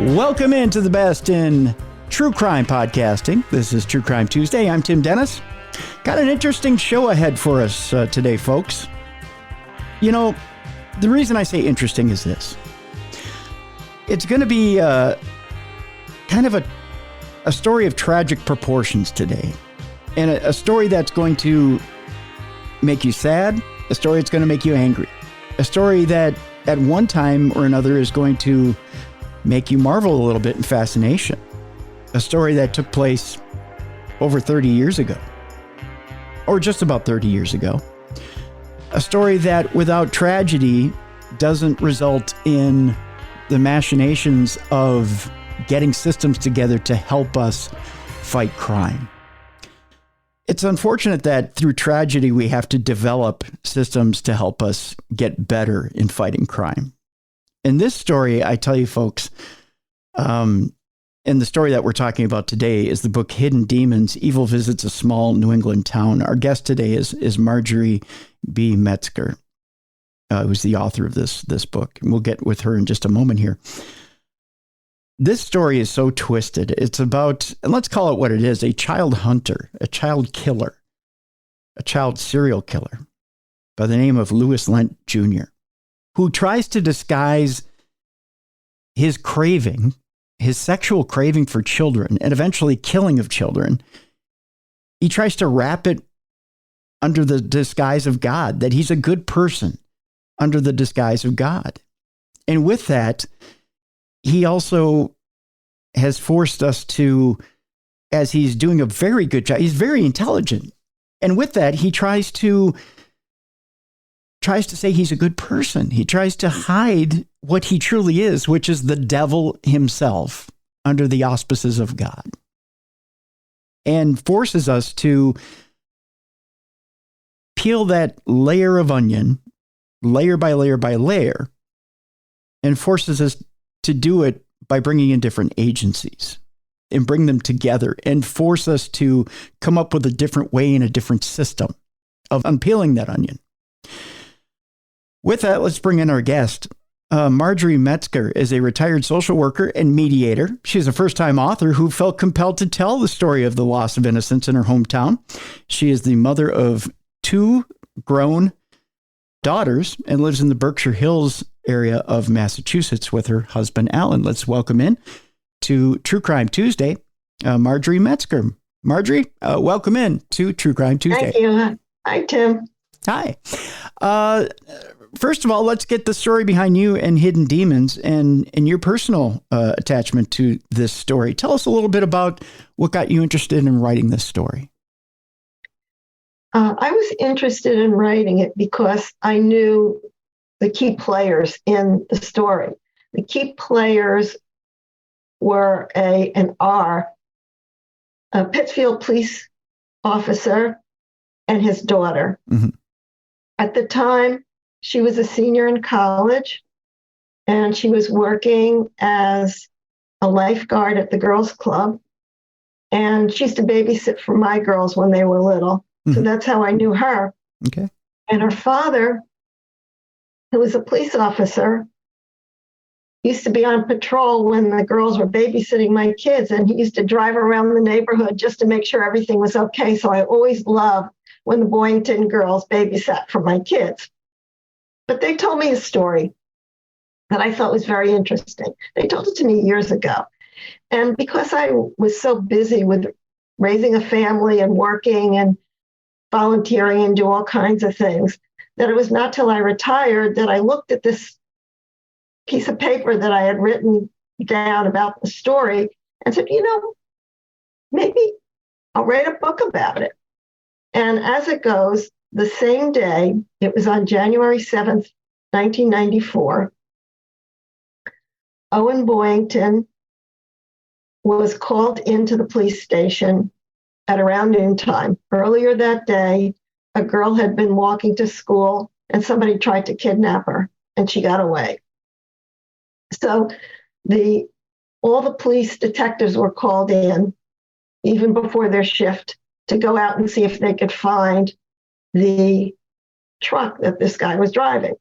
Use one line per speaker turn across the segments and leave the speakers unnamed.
Welcome into the best in true crime podcasting. This is True Crime Tuesday. I'm Tim Dennis. Got an interesting show ahead for us today, folks. You know, the reason I say interesting is this. It's going to be kind of a story of tragic proportions today. And a story that's going to make you sad, a story that's going to make you angry, a story that at one time or another is going to make you marvel a little bit in fascination. A story that took place over 30 years ago, or just about 30 years ago. A story that without tragedy doesn't result in the machinations of getting systems together to help us fight crime. It's unfortunate that through tragedy, we have to develop systems to help us get better in fighting crime. In this story, I tell you folks, and the story that we're talking about today is the book Hidden Demons, Evil Visits a Small New England Town. Our guest today is Margery B. Metzger, who's the author of this book. And we'll get with her in just a moment here. This story is so twisted. It's about, and let's call it what it is, a child hunter, a child killer, a child serial killer by the name of Louis Lent Jr., who tries to disguise his craving, his sexual craving for children, and eventually killing of children. He tries to wrap it under the disguise of God, that he's a good person under the disguise of God. And with that, he also has forced us to, as he's doing a very good job, he's very intelligent. And with that, he tries to say he's a good person. He tries to hide what he truly is, which is the devil himself under the auspices of God, and forces us to peel that layer of onion, layer by layer by layer, and forces us to do it by bringing in different agencies and bring them together and force us to come up with a different way and a different system of unpeeling that onion. With that, let's bring in our guest. Margery Metzger is a retired social worker and mediator. She's a first-time author who felt compelled to tell the story of the loss of innocence in her hometown. She is the mother of 2 grown daughters and lives in the Berkshire Hills area of Massachusetts with her husband, Alan. Let's welcome in to True Crime Tuesday, Margery Metzger. Margery, welcome in to True Crime Tuesday.
Thank you. Hi, Tim.
Hi. First of all, let's get the story behind you and Hidden Demons and your personal attachment to this story. Tell us a little bit about what got you interested in writing this story.
I was interested in writing it because I knew the key players in the story. The key players were a Pittsfield police officer and his daughter. Mm-hmm. At the time, she was a senior in college, and she was working as a lifeguard at the girls' club. And she used to babysit for my girls when they were little. Mm-hmm. So that's how I knew her.
Okay.
And her father, who was a police officer, used to be on patrol when the girls were babysitting my kids. And he used to drive around the neighborhood just to make sure everything was okay. So I always loved when the Boyington girls babysat for my kids. But they told me a story that I thought was very interesting. They told it to me years ago. And because I was so busy with raising a family and working and volunteering and do all kinds of things, that it was not till I retired that I looked at this piece of paper that I had written down about the story and said, maybe I'll write a book about it. And as it goes, the same day, it was on January 7th, 1994, Owen Boyington was called into the police station at around noontime. Earlier that day, a girl had been walking to school and somebody tried to kidnap her and she got away. So all the police detectives were called in, even before their shift, to go out and see if they could find the truck that this guy was driving.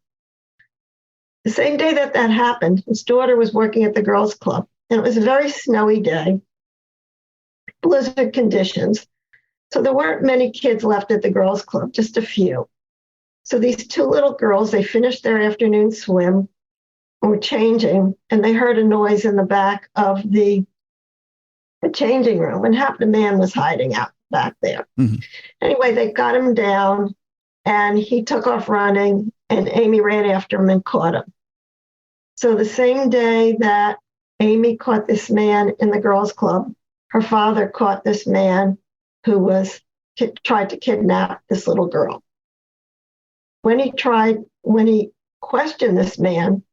The same day that happened, his daughter was working at the girls' club, And it was a very snowy day, blizzard conditions. So there weren't many kids left at the girls' club, just a few. So these two little girls, they finished their afternoon swim and were changing, and they heard a noise in the back of the changing room, and half the man was hiding out back there. Mm-hmm. Anyway, they got him down, and he took off running, and Amy ran after him and caught him. So the same day that Amy caught this man in the girls' club, her father caught this man who tried to kidnap this little girl. When he questioned this man,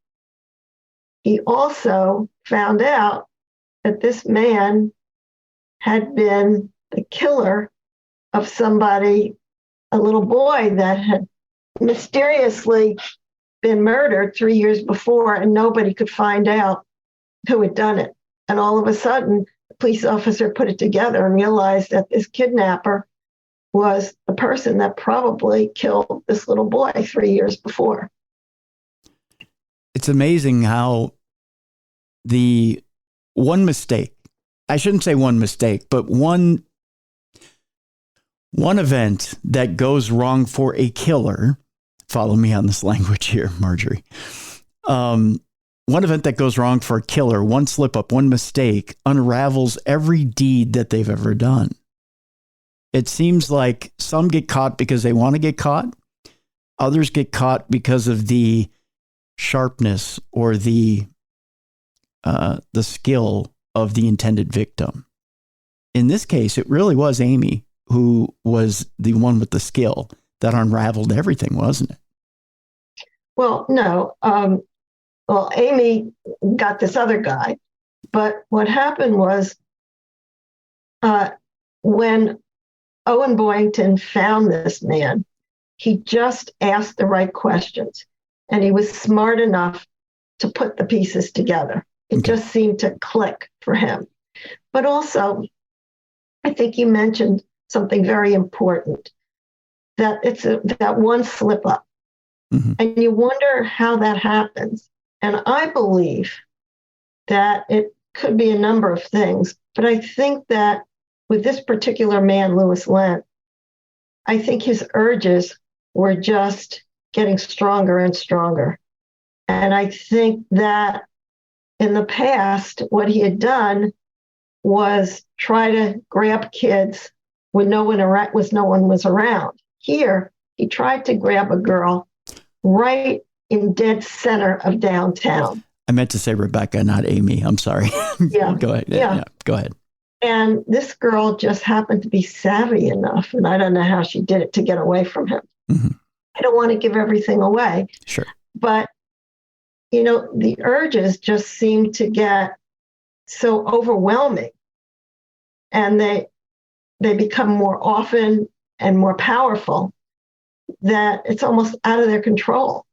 he also found out that this man had been the killer of somebody, a little boy that had mysteriously been murdered 3 years before, and nobody could find out who had done it. And all of a sudden, the police officer put it together and realized that this kidnapper was the person that probably killed this little boy 3 years before.
It's amazing how the one mistake, I shouldn't say one mistake, but one event that goes wrong for a killer, follow me on this language here, Margery. One event that goes wrong for a killer, one slip up, one mistake, unravels every deed that they've ever done. It seems like some get caught because they want to get caught. Others get caught because of the sharpness or the skill of the intended victim. In this case, it really was Amy who was the one with the skill that unraveled everything, wasn't it?
Well, no. Amy got this other guy, but what happened was when Owen Boyington found this man, he just asked the right questions, and he was smart enough to put the pieces together. It just seemed to click for him. But also, I think you mentioned something very important, that it's that one slip up. Mm-hmm. And you wonder how that happens. And I believe that it could be a number of things, but I think that with this particular man, Louis Lent, I think his urges were just getting stronger and stronger. And I think that in the past, what he had done was try to grab kids when no one was around. Here, he tried to grab a girl right in dead center of downtown.
I meant to say Rebecca, not Amy. I'm sorry.
Yeah.
Go ahead. Yeah, go ahead.
And this girl just happened to be savvy enough, and I don't know how she did it, to get away from him. Mm-hmm. I don't want to give everything away.
Sure.
But, the urges just seem to get so overwhelming, and they become more often and more powerful that it's almost out of their control.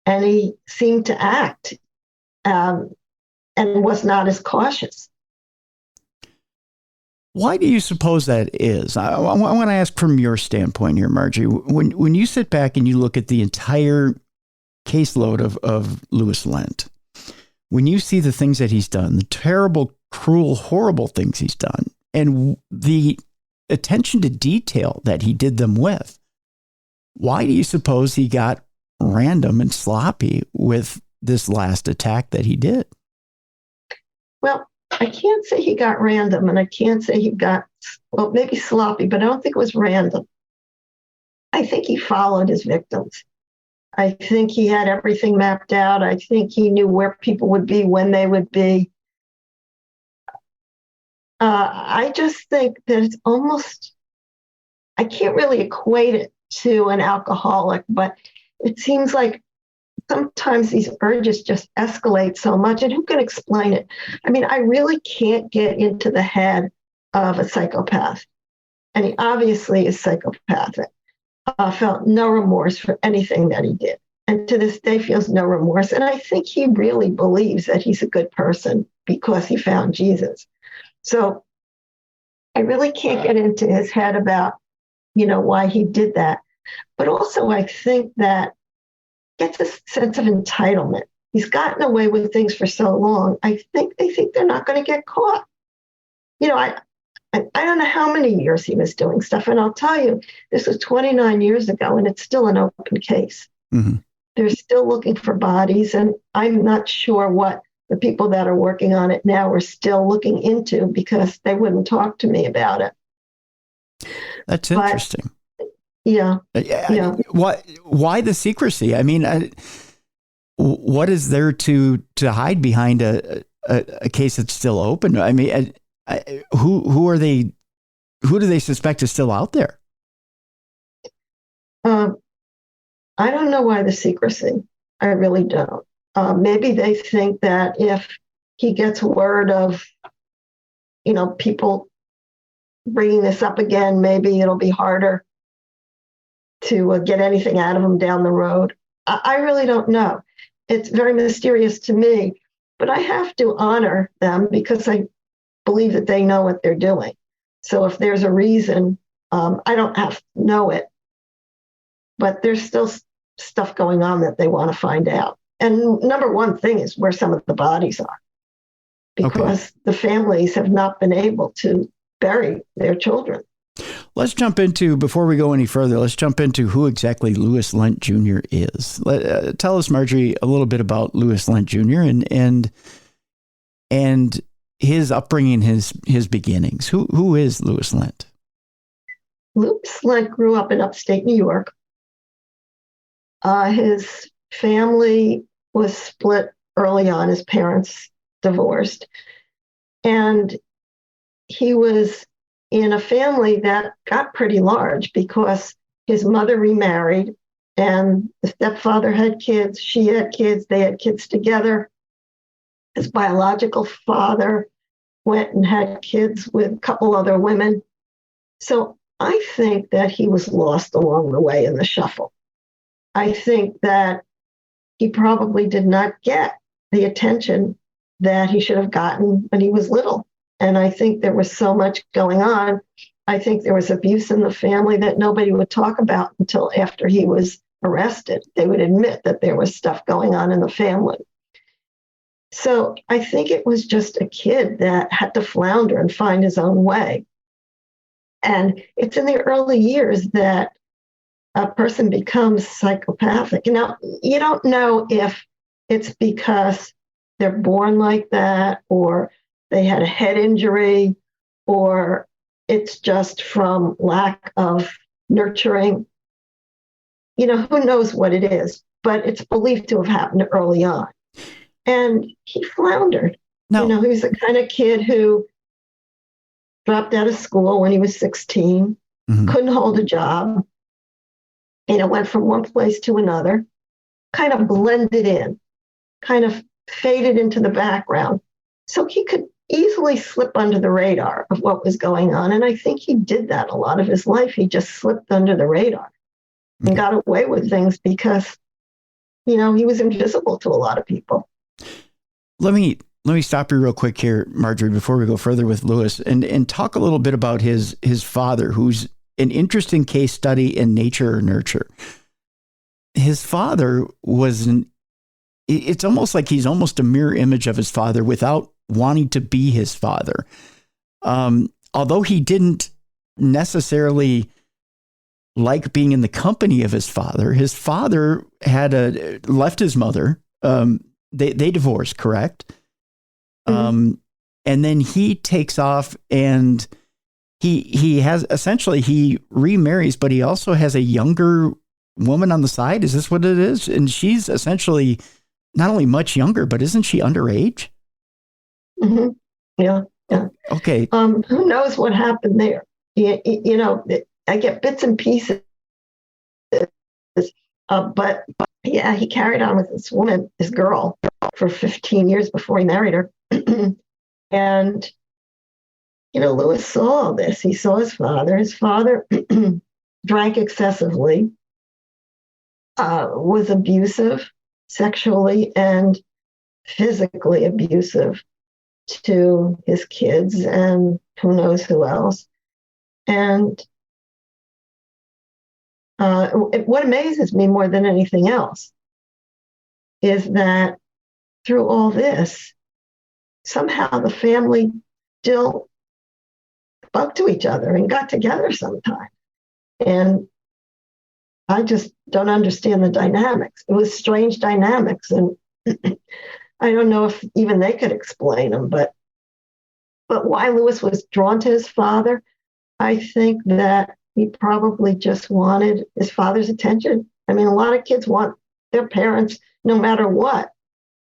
And he seemed to act and was not as cautious.
Why do you suppose that is? I want to ask from your standpoint here, Margery. When you sit back and you look at the entire caseload of Louis Lent, when you see the things that he's done, the terrible, cruel, horrible things he's done, and the attention to detail that he did them with, why do you suppose he got random and sloppy with this last attack that he did?
Well, I can't say he got random, and I can't say he got, maybe sloppy, but I don't think it was random. I think he followed his victims. I think he had everything mapped out. I think he knew where people would be, when they would be. I just think that it's almost, I can't really equate it to an alcoholic, but it seems like sometimes these urges just escalate so much, and who can explain it? I mean, I really can't get into the head of a psychopath, and he obviously is psychopathic. Felt no remorse for anything that he did, and to this day feels no remorse. And I think he really believes that he's a good person because he found Jesus. So I really can't get into his head about, why he did that. But also I think that gets a sense of entitlement. he's gotten away with things for so long. I think they think they're not going to get caught. I don't know how many years he was doing stuff. And I'll tell you, this was 29 years ago, and it's still an open case.
Mm-hmm.
They're still looking for bodies, and I'm not sure what the people that are working on it now are still looking into, because they wouldn't talk to me about it.
That's interesting.
Yeah.
Why the secrecy? I mean, what is there to hide behind a case that's still open? I mean, who are they? Who do they suspect is still out there?
I don't know why the secrecy. I really don't. Maybe they think that if he gets word of, people bringing this up again, maybe it'll be harder to get anything out of him down the road. I really don't know. It's very mysterious to me, but I have to honor them because I believe that they know what they're doing. So if there's a reason, I don't have to know it, but there's still stuff going on that they want to find out. And number one thing is where some of the bodies are, because the families have not been able to bury their children.
Let's jump into, before we go any further, let's jump into who exactly Louis Lent Jr. is. Tell us, Margery, a little bit about Louis Lent Jr. and his upbringing, his beginnings. Who is Louis Lent?
Louis Lent grew up in upstate New York. His family was split early on. His parents divorced. And he was in a family that got pretty large because his mother remarried and the stepfather had kids, she had kids, they had kids together. His biological father went and had kids with a couple other women. So I think that he was lost along the way in the shuffle. I think that he probably did not get the attention that he should have gotten when he was little. And I think there was so much going on. I think there was abuse in the family that nobody would talk about until after he was arrested. They would admit that there was stuff going on in the family. So I think it was just a kid that had to flounder and find his own way. And it's in the early years that a person becomes psychopathic. Now, you don't know if it's because they're born like that, or they had a head injury, or it's just from lack of nurturing. Who knows what it is, but it's believed to have happened early on. And he floundered.
No.
He was the kind of kid who dropped out of school when he was 16, couldn't hold a job, went from one place to another, kind of blended in, kind of faded into the background. So he could easily slip under the radar of what was going on. And I think he did that a lot of his life. He just slipped under the radar and got away with things because, he was invisible to a lot of people.
Let me stop you real quick here, Margery, before we go further with Louis, and talk a little bit about his father, who's an interesting case study in nature or nurture. His father it's almost like he's almost a mirror image of his father without wanting to be his father. Although he didn't necessarily like being in the company of his father had left his mother. They divorced, correct? And then he takes off and he remarries, but he also has a younger woman on the side. Is this what it is? And she's essentially not only much younger, but isn't she underage?
Mm-hmm. Yeah.
Okay.
Who knows what happened there? I get bits and pieces, but yeah, he carried on with this woman, this girl, for 15 years before he married her. And, Louis saw all this. He saw his father. His father drank excessively, was abusive, sexually and physically abusive to his kids and who knows who else. And what amazes me more than anything else is that through all this, somehow the family still spoke to each other and got together sometime. And I just don't understand the dynamics. It was strange dynamics. And I don't know if even they could explain them, but why Lewis was drawn to his father, I think that he probably just wanted his father's attention. I mean, a lot of kids want their parents, no matter what,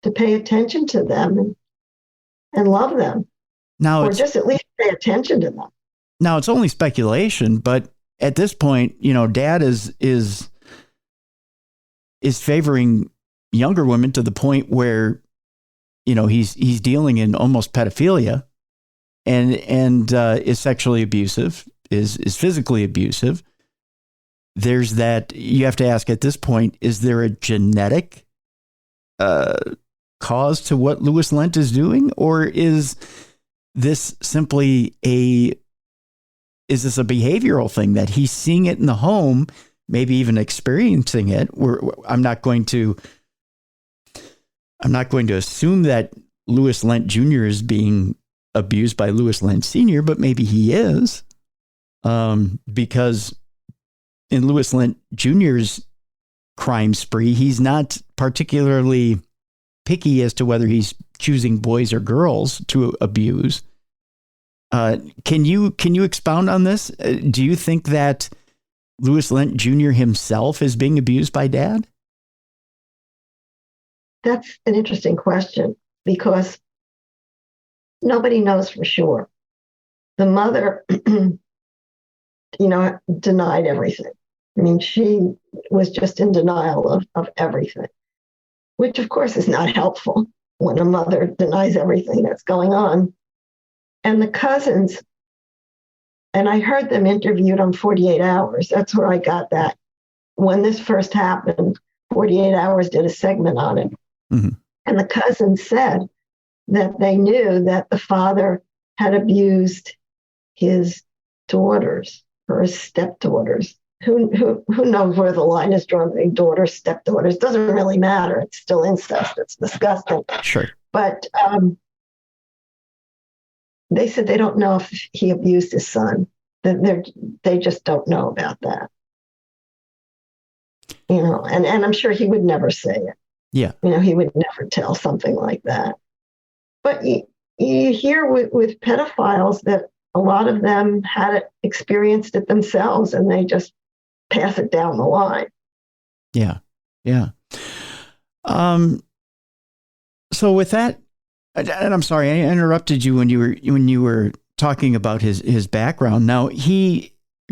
to pay attention to them and love them.
Now,
or just at least pay attention to them.
Now, it's only speculation, but at this point, Dad is favoring younger women to the point where, he's dealing in almost pedophilia and is sexually abusive, is physically abusive. There's that, you have to ask at this point, is there a genetic cause to what Louis Lent is doing? Or is this simply a behavioral thing that he's seeing it in the home, maybe even experiencing it? I'm not going to assume that Louis Lent Jr. is being abused by Louis Lent Sr., but maybe he is, because in Louis Lent Jr.'s crime spree, he's not particularly picky as to whether he's choosing boys or girls to abuse. Can you expound on this? Do you think that Louis Lent Jr. himself is being abused by Dad?
That's an interesting question because nobody knows for sure. The mother, denied everything. I mean, she was just in denial of everything, which of course is not helpful when a mother denies everything that's going on. And the cousins, and I heard them interviewed on 48 Hours. That's where I got that. When this first happened, 48 Hours did a segment on it. Mm-hmm. And the cousins said that they knew that the father had abused his daughters, or his stepdaughters. Who knows where the line is drawn between daughters, stepdaughters? Doesn't really matter. It's still incest. It's disgusting.
Sure.
But they said they don't know if he abused his son. They just don't know about that. And I'm sure he would never say it.
Yeah.
He would never tell something like that. But you hear with pedophiles that a lot of them had experienced it themselves and they just pass it down the line.
Yeah. Yeah. So with that, and I'm sorry, I interrupted you when you were talking about his background. Now,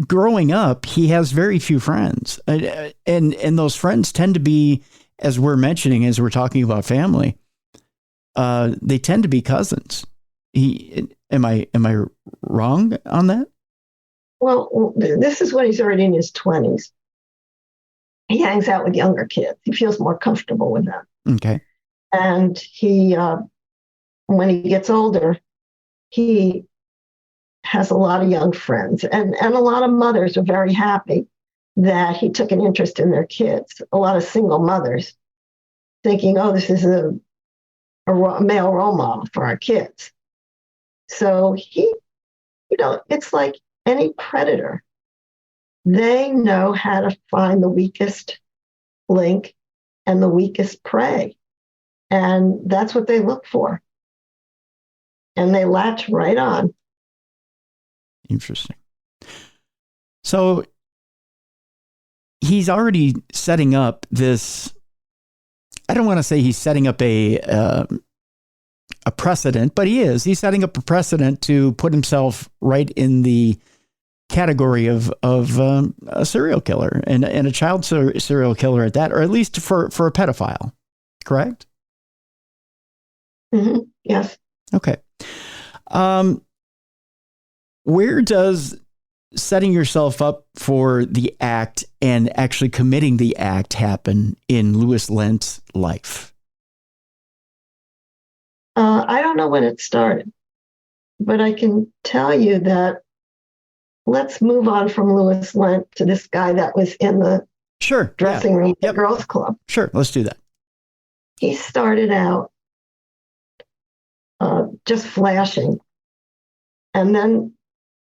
growing up, he has very few friends, and those friends tend to be, as we're mentioning, as we're talking about family, they tend to be cousins. Am I wrong on that?
Well, this is when he's already in his 20s. He hangs out with younger kids. He feels more comfortable with them.
Okay.
And he, when he gets older, he has a lot of young friends. And a lot of mothers are very happy that he took an interest in their kids. A lot of single mothers thinking, oh, this is a male role model for our kids. So he, it's like any predator. They know how to find the weakest link and the weakest prey. And that's what they look for. And they latch right on.
Interesting. So he's already setting up this, I don't want to say he's setting up a precedent, but he's setting up a precedent to put himself right in the category of a serial killer and a child serial killer at that, or at least for a pedophile, correct?
Mm-hmm. Yes.
Okay. Where does setting yourself up for the act and actually committing the act happen in Louis Lent's life?
I don't know when it started, but I can tell you that let's move on from Louis Lent to this guy that was in the dressing room at the girls' club.
Sure, let's do that.
He started out just flashing, and then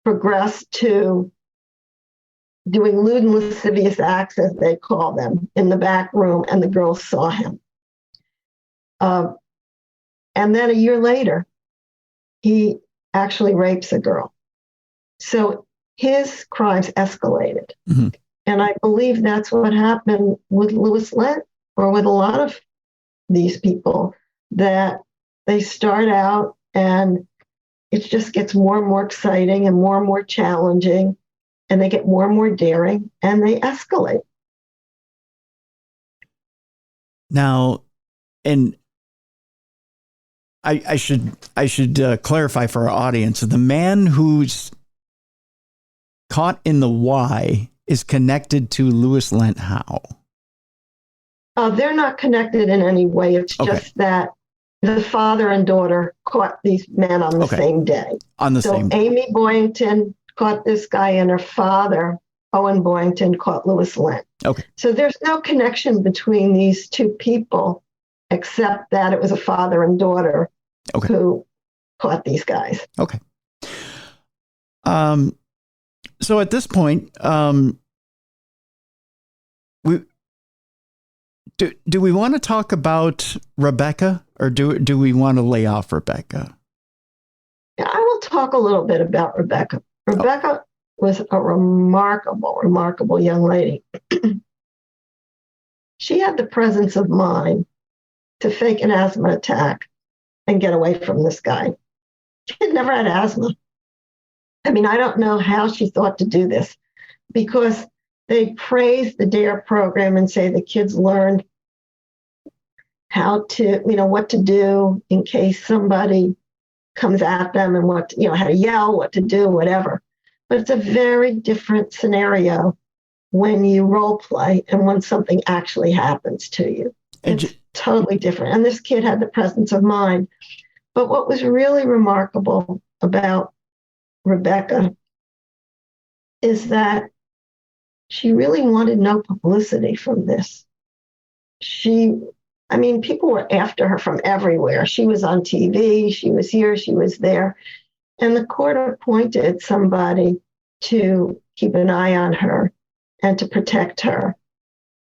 progressed to doing lewd and lascivious acts, as they call them, in the back room, and the girls saw him. And then a year later, he actually rapes a girl. So his crimes escalated.
Mm-hmm.
And I believe that's what happened with Louis Lent, or with a lot of these people, that they start out and it just gets more and more exciting and more challenging, and they get more and more daring, and they escalate.
Now, and I should clarify for our audience, the man who's caught in the Y is connected to Louis Lent how?
They're not connected in any way. It's just that the father and daughter caught these men on the same day.
On the same day.
Amy Boyington caught this guy, and her father, Owen Boyington, caught Louis Lent.
Okay.
So there's no connection between these two people, except that it was a father and daughter who caught these guys.
Okay. So at this point, do we want to talk about Rebecca, or do we want to lay off Rebecca?
Yeah, I will talk a little bit about Rebecca. Rebecca was a remarkable young lady. She had the presence of mind to fake an asthma attack and get away from this guy. She had never had asthma. I mean, I don't know how she thought to do this, because they praise the DARE program and say the kids learned how to, what to do in case somebody comes at them, and how to yell, what to do, whatever. But it's a very different scenario when you role play and when something actually happens to you. It's totally different. And this kid had the presence of mind. But what was really remarkable about Rebecca is that she really wanted no publicity from this. People were after her from everywhere. She was on TV, she was here, she was there. And the court appointed somebody to keep an eye on her and to protect her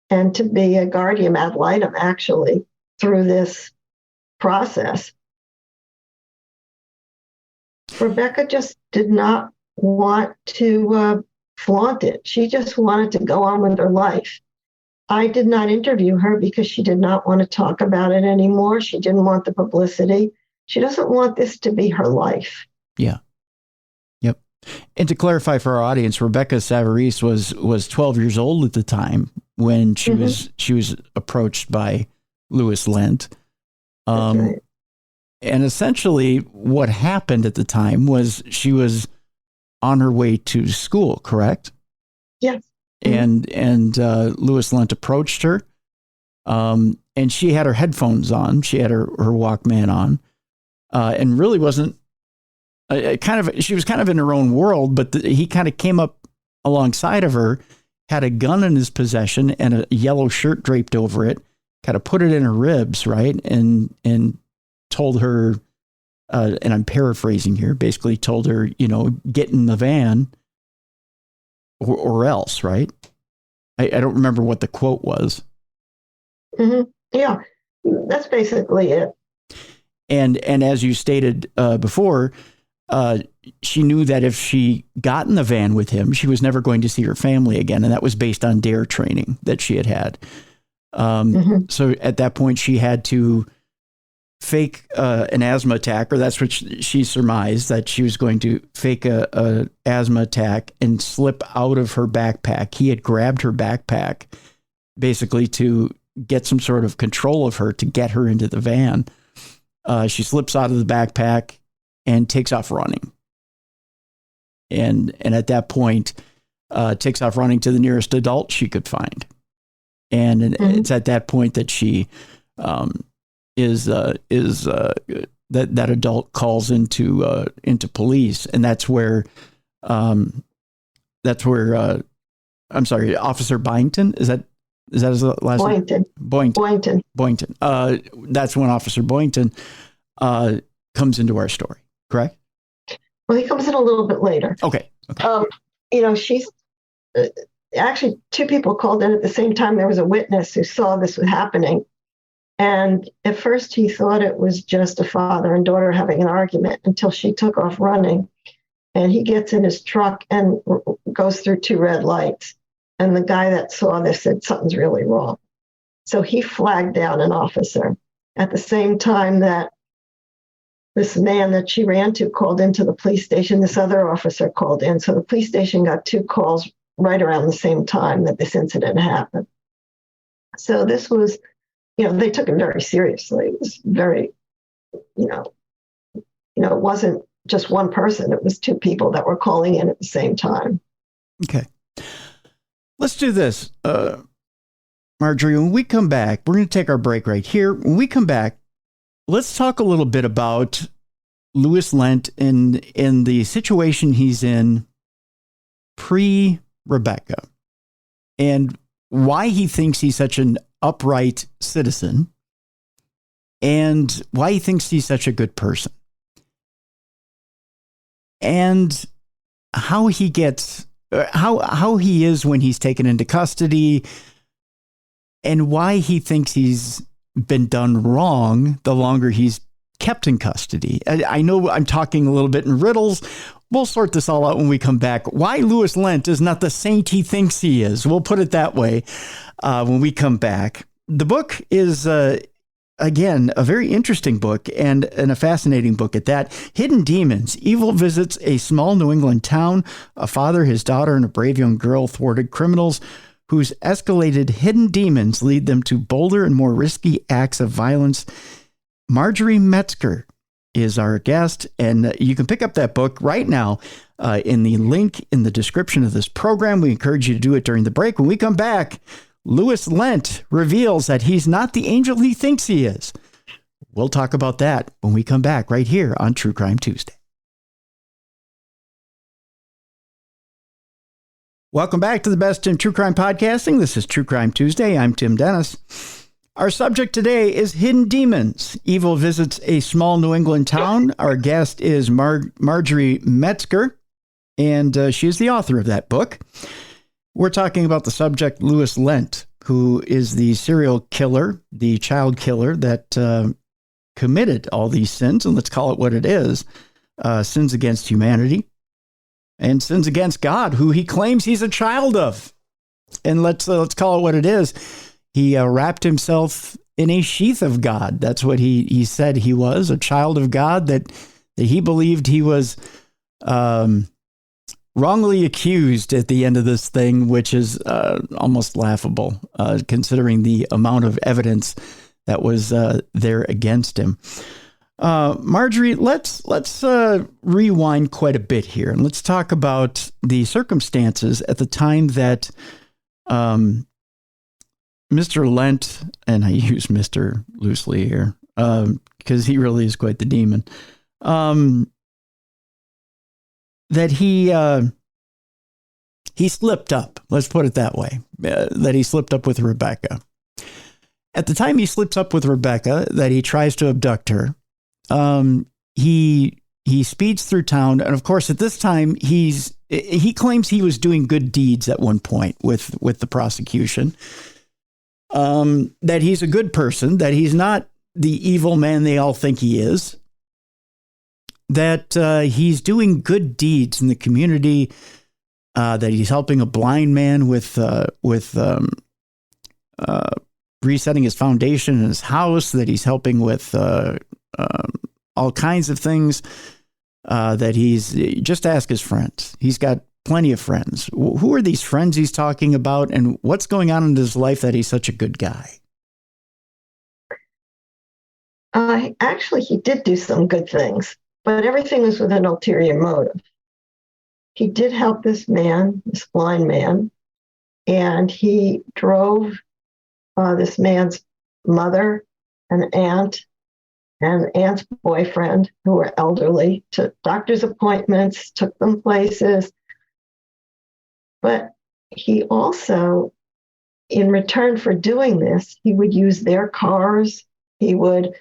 and to be a guardian ad litem, actually, through this process. Rebecca just did not want to flaunt it. She just wanted to go on with her life. I did not interview her because she did not want to talk about it anymore. She didn't want the publicity. She doesn't want this to be her life.
Yeah. Yep. And to clarify for our audience, Rebecca Savarese was 12 years old at the time when she was approached by Louis Lent.
Right.
And essentially what happened at the time was she was on her way to school, correct?
Yes.
And Louis Lent approached her, and she had her headphones on. She had her Walkman on, and really wasn't she was kind of in her own world, but he kind of came up alongside of her, had a gun in his possession and a yellow shirt draped over it, kind of put it in her ribs, right? And told her, and I'm paraphrasing here, basically told her, get in the van or else, right? I don't remember what the quote was.
Mm-hmm. Yeah, that's basically it.
And as you stated before, she knew that if she got in the van with him, she was never going to see her family again. And that was based on DARE training that she had. So at that point, she had to fake an asthma attack, or that's what she surmised, that she was going to fake a asthma attack and slip out of her backpack. He had grabbed her backpack basically to get some sort of control of her, to get her into the van. She slips out of the backpack and takes off running. And at that point, takes off running to the nearest adult she could find. And it's at that point that she that adult calls into police, and that's where I'm sorry, Officer Byington, is that his last name?
Boyington.
Boyington. That's when Officer Boyington comes into our story, correct?
Well, he comes in a little bit later.
Okay. Okay.
She's actually two people called in at the same time. There was a witness who saw this was happening. And at first he thought it was just a father and daughter having an argument until she took off running. And he gets in his truck and goes through two red lights. And the guy that saw this said something's really wrong. So he flagged down an officer. At the same time that this man that she ran to called into the police station, this other officer called in. So the police station got two calls right around the same time that this incident happened. So this was, they took it very seriously. It was very, it wasn't just one person. It was two people that were calling in at the same time.
Okay. Let's do this. Margery, when we come back, we're going to take our break right here. When we come back, let's talk a little bit about Louis Lent in the situation he's in pre-Rebecca and why he thinks he's such an upright citizen and why he thinks he's such a good person and how he gets, how he is when he's taken into custody and why he thinks he's been done wrong the longer he's kept in custody. I know I'm talking a little bit in riddles. We'll sort this all out when we come back. Why Louis Lent is not the saint he thinks he is. We'll put it that way when we come back. The book is, again, a very interesting book and a fascinating book at that. Hidden Demons. Evil visits a small New England town. A father, his daughter, and a brave young girl thwarted criminals whose escalated hidden demons lead them to bolder and more risky acts of violence. Margery Metzger is our guest, and you can pick up that book right now in the link in the description of this program. We encourage you to do it during the break. When we come back, Louis Lent reveals that he's not the angel he thinks he is. We'll talk about that when we come back right here on True Crime Tuesday. Welcome back to the best in true crime podcasting. This is True Crime Tuesday. I'm Tim Dennis. Our subject today is Hidden Demons. Evil visits a small New England town. Our guest is Margery Metzger, and she is the author of that book. We're talking about the subject, Louis Lent, who is the serial killer, the child killer that committed all these sins, and let's call it what it is, sins against humanity. And sins against God, who he claims he's a child of. And let's call it what it is. He wrapped himself in a sheath of God. That's what he said he was, a child of God, that he believed he was wrongly accused at the end of this thing, which is almost laughable, considering the amount of evidence that was there against him. Margery, let's rewind quite a bit here, and let's talk about the circumstances at the time that Mr. Lent, and I use Mr. loosely here because he really is quite the demon, that he slipped up. Let's put it that way, that he slipped up with Rebecca. At the time he slips up with Rebecca, that he tries to abduct her, he speeds through town, and of course at this time he claims he was doing good deeds at one point with the prosecution, that he's a good person, that he's not the evil man they all think he is, that he's doing good deeds in the community, that he's helping a blind man with resetting his foundation in his house, that he's helping with all kinds of things, that he's just ask his friends. He's got plenty of friends. Who are these friends he's talking about, and what's going on in his life that he's such a good guy?
Actually, he did do some good things, but everything was with an ulterior motive. He did help this man, this blind man, and he drove this man's mother and aunt's boyfriend, who were elderly, to doctor's appointments, took them places. But he also, in return for doing this, he would use their cars. He would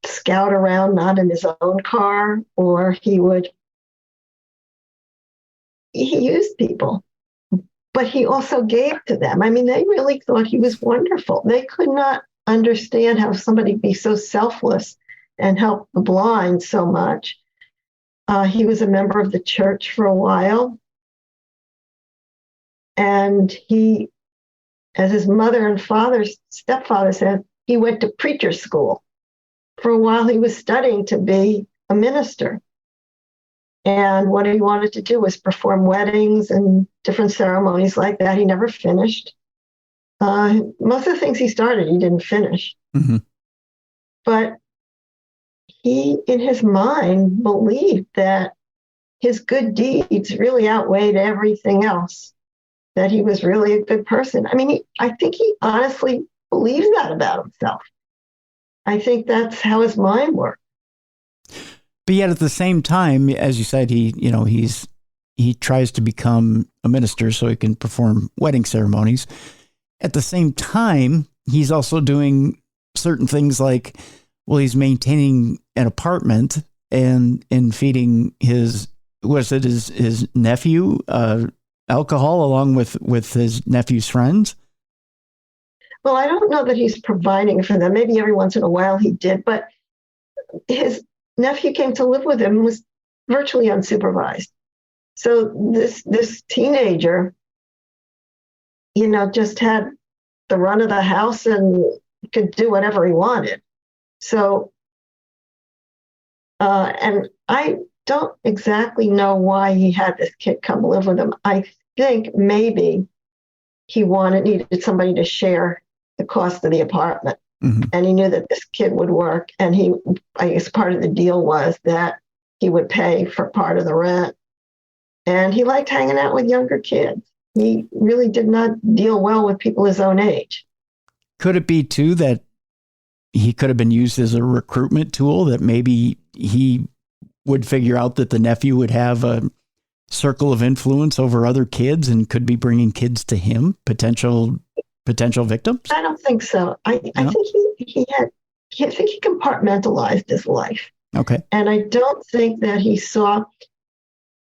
scout around, not in his own car, or he used people, but he also gave to them. I mean, they really thought he was wonderful. They could not understand how somebody could be so selfless and help the blind so much. He was a member of the church for a while. And he, as his mother and stepfather said, he went to preacher school. For a while, he was studying to be a minister. And what he wanted to do was perform weddings and different ceremonies like that. He never finished. Most of the things he started, he didn't finish.
Mm-hmm.
But he, in his mind, believed that his good deeds really outweighed everything else, that he was really a good person. I mean, I think he honestly believes that about himself. I think that's how his mind worked.
But yet at the same time, as you said, he tries to become a minister so he can perform wedding ceremonies. At the same time, he's also doing certain things like, well, he's maintaining an apartment and feeding his nephew alcohol along with his nephew's friends.
Well, I don't know that he's providing for them. Maybe every once in a while he did, but his nephew came to live with him and was virtually unsupervised. So this teenager, just had the run of the house and could do whatever he wanted. So, and I don't exactly know why he had this kid come live with him. I think maybe he needed somebody to share the cost of the apartment. Mm-hmm. And he knew that this kid would work. And I guess part of the deal was that he would pay for part of the rent. And he liked hanging out with younger kids. He really did not deal well with people his own age.
Could it be, too, that he could have been used as a recruitment tool, that maybe he would figure out that the nephew would have a circle of influence over other kids and could be bringing kids to him, potential victims? I
don't think so. I think I think he compartmentalized his life.
Okay.
And I don't think that he saw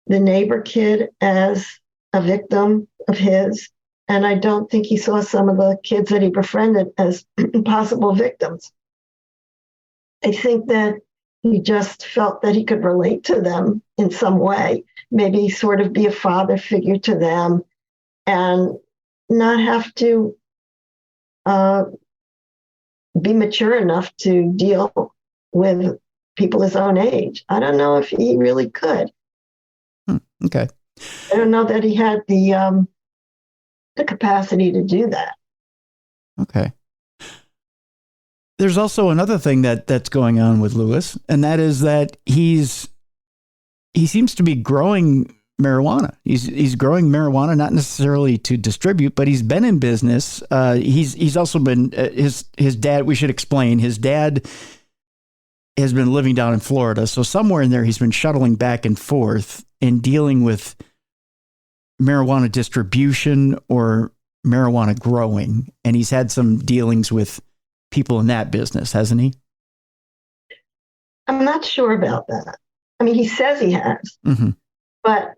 the neighbor kid as a victim of his. And I don't think he saw some of the kids that he befriended as possible victims. I think that he just felt that he could relate to them in some way, maybe sort of be a father figure to them and not have to be mature enough to deal with people his own age. I don't know if he really could.
Okay.
I don't know that he had the capacity to do that.
Okay. There's also another thing that's going on with Lewis, and that is that he seems to be growing marijuana. He's growing marijuana, not necessarily to distribute, but he's been in business. He's also been his dad. We should explain. His dad has been living down in Florida, so somewhere in there he's been shuttling back and forth and dealing with marijuana distribution or marijuana growing, and he's had some dealings with people in that business, hasn't he?
I'm not sure about that. I mean, he says he has, but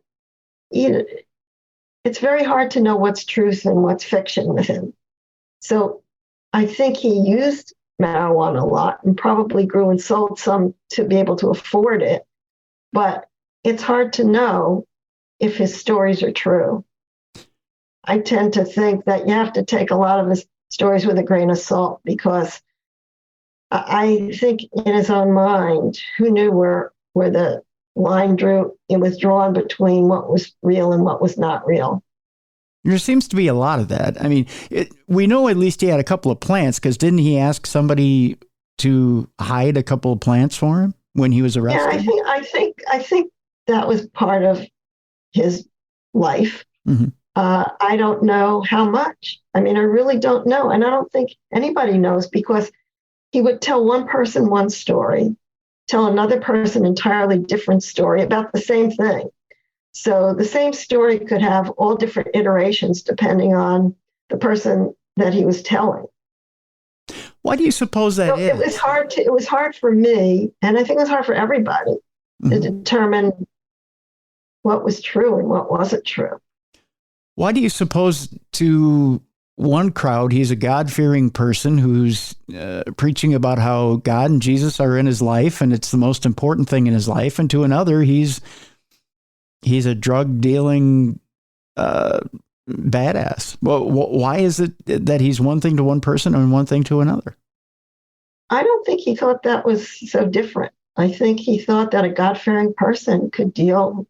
it's very hard to know what's truth and what's fiction with him. So I think he used marijuana a lot and probably grew and sold some to be able to afford it. But it's hard to know if his stories are true. I tend to think that you have to take a lot of his stories with a grain of salt, because I think in his own mind, who knew where the line was drawn between what was real and what was not real.
There seems to be a lot of that. I mean, we know at least he had a couple of plants, because didn't he ask somebody to hide a couple of plants for him when he was arrested?
Yeah, I think that was part of his life. Mm-hmm. I don't know how much. I mean, I really don't know. And I don't think anybody knows, because he would tell one person one story, tell another person entirely different story about the same thing. So the same story could have all different iterations depending on the person that he was telling.
Why do you suppose that is?
It was hard for me, and I think it was hard for everybody to determine what was true and what wasn't true.
Why do you suppose to one crowd, he's a God-fearing person who's preaching about how God and Jesus are in his life and it's the most important thing in his life, and to another, he's a drug-dealing badass? Well, why is it that he's one thing to one person and one thing to another?
I don't think he thought that was so different. I think he thought that a God-fearing person could deal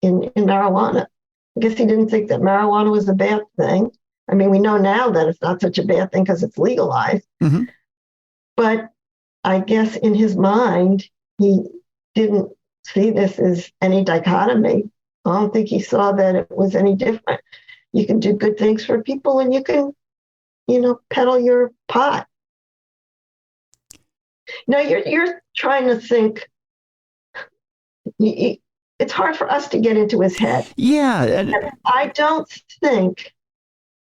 in marijuana. I guess he didn't think that marijuana was a bad thing. I mean, we know now that it's not such a bad thing because it's legalized. Mm-hmm. But I guess in his mind, he didn't see this as any dichotomy. I don't think he saw that it was any different. You can do good things for people and you can, peddle your pot. Now you're trying to think. It's hard for us to get into his head.
Yeah.
And I don't think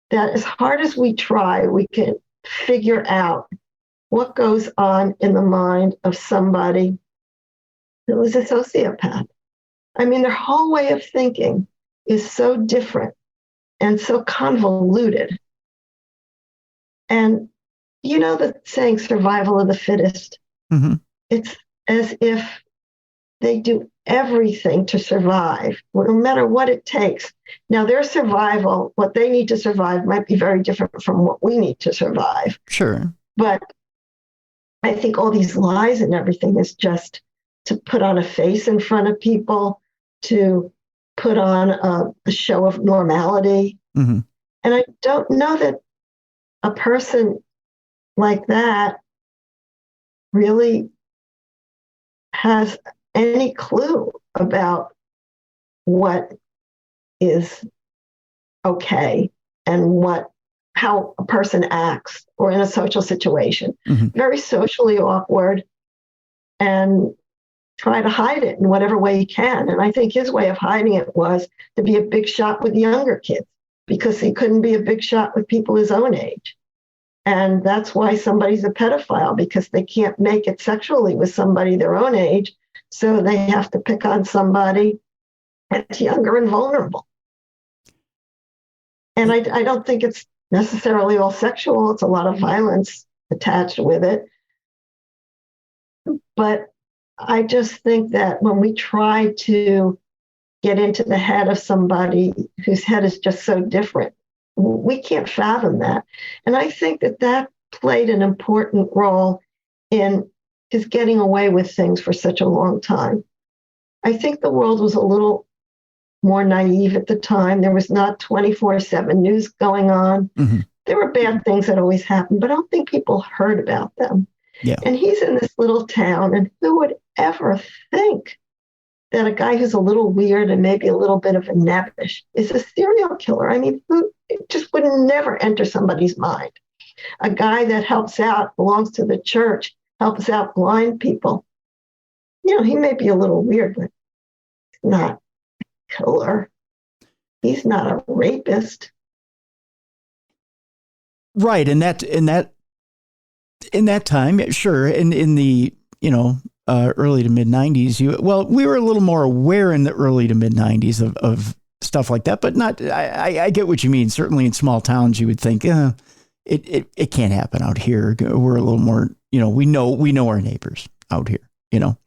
that as hard as we try, we can figure out what goes on in the mind of somebody who is a sociopath. I mean, their whole way of thinking is so different and so convoluted. And the saying survival of the fittest, mm-hmm. It's as if they do everything to survive, no matter what it takes. Now, their survival, what they need to survive might be very different from what we need to survive.
Sure.
But I think all these lies and everything is just to put on a face in front of people, to put on a show of normality. Mm-hmm. And I don't know that a person like that really has any clue about what is okay and how a person acts or in a social situation. Mm-hmm. Very socially awkward and try to hide it in whatever way he can. And I think his way of hiding it was to be a big shot with younger kids because he couldn't be a big shot with people his own age. And that's why somebody's a pedophile, because they can't make it sexually with somebody their own age. So they have to pick on somebody that's younger and vulnerable. And I don't think it's necessarily all sexual. It's a lot of violence attached with it. But I just think that when we try to get into the head of somebody whose head is just so different, we can't fathom that. And I think that played an important role in his getting away with things for such a long time. I think the world was a little more naive at the time. There was not 24/7 news going on. Mm-hmm. There were bad things that always happened, but I don't think people heard about them. Yeah. And he's in this little town, and who would ever think that a guy who's a little weird and maybe a little bit of a nebbish is a serial killer? I mean, it just would never enter somebody's mind. A guy that helps out, belongs to the church, helps out blind people. He may be a little weird, but he's not a killer. He's not a rapist.
Right. In that time, sure. In the, early to mid 90s, we were a little more aware in the early to mid 90s of stuff like that, but not, I get what you mean. Certainly in small towns, you would think, it can't happen out here. We're a little more, we know our neighbors out here, Well,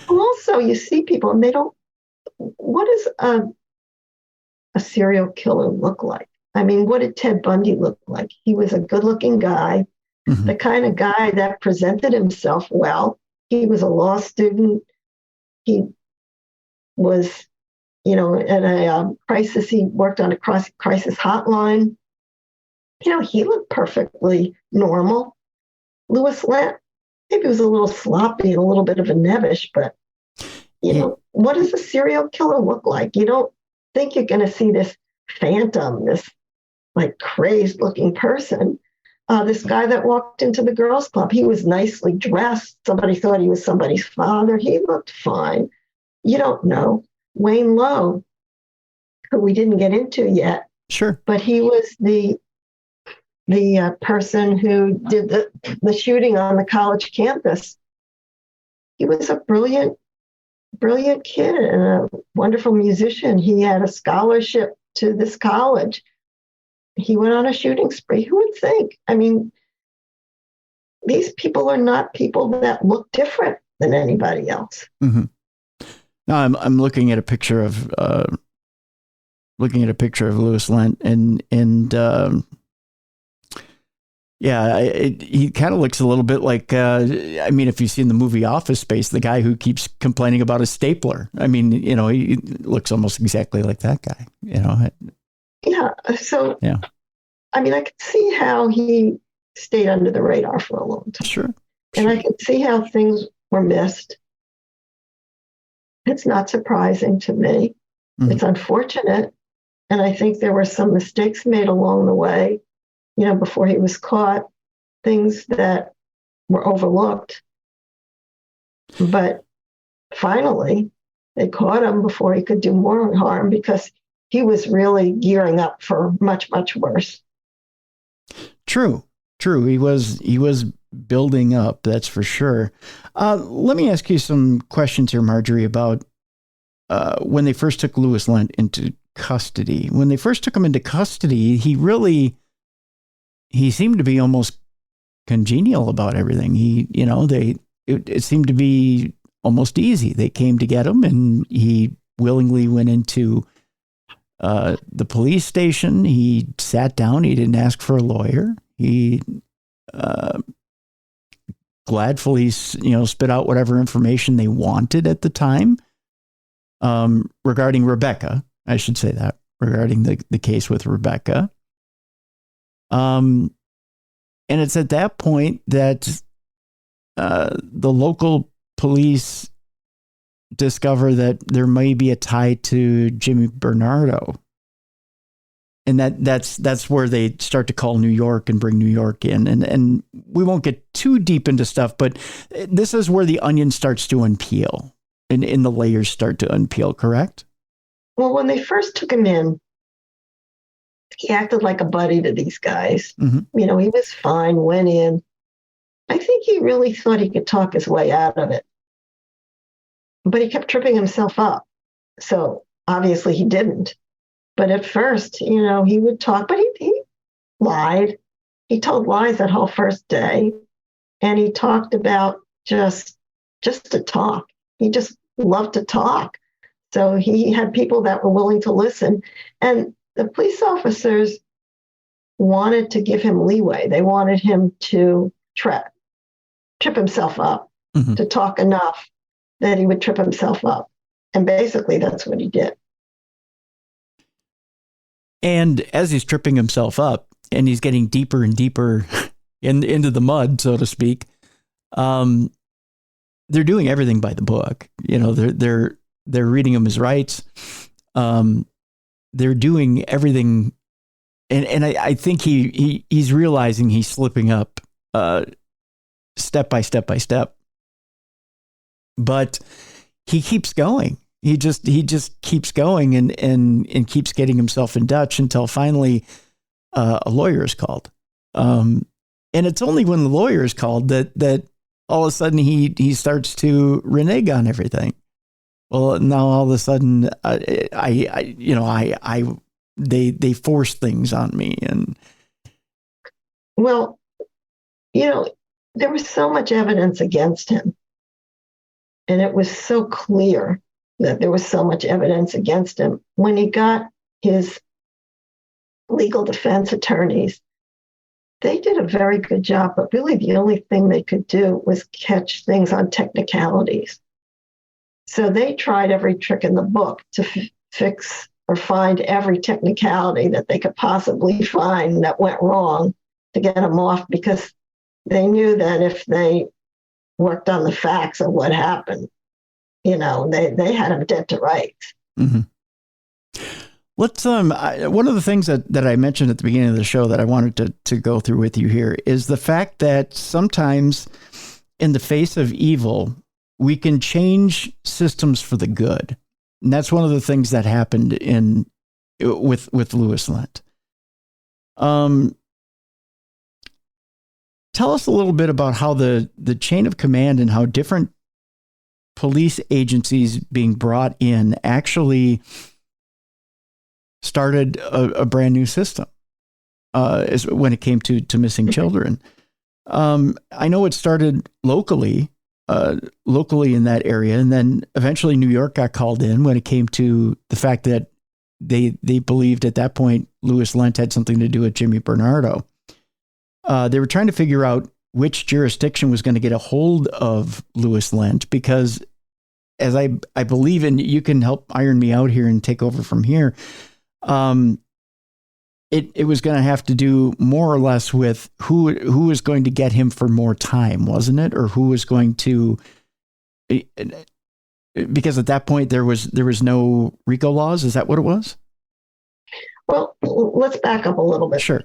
also you see people and they don't, what does a serial killer look like? I mean, what did Ted Bundy look like? He was a good looking guy, mm-hmm. the kind of guy that presented himself well. He was a law student. He was, at a crisis. He worked on a crisis hotline. He looked perfectly normal. Louis Lant, maybe he was a little sloppy and a little bit of a nebbish, but, what does a serial killer look like? You don't think you're going to see this phantom, this like crazed looking person. This guy that walked into the girls' club, he was nicely dressed. Somebody thought he was somebody's father. He looked fine. You don't know. Wayne Lowe, who we didn't get into yet.
Sure.
But he was the the person who did the shooting on the college campus, he was a brilliant kid and a wonderful musician. He had a scholarship to this college. He went on a shooting spree. Who would think? I mean, these people are not people that look different than anybody else.
Mm-hmm. Now I'm looking at a picture of Louis Lent, and he kind of looks a little bit like, I mean, if you've seen the movie Office Space, the guy who keeps complaining about his stapler. I mean, you know, he looks almost exactly like that guy, you know?
Yeah. So,
yeah.
I mean, I could see how he stayed under the radar for a long time.
Sure.
And I could see how things were missed. It's not surprising to me. Mm-hmm. It's unfortunate. And I think there were some mistakes made along the way, you know, before he was caught, things that were overlooked. But finally, they caught him before he could do more harm, because he was really gearing up for much, much worse.
True. He was building up, that's for sure. Let me ask you some questions here, Margery, about when they first took Louis Lent into custody. When they first took him into custody, he seemed to be almost congenial about everything. It seemed to be almost easy. They came to get him, and he willingly went into the police station. He sat down. He didn't ask for a lawyer. He gladfully, spit out whatever information they wanted at the time regarding Rebecca. I should say that, regarding the case with Rebecca. And it's at that point that the local police discover that there may be a tie to Jimmy Bernardo. And that's where they start to call New York and bring New York in. And we won't get too deep into stuff, but this is where the onion starts to unpeel and the layers start to unpeel, correct?
Well, when they first took him in, he acted like a buddy to these guys. Mm-hmm. You know, he was fine, went in. I think he really thought he could talk his way out of it. But he kept tripping himself up. So obviously he didn't. But at first, he would talk, but he lied. He told lies that whole first day. And he talked about just to talk. He just loved to talk. So he had people that were willing to listen. And the police officers wanted to give him leeway. They wanted him to trip himself up, mm-hmm. to talk enough that he would trip himself up. And basically that's what he did.
And as he's tripping himself up and he's getting deeper and deeper into the mud, so to speak, they're doing everything by the book. They're reading him his rights. They're doing everything. And I think he's realizing he's slipping up step by step by step. But he keeps going. He just keeps going and keeps getting himself in Dutch until finally a lawyer is called. And it's only when the lawyer is called that all of a sudden he starts to renege on everything. Well, now all of a sudden they force things on me. And
well, there was so much evidence against him, and it was so clear that there was so much evidence against him. When he got his legal defense attorneys, they did a very good job, but really the only thing they could do was catch things on technicalities. So they tried every trick in the book to fix or find every technicality that they could possibly find that went wrong to get him off, because they knew that if they worked on the facts of what happened, they had him dead to rights.
Mm-hmm. Let's one of the things that I mentioned at the beginning of the show that I wanted to go through with you here is the fact that sometimes in the face of evil, we can change systems for the good. And that's one of the things that happened with Louis Lent. tell us a little bit about how the chain of command and how different police agencies being brought in actually started a brand new system when it came to missing children. I know it started locally in that area, and then eventually New York got called in when it came to the fact that they believed at that point Louis Lent had something to do with Jimmy Bernardo. They were trying to figure out which jurisdiction was going to get a hold of Louis Lent, because as I believe, and you can help iron me out here and take over from here, it was going to have to do more or less with who was going to get him for more time, wasn't it? Or who was going to, because at that point there was no RICO laws. Is that what it was?
Well, let's back up a little bit.
Sure.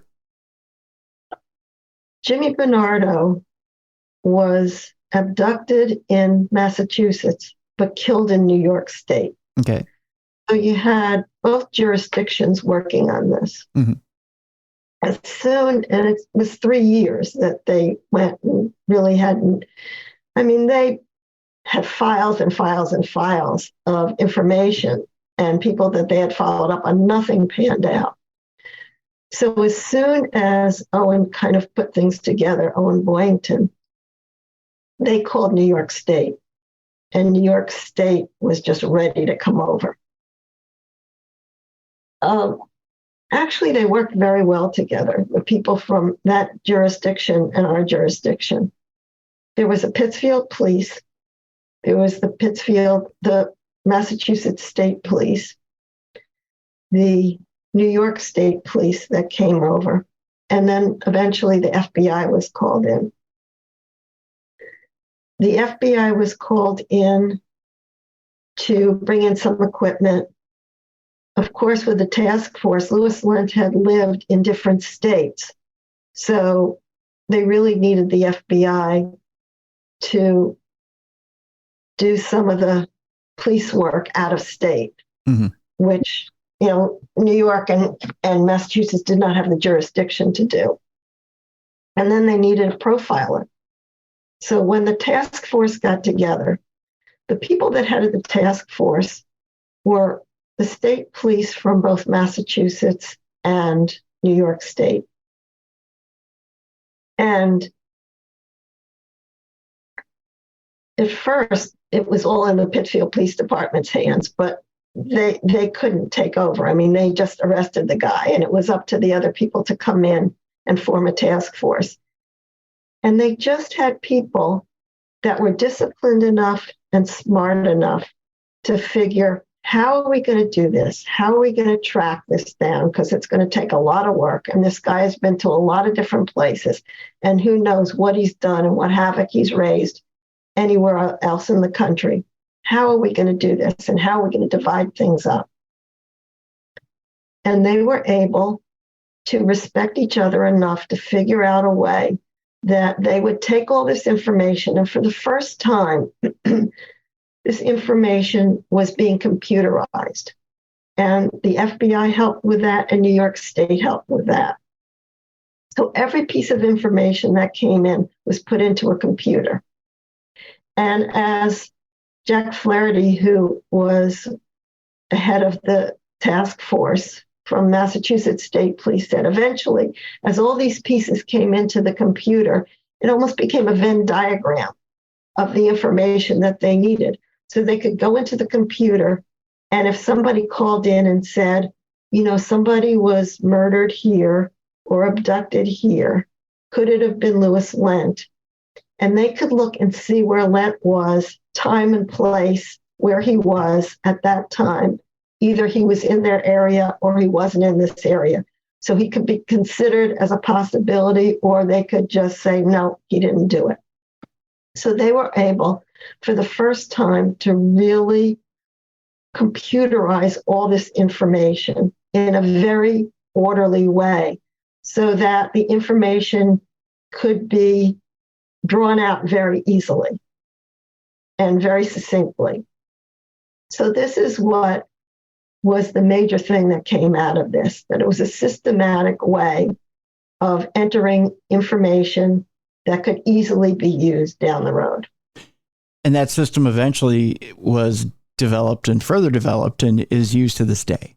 Jimmy Bernardo was abducted in Massachusetts, but killed in New York State.
Okay.
So you had both jurisdictions working on this.
Mm-hmm.
As soon, and it was 3 years that they went and really hadn't, they had files and files and files of information and people that they had followed up on. Nothing panned out. So as soon as Owen kind of put things together, Owen Boyington, they called New York State, and New York State was just ready to come over. Actually, they worked very well together, the people from that jurisdiction and our jurisdiction. There was a Pittsfield police. There was the Massachusetts State Police, the New York State Police that came over, and then eventually the FBI was called in. The FBI was called in to bring in some equipment. Of course, with the task force, Louis Lent had lived in different states, so they really needed the FBI to do some of the police work out of state, mm-hmm. which, New York and Massachusetts did not have the jurisdiction to do. And then they needed a profiler. So when the task force got together, the people that headed the task force were the state police from both Massachusetts and New York State. And at first, it was all in the Pittsfield Police Department's hands, but they couldn't take over. They just arrested the guy, and it was up to the other people to come in and form a task force. And they just had people that were disciplined enough and smart enough to figure, how are we going to do this? How are we going to track this down? Because it's going to take a lot of work. And this guy has been to a lot of different places, and who knows what he's done and what havoc he's raised anywhere else in the country. How are we going to do this? And how are we going to divide things up? And they were able to respect each other enough to figure out a way that they would take all this information, and for the first time, this information was being computerized. And the FBI helped with that, and New York State helped with that. So every piece of information that came in was put into a computer. And as Jack Flaherty, who was the head of the task force from Massachusetts State Police, said, eventually, as all these pieces came into the computer, it almost became a Venn diagram of the information that they needed. So they could go into the computer, and if somebody called in and said, somebody was murdered here or abducted here, could it have been Louis Lent? And they could look and see where Lent was, time and place, where he was at that time. Either he was in their area or he wasn't in this area. So he could be considered as a possibility, or they could just say, no, he didn't do it. So they were able, for the first time, to really computerize all this information in a very orderly way so that the information could be drawn out very easily and very succinctly. So this is what was the major thing that came out of this, that it was a systematic way of entering information that could easily be used down the road.
And that system eventually was developed and further developed and is used to this day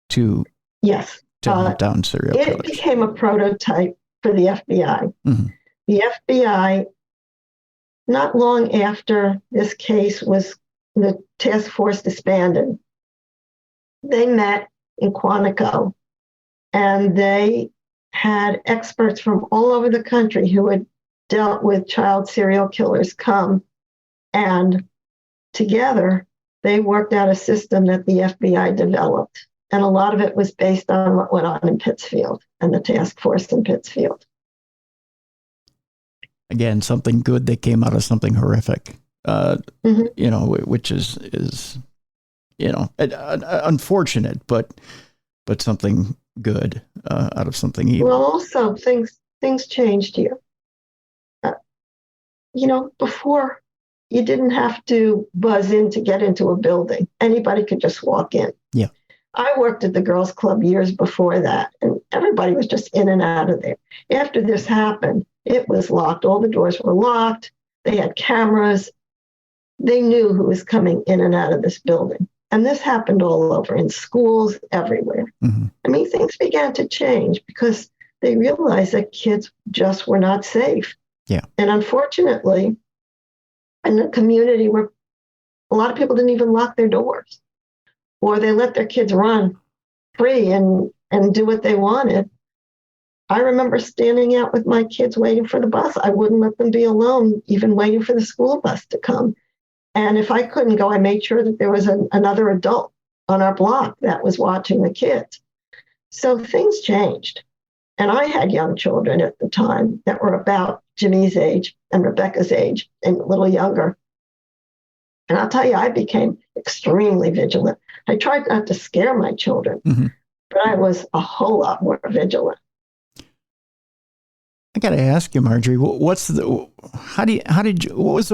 to
Yes.
hunt down serial killers.
It became a prototype for the FBI.
Mm-hmm.
The FBI, not long after this case was, the task force disbanded, they met in Quantico, and they had experts from all over the country who had dealt with child serial killers come, and together they worked out a system that the FBI developed. And a lot of it was based on what went on in Pittsfield and the task force in Pittsfield.
Again, something good that came out of something horrific, which is unfortunate, but something good out of something evil.
Well, also things changed here. Before you didn't have to buzz in to get into a building. Anybody could just walk in.
Yeah.
I worked at the girls' club years before that, and everybody was just in and out of there. After this happened, it was locked. All the doors were locked. They had cameras. They knew who was coming in and out of this building. And this happened all over, in schools, everywhere.
Mm-hmm.
I mean, things began to change because they realized that kids just were not safe.
Yeah.
And unfortunately, in a community where a lot of people didn't even lock their doors, or they let their kids run free and do what they wanted. I remember standing out with my kids waiting for the bus. I wouldn't let them be alone, even waiting for the school bus to come. And if I couldn't go, I made sure that there was another adult on our block that was watching the kids. So things changed. And I had young children at the time that were about Jimmy's age and Rebecca's age and a little younger. And I'll tell you, I became extremely vigilant. I tried not to scare my children, but I was a whole lot more vigilant.
I got to ask you, Margery, what was the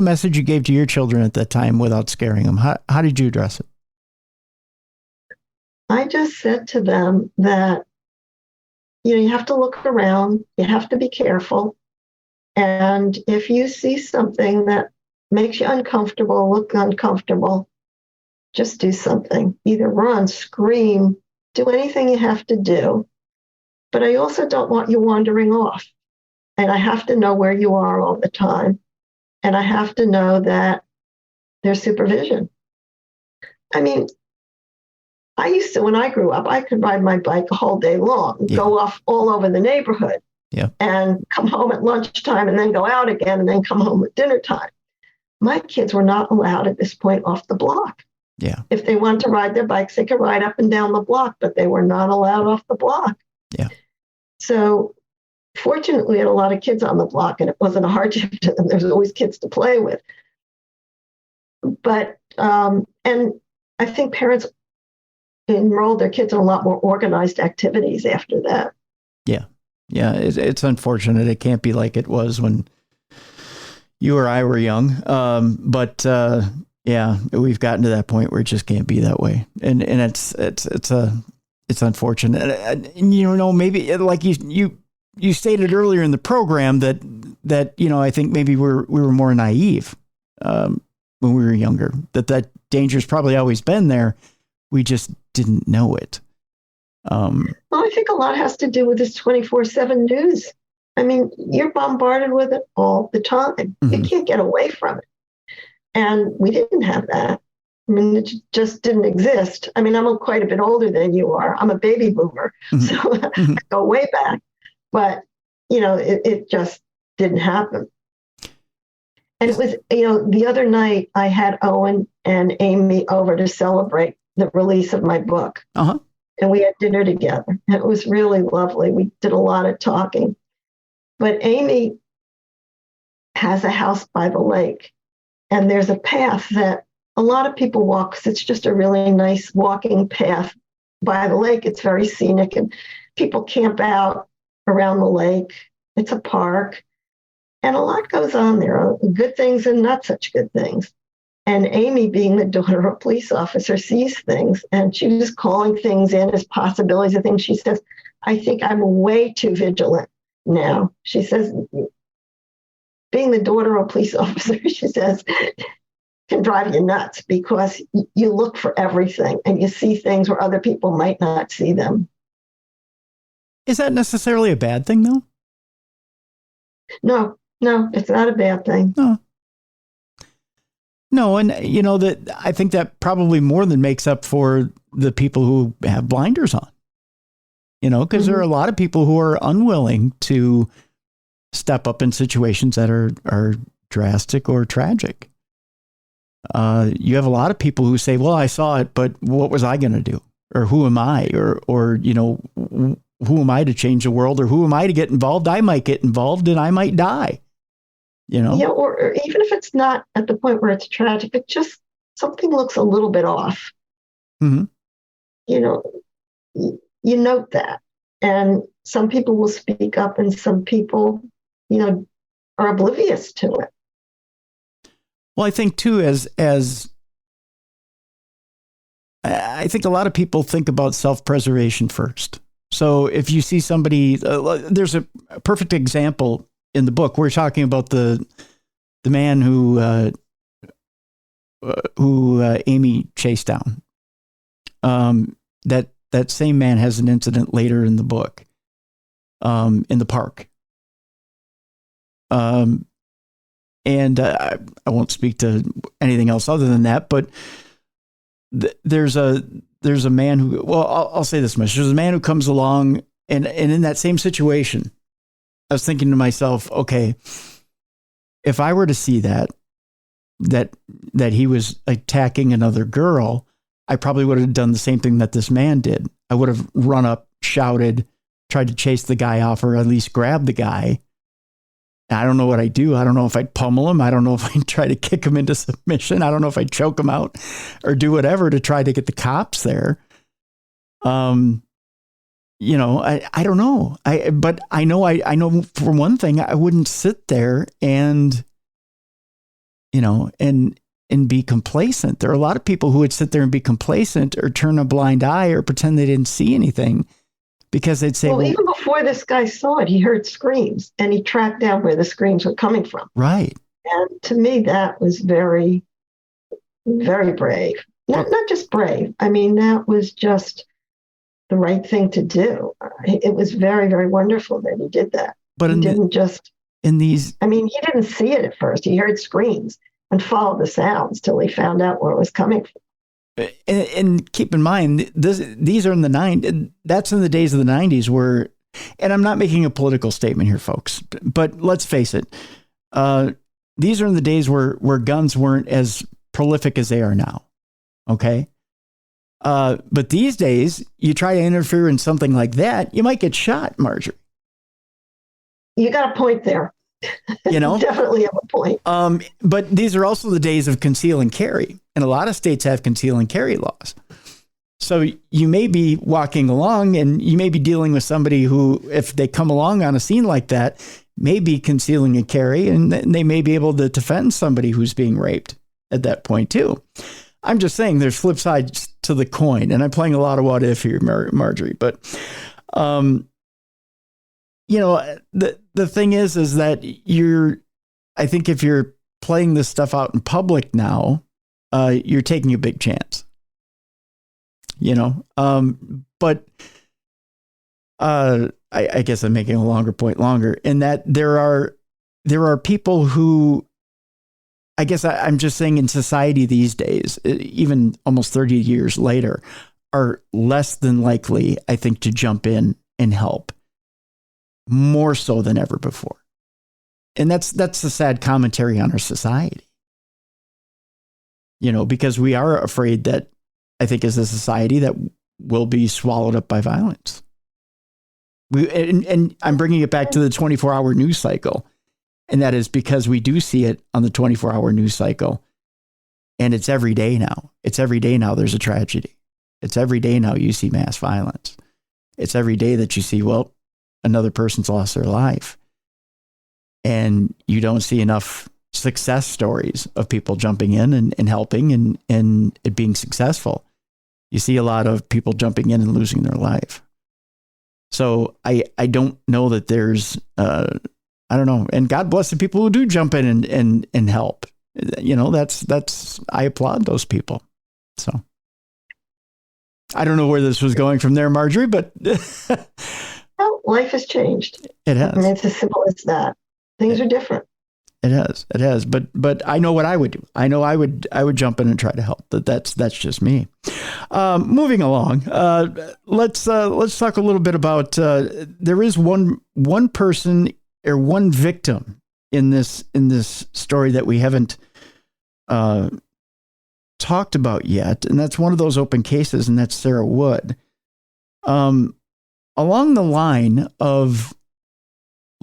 message you gave to your children at that time without scaring them? How did you address it?
I just said to them that, you have to look around, you have to be careful. And if you see something that makes you uncomfortable, look uncomfortable, just do something. Either run, scream, do anything you have to do. But I also don't want you wandering off. And I have to know where you are all the time. And I have to know that there's supervision. I mean, I used to, when I grew up, I could ride my bike a whole day long, go off all over the neighborhood, and come home at lunchtime and then go out again and then come home at dinner time. My kids were not allowed at this point off the block.
Yeah.
If they wanted to ride their bikes, they could ride up and down the block, but they were not allowed off the block.
Yeah.
So fortunately, we had a lot of kids on the block, and it wasn't a hardship to them. There's always kids to play with. But, and I think parents enrolled their kids in a lot more organized activities after that.
Yeah. Yeah. It's unfortunate. It can't be like it was when you or I were young. But we've gotten to that point where it just can't be that way. And it's unfortunate. And maybe like you stated earlier in the program that I think maybe we were more naive when we were younger, that danger's probably always been there. We just didn't know it.
Well, I think a lot has to do with this 24/7 news. I mean, you're bombarded with it all the time. You can't get away from it. And we didn't have that. I mean, it just didn't exist. I mean, I'm quite a bit older than you are. I'm a baby boomer, so I go way back. But, it just didn't happen. And it was, the other night I had Owen and Amy over to celebrate the release of my book. And we had dinner together. And it was really lovely. We did a lot of talking. But Amy has a house by the lake. And there's a path that a lot of people walk, because it's just a really nice walking path by the lake. It's very scenic, and people camp out around the lake. It's a park. And a lot goes on there, good things and not such good things. And Amy, being the daughter of a police officer, sees things, and she was calling things in as possibilities of things. She says, I think I'm way too vigilant now. She says, being the daughter of a police officer, she says, can drive you nuts because you look for everything and you see things where other people might not see them.
Is that necessarily a bad thing, though?
No, it's not a bad thing.
No, and that I think that probably more than makes up for the people who have blinders on. Because there are a lot of people who are unwilling to step up in situations that are drastic or tragic. You have a lot of people who say, well, I saw it, but what was I going to do? Or who am I? Or who am I to change the world? Or who am I to get involved? I might get involved and I might die. Yeah,
or even if it's not at the point where it's tragic, it just something looks a little bit off.
Mm-hmm.
You note that. And some people will speak up and some people, are oblivious to it.
Well, I think too, as I think a lot of people think about self-preservation first. So if you see somebody, there's a perfect example in the book. We're talking about the man who Amy chased down. That same man has an incident later in the book, in the park. And I won't speak to anything else other than that, but there's a man who, well, I'll say this much. There's a man who comes along and in that same situation, I was thinking to myself, okay, if I were to see that he was attacking another girl, I probably would have done the same thing that this man did. I would have run up, shouted, tried to chase the guy off or at least grab the guy. I don't know what I'd do. I don't know if I'd pummel him. I don't know if I'd try to kick him into submission. I don't know if I'd choke him out or do whatever to try to get the cops there. I don't know. But I know for one thing, I wouldn't sit there and be complacent. There are a lot of people who would sit there and be complacent or turn a blind eye or pretend they didn't see anything because they'd say,
well, even before this guy saw it, he heard screams and he tracked down where the screams were coming from.
Right.
And to me, that was very, very brave. Not just brave. I mean, that was just the right thing to do. It was very, very wonderful that he did that.
But he didn't see
it at first. He heard screams and followed the sounds till he found out where it was coming from.
And keep in mind, these are in the 90s. That's in the days of the 90s where, and I'm not making a political statement here, folks, but let's face it. These are in the days where guns weren't as prolific as they are now. Okay. But these days, you try to interfere in something like that, you might get shot, Margery.
You got a point there. Definitely have a point.
But these are also the days of conceal and carry. And a lot of states have conceal and carry laws. So you may be walking along and you may be dealing with somebody who, if they come along on a scene like that, may be concealing and carry, and they may be able to defend somebody who's being raped at that point too. I'm just saying there's flip sides to the coin, and I'm playing a lot of what if here, Margery. But, the thing is that I think if you're playing this stuff out in public now, you're taking a big chance, but I guess I'm making a longer point longer in that there are people who, I guess I'm just saying in society these days, even almost 30 years later, are less than likely, I think, to jump in and help more so than ever before. And that's the sad commentary on our society, because we are afraid that, I think, as a society that will be swallowed up by violence. And I'm bringing it back to the 24-hour news cycle. And that is because we do see it on the 24-hour news cycle. And it's every day now. It's every day now there's a tragedy. It's every day now you see mass violence. It's every day that you see, well, another person's lost their life. And you don't see enough success stories of people jumping in and helping and it being successful. You see a lot of people jumping in and losing their life. So I don't know that there's I don't know. And God bless the people who do jump in and help. You know, I applaud those people. So I don't know where this was going from there, Margery, but
well, life has changed.
It has.
I mean, it's as simple as that. Things are different.
It has. But I know what I would do. I know I would jump in and try to help. That's just me. Moving along, let's talk a little bit about. There is one person or one victim in this story that we haven't talked about yet, and that's one of those open cases, and that's Sarah Wood. Along the line of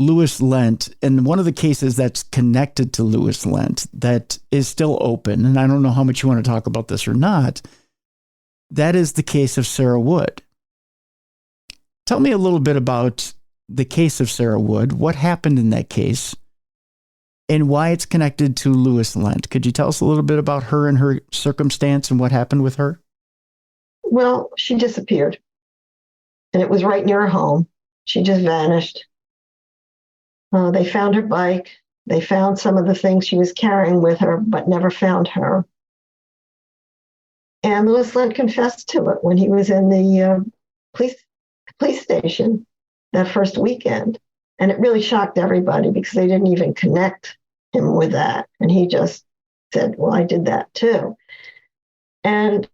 Louis Lent, and one of the cases that's connected to Louis Lent that is still open, and I don't know how much you want to talk about this or not, that is the case of Sarah Wood. Tell me a little bit about the case of Sarah Wood, what happened in that case, and why it's connected to Louis Lent. Could you tell us a little bit about her and her circumstance and what happened with her?
Well, she disappeared, and it was right near her home. She just vanished. They found her bike. They found some of the things she was carrying with her, but never found her. And Louis Lent confessed to it when he was in the police station that first weekend. And it really shocked everybody because they didn't even connect him with that. And he just said, well, I did that too. And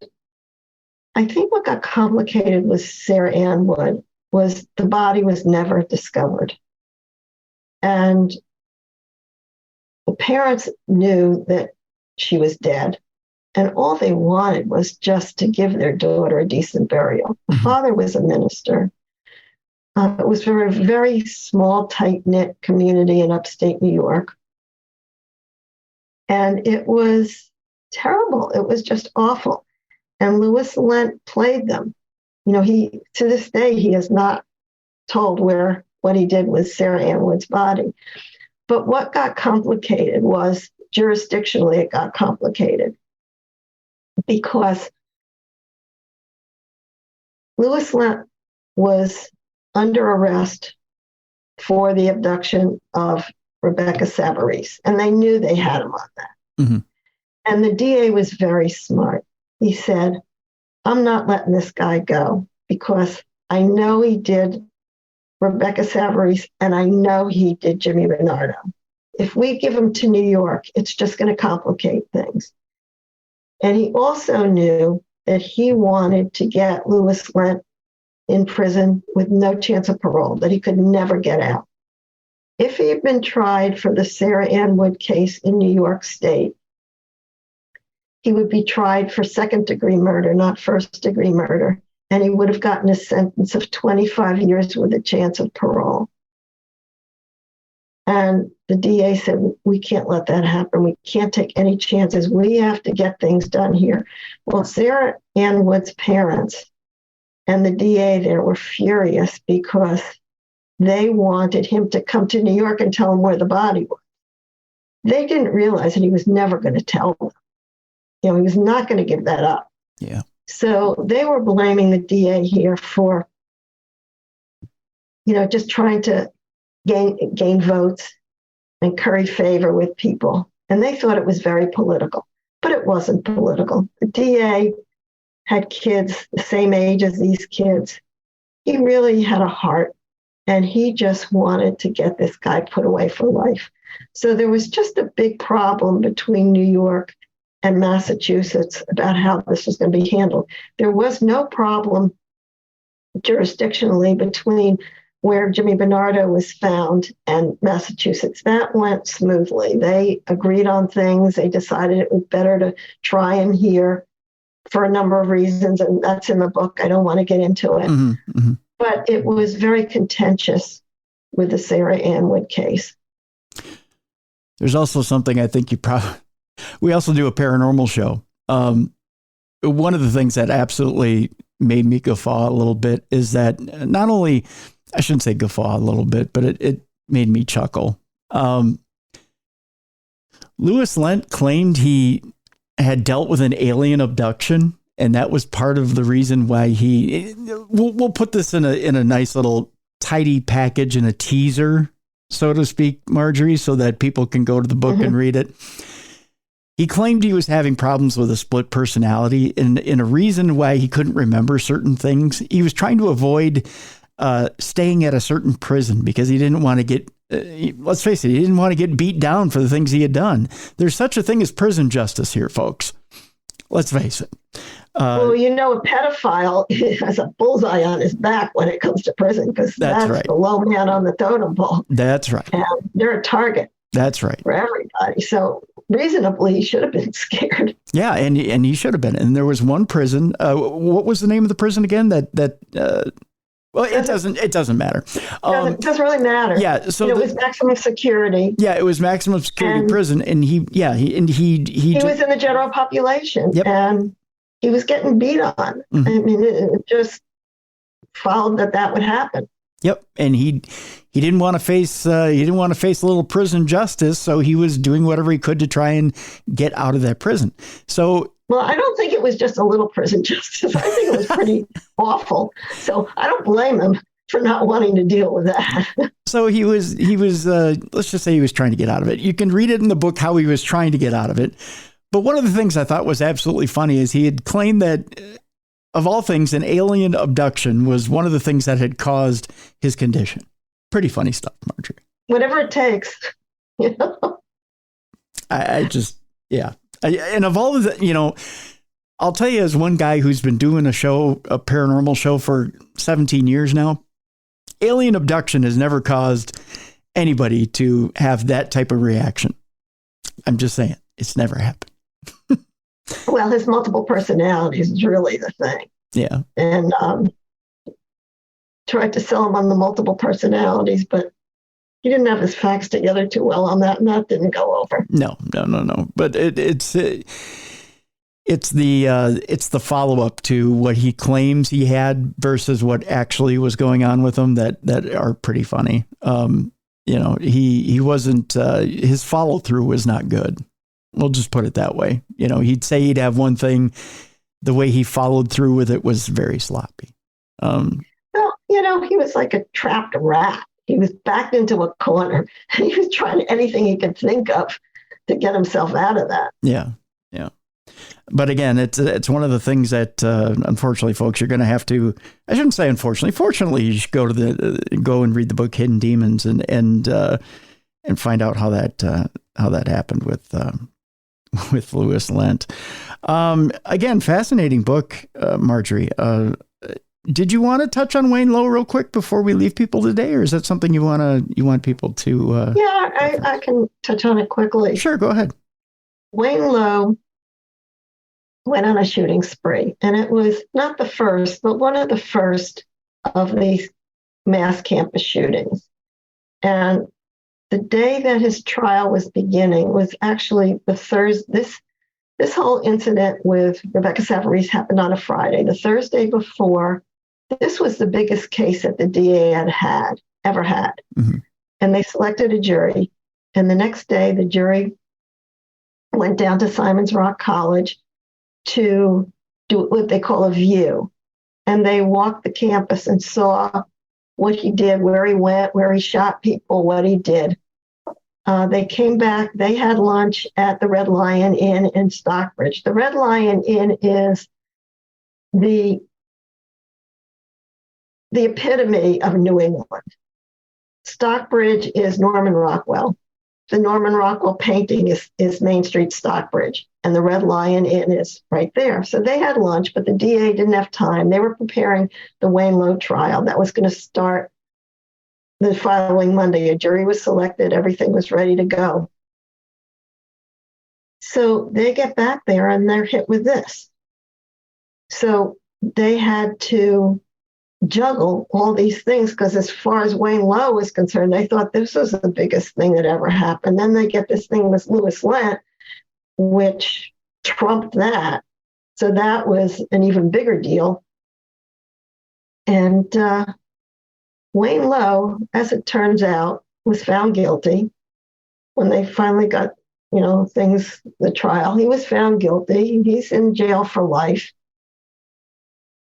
I think what got complicated with Sarah Ann Wood was the body was never discovered. And the parents knew that she was dead. And all they wanted was just to give their daughter a decent burial. The father was a minister. It was for a very small, tight-knit community in upstate New York. And it was terrible. It was just awful. And Louis Lent played them. You know, to this day, he has not told what he did with Sarah Ann Wood's body. But what got complicated was, jurisdictionally, it got complicated because Louis Lent was under arrest for the abduction of Rebecca Savarese, and they knew they had him on that. Mm-hmm. And the DA was very smart. He said, I'm not letting this guy go because I know he did Rebecca Savarese, and I know he did Jimmy Bernardo. If we give him to New York, it's just going to complicate things. And he also knew that he wanted to get Louis Lent in prison with no chance of parole, that he could never get out. If he had been tried for the Sarah Ann Wood case in New York State, he would be tried for second-degree murder, not first-degree murder. And he would have gotten a sentence of 25 years with a chance of parole. And the DA said, we can't let that happen. We can't take any chances. We have to get things done here. Well, Sarah Ann Wood's parents and the DA there were furious because they wanted him to come to New York and tell them where the body was. They didn't realize that he was never going to tell them. You know, he was not going to give that up.
Yeah.
So they were blaming the DA here for, just trying to gain votes and curry favor with people. And they thought it was very political, but it wasn't political. The DA had kids the same age as these kids. He really had a heart, and he just wanted to get this guy put away for life. So there was just a big problem between New York and Massachusetts about how this was going to be handled. There was no problem jurisdictionally between where Jimmy Bernardo was found and Massachusetts. That went smoothly. They agreed on things. They decided it was better to try him here for a number of reasons, and that's in the book. I don't want to get into it. Mm-hmm, mm-hmm. But it was very contentious with the Sarah Ann Wood case.
There's also something I think we also do a paranormal show. One of the things that absolutely made me guffaw a little bit is that not only, I shouldn't say guffaw a little bit, but it made me chuckle. Louis Lent claimed he had dealt with an alien abduction, and that was part of the reason why we'll put this in a nice little tidy package in a teaser so to speak, Margery, so that people can go to the book and read it. He claimed he was having problems with a split personality, and a reason why he couldn't remember certain things. He was trying to avoid staying at a certain prison because he didn't want to get, let's face it, he didn't want to get beat down for the things he had done. There's such a thing as prison justice here, folks. Let's face it.
Well, a pedophile has a bullseye on his back when it comes to prison because that's right. The low man on the totem pole.
That's right.
And they're a target.
That's right.
For everybody. So reasonably, he should have been scared.
Yeah, and he should have been. And there was one prison. What was the name of the prison again? Well, it doesn't matter.
It doesn't really matter.
Yeah, so
it was maximum security.
Yeah, it was maximum security prison, and he was
in the general population, and he was getting beat on.
Mm-hmm.
I mean, it just followed that would happen.
Yep, and he didn't want to face a little prison justice, so he was doing whatever he could to try and get out of that prison. So.
Well, I don't think it was just a little prison justice. I think it was pretty awful. So I don't blame him for not wanting to deal with that.
So he was let's just say he was trying to get out of it. You can read it in the book how he was trying to get out of it. But one of the things I thought was absolutely funny is he had claimed that, of all things, an alien abduction was one of the things that had caused his condition. Pretty funny stuff, Margery.
Whatever it takes,
And of all of the, I'll tell you, as one guy who's been doing a paranormal show for 17 years now, alien abduction has never caused anybody to have that type of reaction. I'm just saying, it's never happened.
Well, his multiple personalities is really the thing.
Yeah.
And tried to sell him on the multiple personalities, but he didn't have his facts together too well on that, and that didn't go over.
No. But it's the follow-up to what he claims he had versus what actually was going on with him that are pretty funny. He wasn't, his follow-through was not good. We'll just put it that way. He'd say he'd have one thing. The way he followed through with it was very sloppy.
He was like a trapped rat. He was backed into a corner, and he was trying anything he could think of to get himself out of that.
Yeah. But again, it's one of the things that, unfortunately, folks, you're going to have to. I shouldn't say unfortunately. Fortunately, you should go and read the book Hidden Demons and find out how that happened with Louis Lent. Again, fascinating book, Margery. Did you want to touch on Wayne Lowe real quick before we leave people today, or is that something you want people to?
I can touch on it quickly.
Sure, go ahead.
Wayne Lowe went on a shooting spree, and it was not the first, but one of the first of these mass campus shootings. And the day that his trial was beginning was actually the Thursday. This whole incident with Rebecca Savarese happened on a Friday. The Thursday before, this was the biggest case that the DA had ever had.
Mm-hmm.
And they selected a jury. And the next day, the jury went down to Simon's Rock College to do what they call a view. And they walked the campus and saw what he did, where he went, where he shot people, what he did. They came back. They had lunch at the Red Lion Inn in Stockbridge. The Red Lion Inn is the epitome of New England. Stockbridge is Norman Rockwell. The Norman Rockwell painting is Main Street, Stockbridge, and the Red Lion Inn is right there. So they had lunch, but the DA didn't have time. They were preparing the Wayne Lowe trial that was going to start the following Monday. A jury was selected. Everything was ready to go. So they get back there and they're hit with this. So they had to juggle all these things because as far as Wayne Lowe was concerned, they thought this was the biggest thing that ever happened. Then they get this thing with Louis Lent, which trumped that. So that was an even bigger deal. And Wayne Lowe, as it turns out, was found guilty when they finally got, the trial. He was found guilty. He's in jail for life.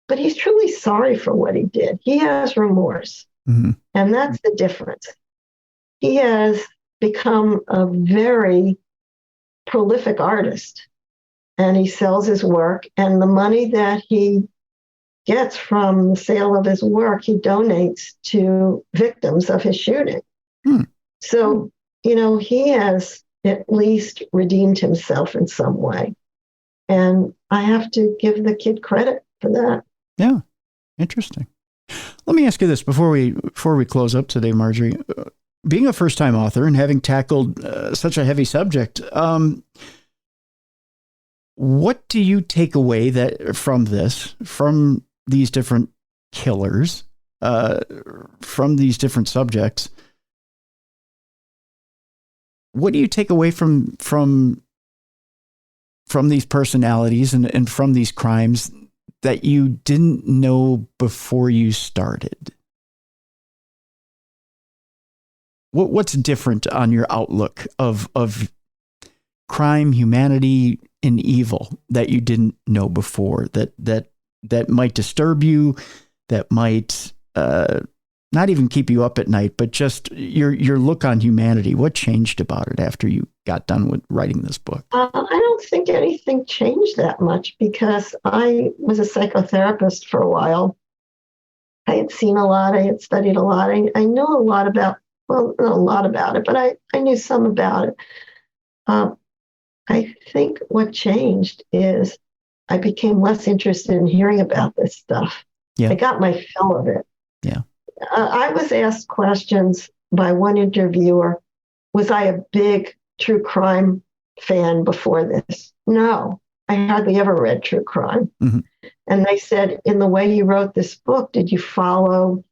But he's truly sorry for what he did. He has remorse.
Mm-hmm.
And that's the difference. he has become a very prolific artist, and he sells his work, and the money that he gets from the sale of his work, he donates to victims of his shooting. So, he has at least redeemed himself in some way. And I have to give the kid credit for that.
Yeah. Interesting. Let me ask you this before we close up today, Margery. Being a first-time author and having tackled such a heavy subject, what do you take away from these different killers, from these different subjects? What do you take away from these personalities and from these crimes that you didn't know before you started? What's different on your outlook of crime, humanity, and evil that you didn't know before, that might disturb you, that might not even keep you up at night, but just your look on humanity? What changed about it after you got done with writing this book?
I don't think anything changed that much, because I was a psychotherapist for a while. I had seen a lot. I had studied a lot. I know a lot about, well, not a lot about it, but I knew some about it. I think what changed is I became less interested in hearing about this stuff.
Yeah.
I got my fill of it.
Yeah.
I was asked questions by one interviewer. Was I a big true crime fan before this? No, I hardly ever read true crime.
Mm-hmm.
And they said, in the way you wrote this book, did you follow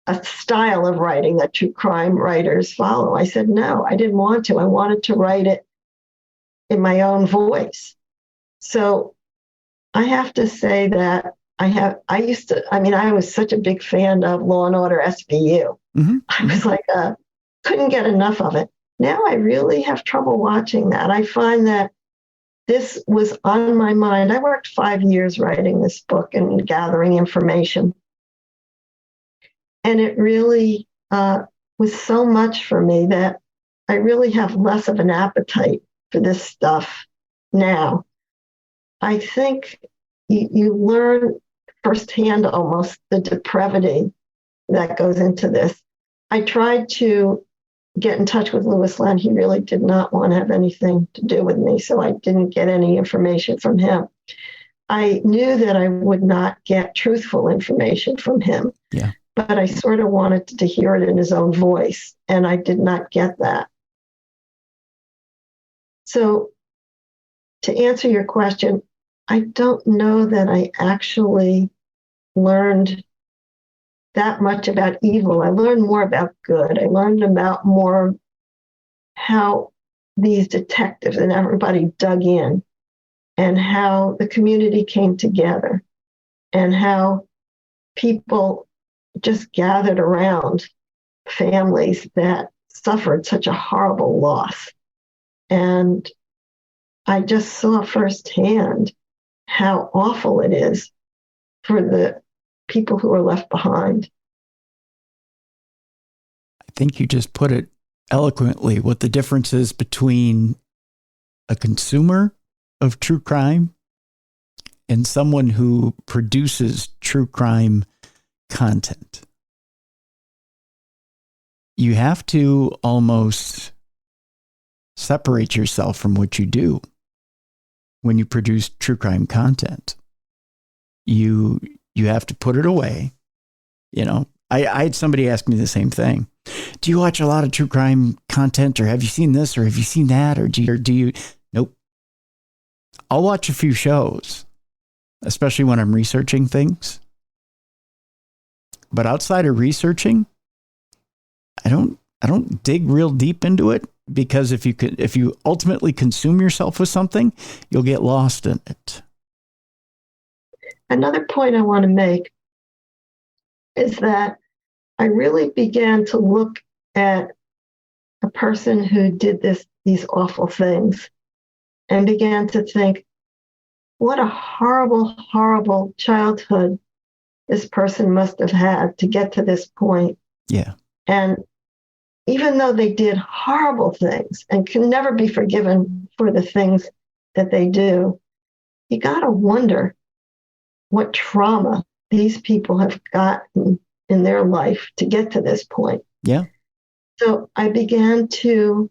a style of writing that true crime writers follow? I said, no, I didn't want to. I wanted to write it in my own voice. So I have to say that I was such a big fan of Law and Order SVU.
Mm-hmm.
I was like, couldn't get enough of it. Now I really have trouble watching that. I find that this was on my mind. I worked 5 years writing this book and gathering information. And it really was so much for me that I really have less of an appetite for this stuff now. I think you learn firsthand almost the depravity that goes into this. I tried to get in touch with Lewis Len. He really did not want to have anything to do with me, so I didn't get any information from him. I knew that I would not get truthful information from him, but I sort of wanted to hear it in his own voice, and I did not get that. So to answer your question, I don't know that I actually learned that much about evil. I learned more about good. I learned about more how these detectives and everybody dug in, and how the community came together, and how people just gathered around families that suffered such a horrible loss. And I just saw firsthand how awful it is for the people who are left behind.
I think you just put it eloquently, what the difference is between a consumer of true crime and someone who produces true crime content. You have to almost separate yourself from what you do when you produce true crime content. You have to put it away. I had somebody ask me the same thing. Do you watch a lot of true crime content, or have you seen this, or have you seen that, or do you? Nope. I'll watch a few shows, especially when I'm researching things. But outside of researching, I don't dig real deep into it, because if you ultimately consume yourself with something, you'll get lost in it.
Another point I want to make is that I really began to look at a person who did these awful things, and began to think, what a horrible, horrible childhood this person must have had to get to this point.
Yeah.
And even though they did horrible things and can never be forgiven for the things that they do, you got to wonder what trauma these people have gotten in their life to get to this point.
Yeah.
So I began to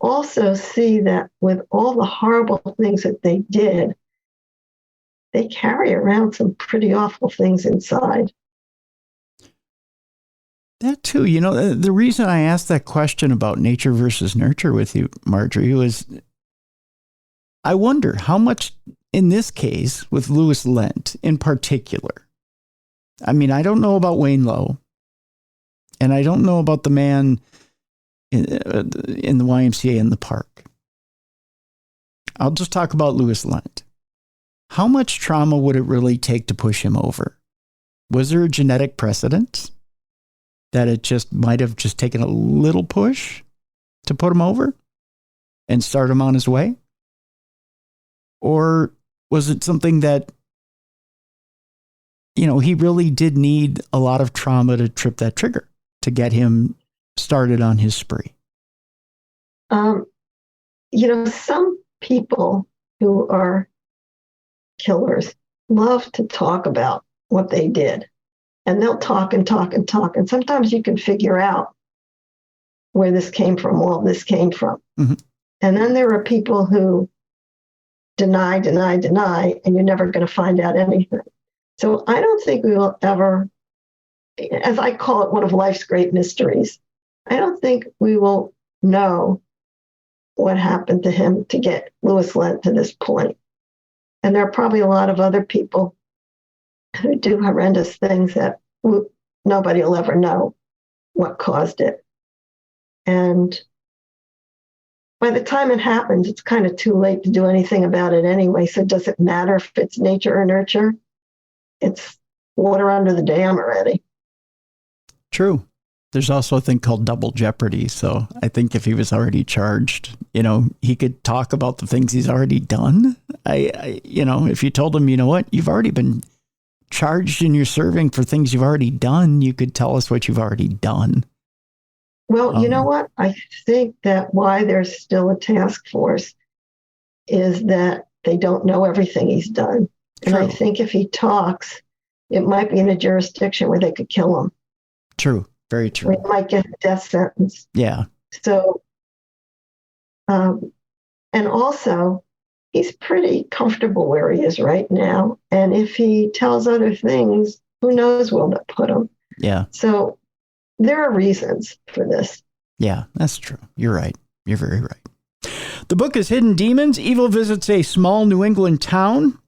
also see that with all the horrible things that they did, they carry around some pretty awful things inside.
That too, the reason I asked that question about nature versus nurture with you, Margery, was I wonder how much in this case with Louis Lent in particular. I mean, I don't know about Wayne Lowe, and I don't know about the man in the YMCA in the park. I'll just talk about Louis Lent. How much trauma would it really take to push him over? Was there a genetic precedent that it just might have just taken a little push to put him over and start him on his way? Or was it something that, he really did need a lot of trauma to trip that trigger to get him started on his spree?
Some people who are killers love to talk about what they did. And they'll talk and talk and talk. And sometimes you can figure out where this came from, all this came from. Mm-hmm. And then there are people who deny, and you're never going to find out anything. So I don't think we will ever, as I call it, one of life's great mysteries, I don't think we will know what happened to him to get Louis Lent to this point. And there are probably a lot of other people who do horrendous things that nobody will ever know what caused it. And by the time it happens, it's kind of too late to do anything about it anyway. So does it matter if it's nature or nurture? It's water under the dam already. True.
There's also a thing called double jeopardy. So I think if he was already charged, he could talk about the things he's already done. If you told him, you've already been charged and you're serving for things you've already done, you could tell us what you've already done.
Well, you know what? I think that why there's still a task force is that they don't know everything he's done. And I think if he talks, it might be in a jurisdiction where they could kill him.
True. Very true.
He might get a death sentence.
Yeah.
So, and also, he's pretty comfortable where he is right now. And if he tells other things, who knows where they'll put him.
Yeah.
So there are reasons for this.
Yeah, that's true. You're right. You're very right. The book is Hidden Demons. Evil Visits a Small New England Town.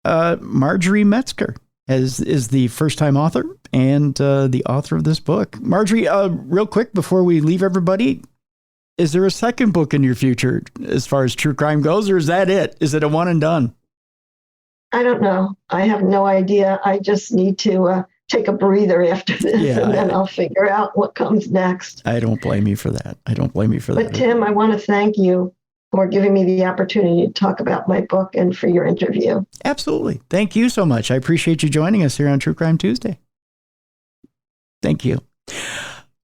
Margery Metzger is the first-time author and the author of this book. Margery, real quick before we leave everybody, is there a second book in your future as far as true crime goes, or is that it? Is it a one and done?
I don't know. I have no idea. I just need to take a breather after this, and then I'll figure out what comes next.
I don't blame you for that.
But Tim, I want to thank you for giving me the opportunity to talk about my book and for your interview.
Absolutely. Thank you so much. I appreciate you joining us here on True Crime Tuesday. Thank you.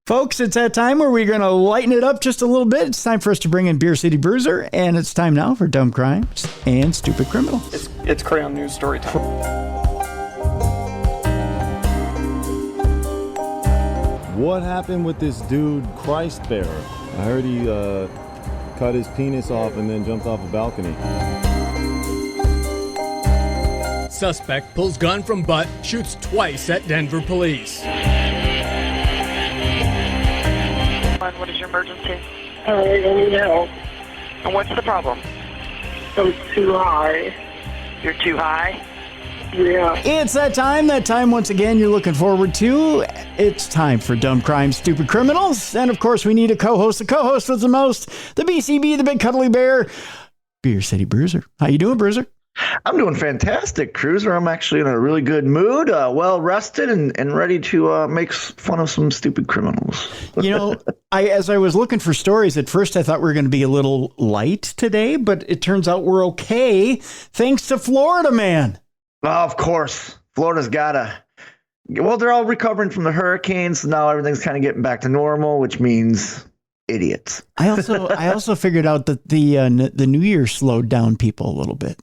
Folks, it's that time where we're going to lighten it up just a little bit. It's time for us to bring in Beer City Bruiser, and it's time now for Dumb Crimes and Stupid Criminals.
It's Crayon News story time.
What happened with this dude, Christ Bearer? I heard he cut his penis off and then jumped off a balcony.
Suspect pulls gun from butt, shoots twice at Denver police.
What is your emergency?
I need help.
And what's the problem?
I'm too high.
You're too high?
Yeah.
It's that time once again you're looking forward to. It's time for Dumb Crimes, Stupid Criminals. And of course, we need a co-host. The co-host with the most, the BCB, the Big Cuddly Bear, Beer City Bruiser. How you doing, Bruiser?
I'm doing fantastic, Cruiser. I'm actually in a really good mood, well rested and ready to make fun of some stupid criminals.
As I was looking for stories, at first I thought we were going to be a little light today, but it turns out we're okay thanks to Florida Man.
Of course, Florida's got Well, they're all recovering from the hurricanes, so now everything's kind of getting back to normal, which means idiots.
I also figured out that the New Year slowed down people a little bit.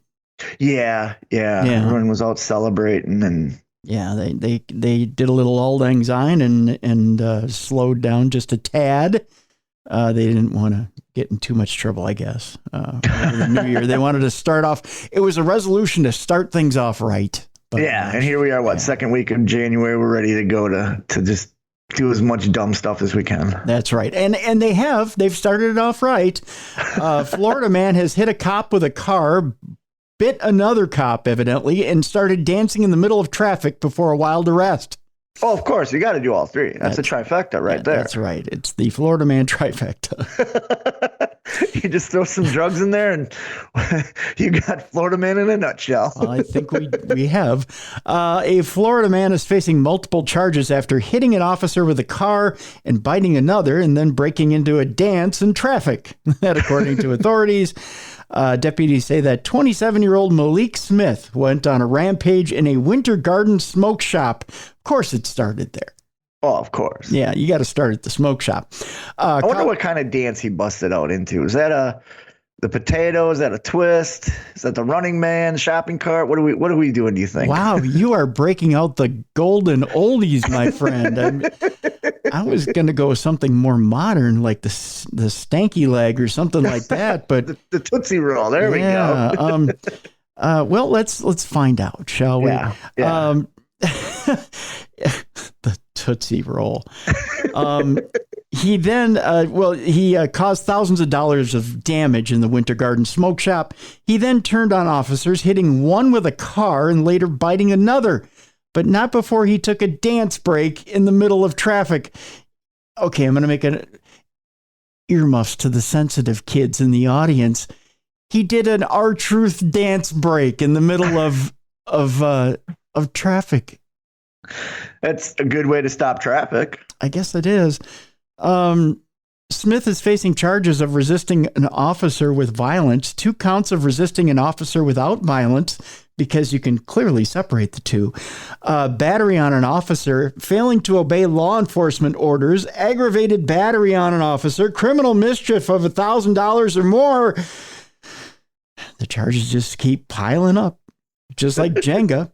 Yeah. Everyone was out celebrating, and
yeah, they did a little auld lang syne and slowed down just a tad. They didn't want to get in too much trouble, I guess. Over the New Year, they wanted to start off. It was a resolution to start things off right. But,
yeah, and here we are. Second week of January? We're ready to go to just do as much dumb stuff as we can.
That's right, and they've started it off right. Florida man has hit a cop with a car, bit another cop evidently, and started dancing in the middle of traffic before a wild arrest.
Oh, of course. You got to do all three. That's a trifecta right there.
That's right. It's the Florida man trifecta.
You just throw some drugs in there and you got Florida man in a nutshell.
Well, I think we have. A Florida man is facing multiple charges after hitting an officer with a car and biting another and then breaking into a dance in traffic. That, according to authorities. Deputies say that 27-year-old Malik Smith went on a rampage in a Winter Garden smoke shop. Of course it started there.
Oh, of course.
Yeah, you got to start at the smoke shop.
I wonder what kind of dance he busted out into. Is that the potato? Is that a twist? Is that the Running Man shopping cart? What are we doing, do you think?
Wow, you are breaking out the golden oldies, my friend. I was going to go with something more modern, like the stanky leg or something like that. But
the Tootsie Roll. There we go.
Well, let's find out, shall we?
Yeah.
The Tootsie Roll. He then, he caused thousands of dollars of damage in the Winter Garden smoke shop. He then turned on officers, hitting one with a car and later biting another, but not before he took a dance break in the middle of traffic. Okay, I'm going to make an earmuffs to the sensitive kids in the audience. He did an R-Truth dance break in the middle of traffic.
That's a good way to stop traffic.
I guess it is. Smith is facing charges of resisting an officer with violence, 2 counts of resisting an officer without violence, because you can clearly separate the two, battery on an officer, failing to obey law enforcement orders, aggravated battery on an officer, criminal mischief of $1,000 or more. The charges just keep piling up, just like Jenga.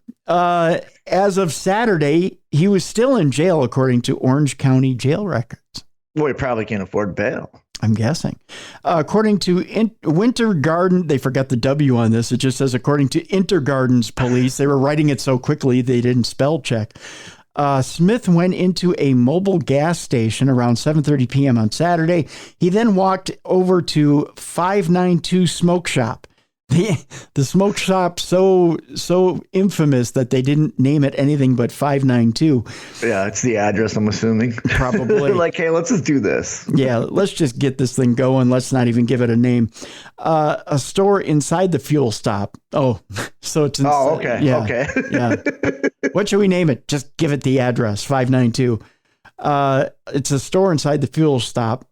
As of Saturday, he was still in jail, according to Orange County jail records.
Well, he probably can't afford bail.
I'm guessing. According to Winter Garden, they forgot the W on this. It just says, according to Intergardens police, they were writing it so quickly they didn't spell check. Smith went into a mobile gas station around 7:30 p.m. on Saturday. He then walked over to 592 Smoke Shop. The smoke shop so infamous that they didn't name it anything but 592.
Yeah, it's the address, I'm assuming.
Probably.
Like, hey, let's just do this.
Yeah, let's just get this thing going. Let's not even give it a name. A store inside the fuel stop. Oh, so it's inside.
Oh, okay.
Yeah,
okay.
Yeah. What should we name it? Just give it the address, 592. It's a store inside the fuel stop.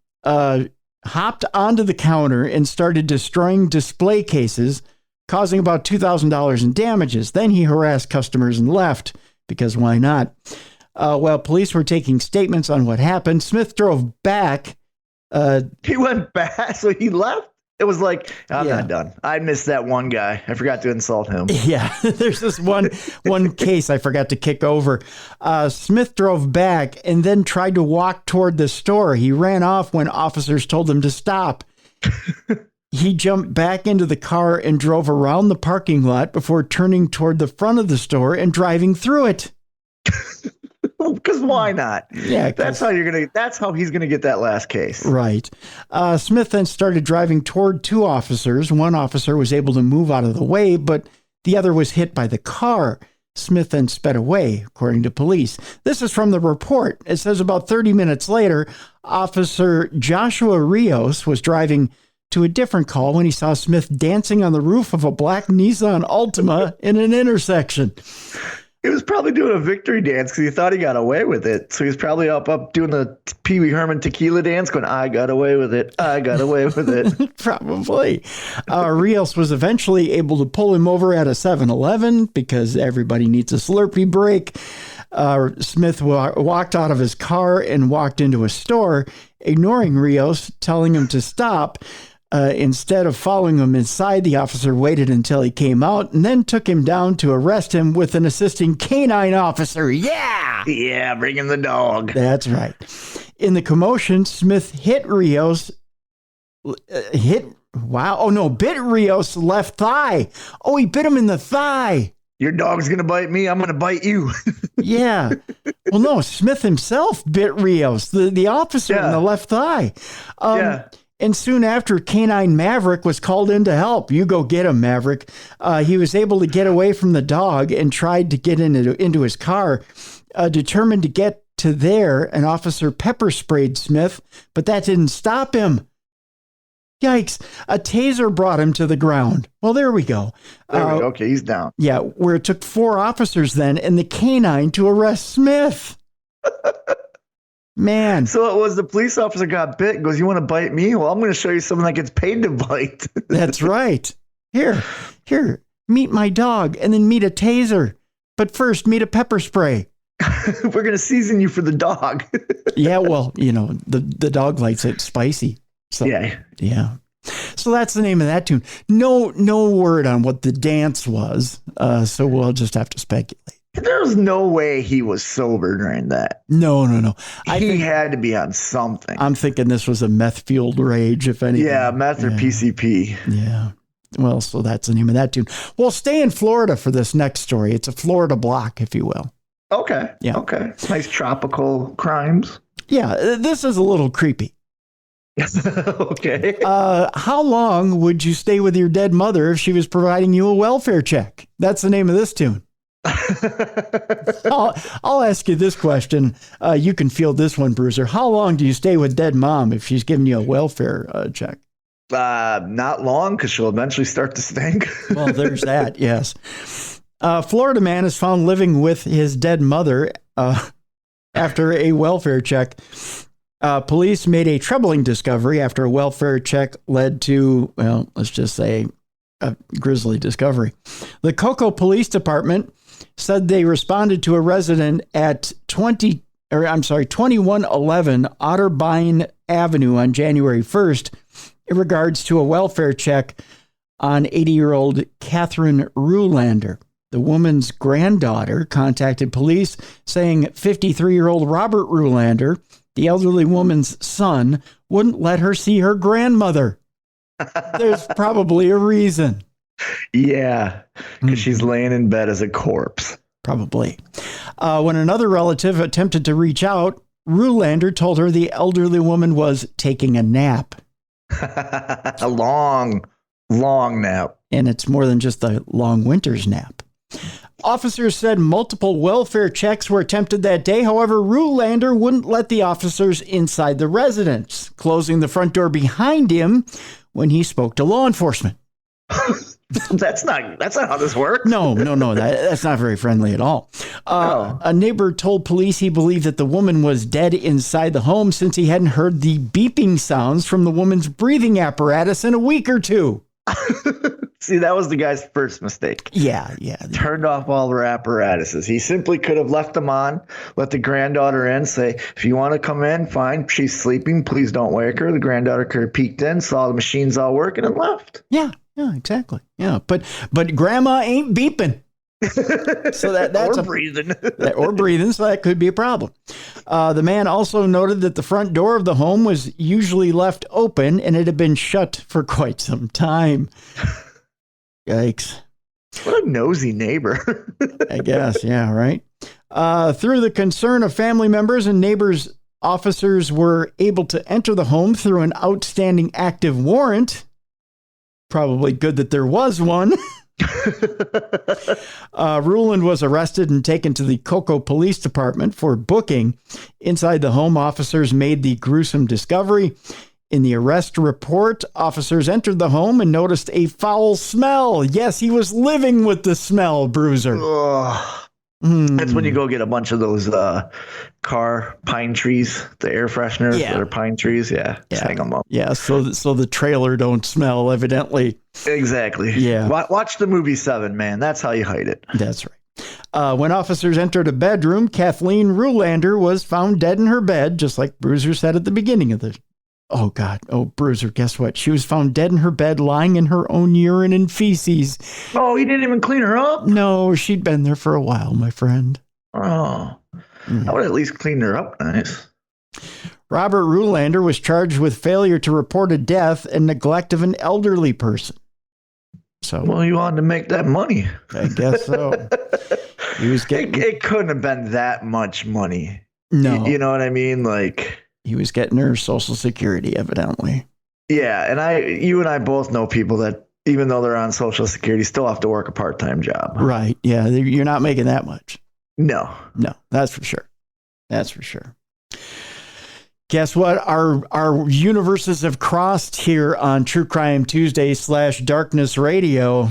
Hopped onto the counter and started destroying display cases, causing about $2,000 in damages. Then he harassed customers and left, because why not? While police were taking statements on what happened, Smith drove back.
He went back, so he left? It was like, I'm not done. I missed that one guy. I forgot to insult him.
Yeah, there's this one case I forgot to kick over. Smith drove back and then tried to walk toward the store. He ran off when officers told him to stop. He jumped back into the car and drove around the parking lot before turning toward the front of the store and driving through it.
Because why not?
Yeah,
that's how he's gonna get that last case.
Right. Smith then started driving toward 2 officers. One officer was able to move out of the way, but the other was hit by the car. Smith then sped away, according to police. This is from the report. It says about 30 minutes later, Officer Joshua Rios was driving to a different call when he saw Smith dancing on the roof of a black Nissan Altima in an intersection.
He was probably doing a victory dance because he thought he got away with it. So he's probably up doing the Pee Wee Herman tequila dance going, I got away with it. I got away with it.
Probably. Rios was eventually able to pull him over at a 7-Eleven because everybody needs a Slurpee break. Smith walked out of his car and walked into a store, ignoring Rios, telling him to stop. Instead of following him inside, the officer waited until he came out and then took him down to arrest him with an assisting canine officer. Yeah!
Yeah, bring in the dog.
That's right. In the commotion, Smith hit Rios. Bit Rios' left thigh. Oh, he bit him in the thigh.
Your dog's going to bite me. I'm going to bite you.
Yeah. Well, no, Smith himself bit Rios, the officer, in the left thigh. And soon after, Canine Maverick was called in to help. You go get him, Maverick. He was able to get away from the dog and tried to get into his car. Determined to get to there, an officer pepper sprayed Smith, but that didn't stop him. Yikes. A taser brought him to the ground. Well, there we go.
Okay, he's down.
Yeah, where it took 4 officers then and the canine to arrest Smith. Man.
So it was the police officer got bit and goes, you want to bite me? Well, I'm going to show you someone that gets paid to bite.
That's right. Here, meet my dog and then meet a taser. But first, meet a pepper spray.
We're going to season you for the dog.
Yeah, well, the dog likes it spicy. So, yeah. So that's the name of that tune. No word on what the dance was. So we'll just have to speculate.
There's no way he was sober during that.
No.
He had to be on something.
I'm thinking this was a meth-fueled rage, if anything.
Yeah, meth or PCP.
Yeah. Well, so that's the name of that tune. We'll stay in Florida for this next story. It's a Florida block, if you will.
Okay.
Yeah.
Okay. Nice tropical crimes.
Yeah, this is a little creepy.
Okay.
How long would you stay with your dead mother if she was providing you a welfare check? That's the name of this tune. I'll ask you this question. You can field this one, Bruiser. How long do you stay with dead mom if she's giving you a welfare check?
Not long, because she'll eventually start to stink.
Well, there's that. Yes. Florida man is found living with his dead mother after a welfare check. Police made a troubling discovery after a welfare check led to, well, let's just say a grisly discovery. The Cocoa Police Department said they responded to a resident at 2111 Otterbein Avenue on January 1st in regards to a welfare check on 80-year-old Catherine Rulander. The woman's granddaughter contacted police saying 53-year-old Robert Rulander, the elderly woman's son, wouldn't let her see her grandmother. There's probably a reason.
Yeah, because she's laying in bed as a corpse.
Probably. When another relative attempted to reach out, Rulander told her the elderly woman was taking a nap.
A long nap.
And it's more than just a long winter's nap. Officers said multiple welfare checks were attempted that day. However, Rulander wouldn't let the officers inside the residence, closing the front door behind him when he spoke to law enforcement.
That's not how this works.
No. That's not very friendly at all. A neighbor told police he believed that the woman was dead inside the home since he hadn't heard the beeping sounds from the woman's breathing apparatus in a week or two.
See, that was the guy's first mistake.
Yeah.
Turned off all their apparatuses. He simply could have left them on, let the granddaughter in, say, if you want to come in, fine. She's sleeping. Please don't wake her. The granddaughter could have peeked in, saw the machines all working, and left.
Yeah, exactly. Yeah, but grandma ain't beeping. So that's
breathing.
Or breathing, so that could be a problem. The man also noted that the front door of the home was usually left open and it had been shut for quite some time. Yikes.
What a nosy neighbor.
I guess, yeah, right? Through the concern of family members and neighbors, officers were able to enter the home through an outstanding active warrant. Probably good that there was one. Ruland was arrested and taken to the Cocoa Police Department for booking. Inside the home, officers made the gruesome discovery. In the arrest report, officers entered the home and noticed a foul smell. Yes, he was living with the smell, Bruiser.
That's when you go get a bunch of those car pine trees, the air fresheners that are pine trees. Yeah. Just hang them up.
Yeah, so the trailer don't smell, evidently.
Exactly.
Yeah.
Watch the movie 7, man. That's how you hide it.
That's right. When officers entered a bedroom, Kathleen Rulander was found dead in her bed, just like Bruiser said at the beginning of the... Oh, God. Oh, Bruiser, guess what? She was found dead in her bed, lying in her own urine and feces.
Oh, he didn't even clean her up?
No, she'd been there for a while, my friend.
Oh, I would at least clean her up nice.
Robert Rulander was charged with failure to report a death and neglect of an elderly person. So,
well, you wanted to make that money.
I guess so. He was getting...
It couldn't have been that much money.
No.
You know what I mean? Like...
He was getting her Social Security, evidently.
Yeah, and you and I both know people that, even though they're on Social Security, still have to work a part-time job.
Right, yeah, you're not making that much.
No,
that's for sure. That's for sure. Guess what? Our universes have crossed here on True Crime Tuesday / Darkness Radio.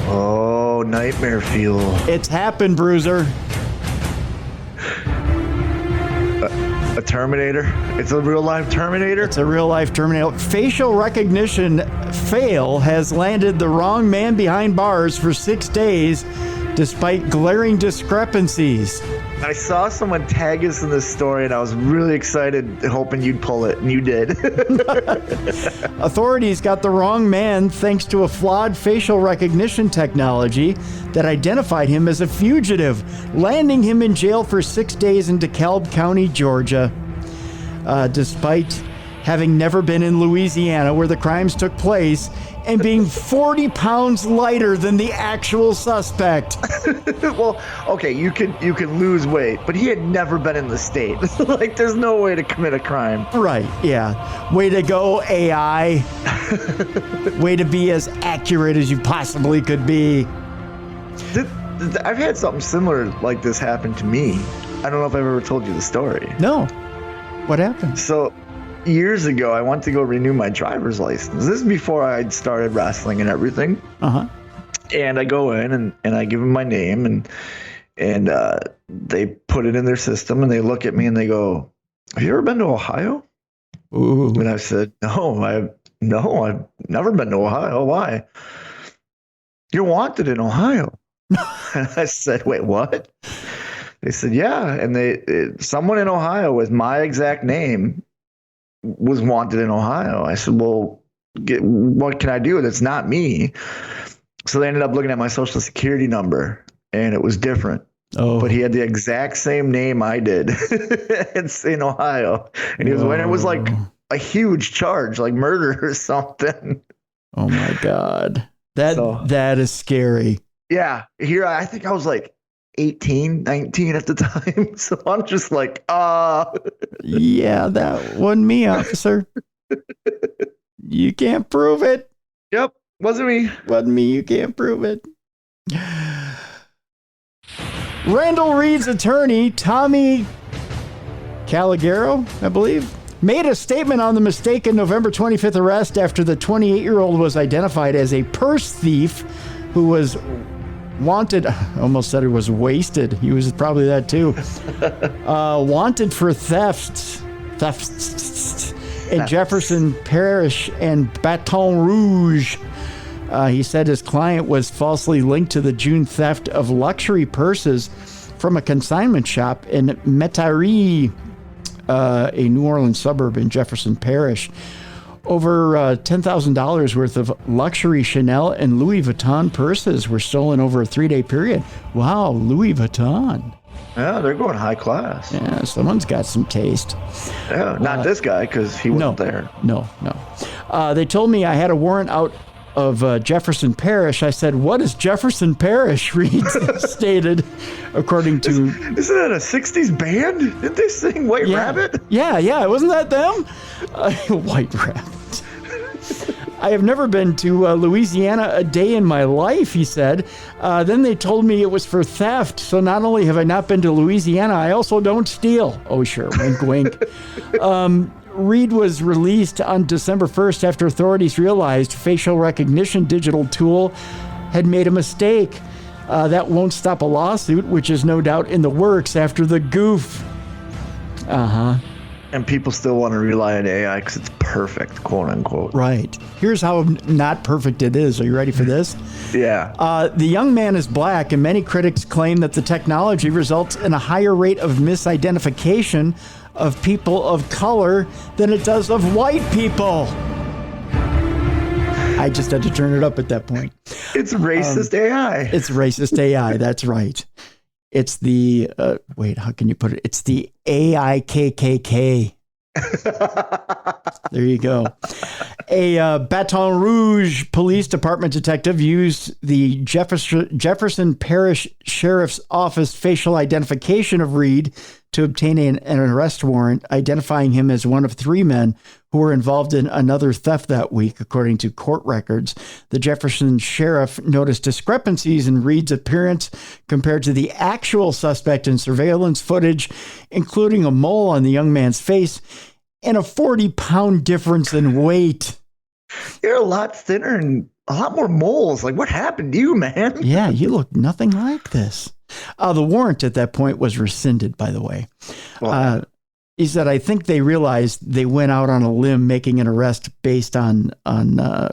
Oh, nightmare fuel.
It's happened, Bruiser.
A Terminator? It's a real-life Terminator?
It's a real-life Terminator. Facial recognition fail has landed the wrong man behind bars for 6 days, despite glaring discrepancies.
I saw someone tag us in this story, and I was really excited, hoping you'd pull it, and you did.
Authorities got the wrong man thanks to a flawed facial recognition technology that identified him as a fugitive, landing him in jail for 6 days in DeKalb County, Georgia. Despite having never been in Louisiana where the crimes took place and being 40 pounds lighter than the actual suspect.
Well, okay, you can lose weight, but he had never been in the state. Like, there's no way to commit a crime.
Right, yeah. Way to go, AI. Way to be as accurate as you possibly could be.
I've had something similar like this happen to me. I don't know if I've ever told you the story.
No. What happened?
So, years ago, I went to go renew my driver's license. This is before I'd started wrestling and everything.
Uh-huh.
And I go in and I give them my name and they put it in their system and they look at me and they go, "Have you ever been to Ohio?"
Ooh.
And I said, No, I've never been to Ohio. Why? "You're wanted in Ohio." And I said, "Wait, what?" They said, "Yeah." And someone in Ohio with my exact name was wanted in Ohio. I said, "Well, what can I do? That's not me." So they ended up looking at my Social Security number, and it was different. Oh. But he had the exact same name I did. It's in Ohio. And it was like a huge charge, like murder or something.
Oh, my God. That is scary.
Yeah. Here, I think I was like 18, 19 at the time. So I'm just like,
Yeah, that wasn't me, officer. You can't prove it.
Yep, wasn't me.
Wasn't me, you can't prove it. Randall Reed's attorney, Tommy Calagaro, I believe, made a statement on the mistaken November 25th arrest after the 28-year-old was identified as a purse thief who was wanted, I almost said he was wasted. He was probably that too. Wanted for thefts in Jefferson Parish and Baton Rouge. He said his client was falsely linked to the June theft of luxury purses from a consignment shop in Metairie, a New Orleans suburb in Jefferson Parish. Over $10,000 worth of luxury Chanel and Louis Vuitton purses were stolen over a 3-day period. Wow, Louis Vuitton.
Yeah, they're going high class.
Yeah, someone's got some taste.
Yeah, not this guy, because he wasn't there.
No. They told me I had a warrant out of Jefferson Parish. I said, "What is Jefferson Parish?" Reed stated, according to...
Isn't that a 60s band? Didn't they sing White Rabbit?
Yeah. Wasn't that them? White Rabbit. "I have never been to Louisiana a day in my life," he said. Then they told me it was for theft. So not only have I not been to Louisiana, I also don't steal. Oh, sure. Wink, wink. Reed was released on December 1st after authorities realized facial recognition digital tool had made a mistake. That won't stop a lawsuit, which is no doubt in the works after the goof. Uh-huh.
And people still want to rely on AI because it's perfect, quote unquote.
Right. Here's how not perfect it is. Are you ready for this?
Yeah.
The young man is black, and many critics claim that the technology results in a higher rate of misidentification of people of color than it does of white people. I just had to turn it up at that point.
It's racist AI.
It's racist AI. That's right. It's the, wait, how can you put it? It's the AIKKK. There you go. A Baton Rouge Police Department detective used the Jefferson Parish Sheriff's Office facial identification of Reed to obtain an arrest warrant, identifying him as one of 3 men who were involved in another theft that week, according to court records. The Jefferson sheriff noticed discrepancies in Reed's appearance compared to the actual suspect in surveillance footage, including a mole on the young man's face and a 40-pound difference in weight.
You're a lot thinner and a lot more moles. Like, what happened to you, man?
Yeah, you look nothing like this. The warrant at that point was rescinded, by the way. He said, I think they realized they went out on a limb making an arrest based on a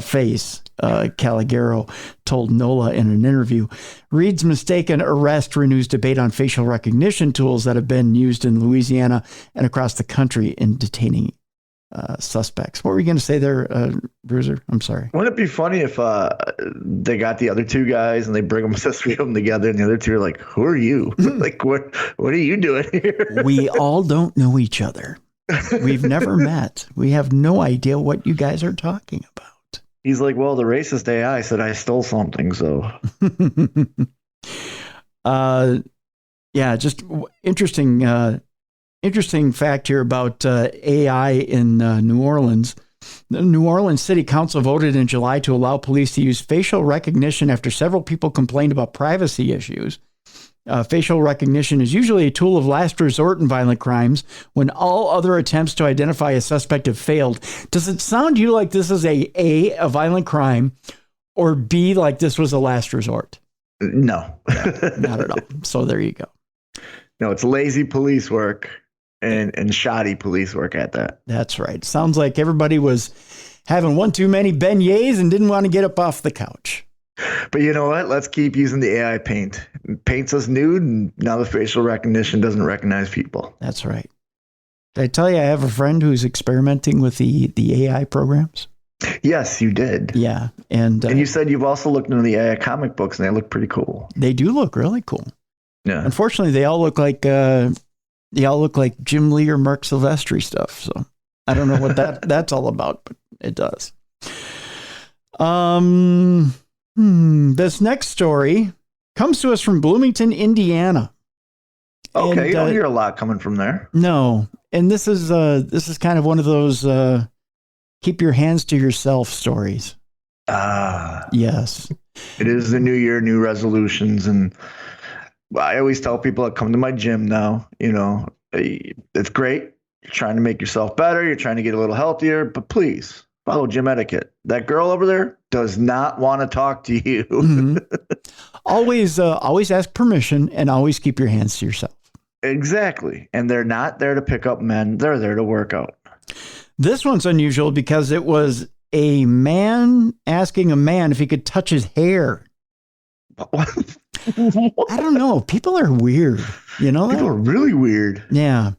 face, Calagero told NOLA in an interview. Reed's mistaken arrest renews debate on facial recognition tools that have been used in Louisiana and across the country in detaining suspects. What were you going to say there, Bruiser? I'm sorry.
Wouldn't it be funny if they got the other 2 guys and they bring them, the 3 of them together, and the other 2 are like, who are you? Like, what are you doing here?
We all don't know each other. We've never met. We have no idea what you guys are talking about.
He's like, well, the racist AI said I stole something, so.
Yeah, just interesting. Interesting fact here about AI in New Orleans. The New Orleans City Council voted in July to allow police to use facial recognition after several people complained about privacy issues. Facial recognition is usually a tool of last resort in violent crimes when all other attempts to identify a suspect have failed. Does it sound to you like this is a violent crime, or B, like this was a last resort?
No.
Not at all. So there you go.
No, it's lazy police work. And shoddy police work at that.
That's right. Sounds like everybody was having one too many beignets and didn't want to get up off the couch.
But you know what? Let's keep using the AI paint. It paints us nude, and now the facial recognition doesn't recognize people.
That's right. Did I tell you I have a friend who's experimenting with the AI programs?
Yes, you did.
Yeah. And
you said you've also looked into the AI comic books, and they look pretty cool.
They do look really cool.
Yeah.
Unfortunately, they all look like Jim Lee or Mark Silvestri stuff. So I don't know what that's all about, but it does. This next story comes to us from Bloomington, Indiana.
Okay,
and,
you don't hear a lot coming from there.
No, and this is kind of one of those keep your hands to yourself stories. Yes,
it is the new year, new resolutions, and I always tell people that come to my gym now, it's great. You're trying to make yourself better. You're trying to get a little healthier, but please follow gym etiquette. That girl over there does not want to talk to you.
Mm-hmm. Always ask permission and always keep your hands to yourself.
Exactly. And they're not there to pick up men. They're there to work out.
This one's unusual because it was a man asking a man if he could touch his hair. I don't know. People are weird. You know that?
People are really weird.
Yeah.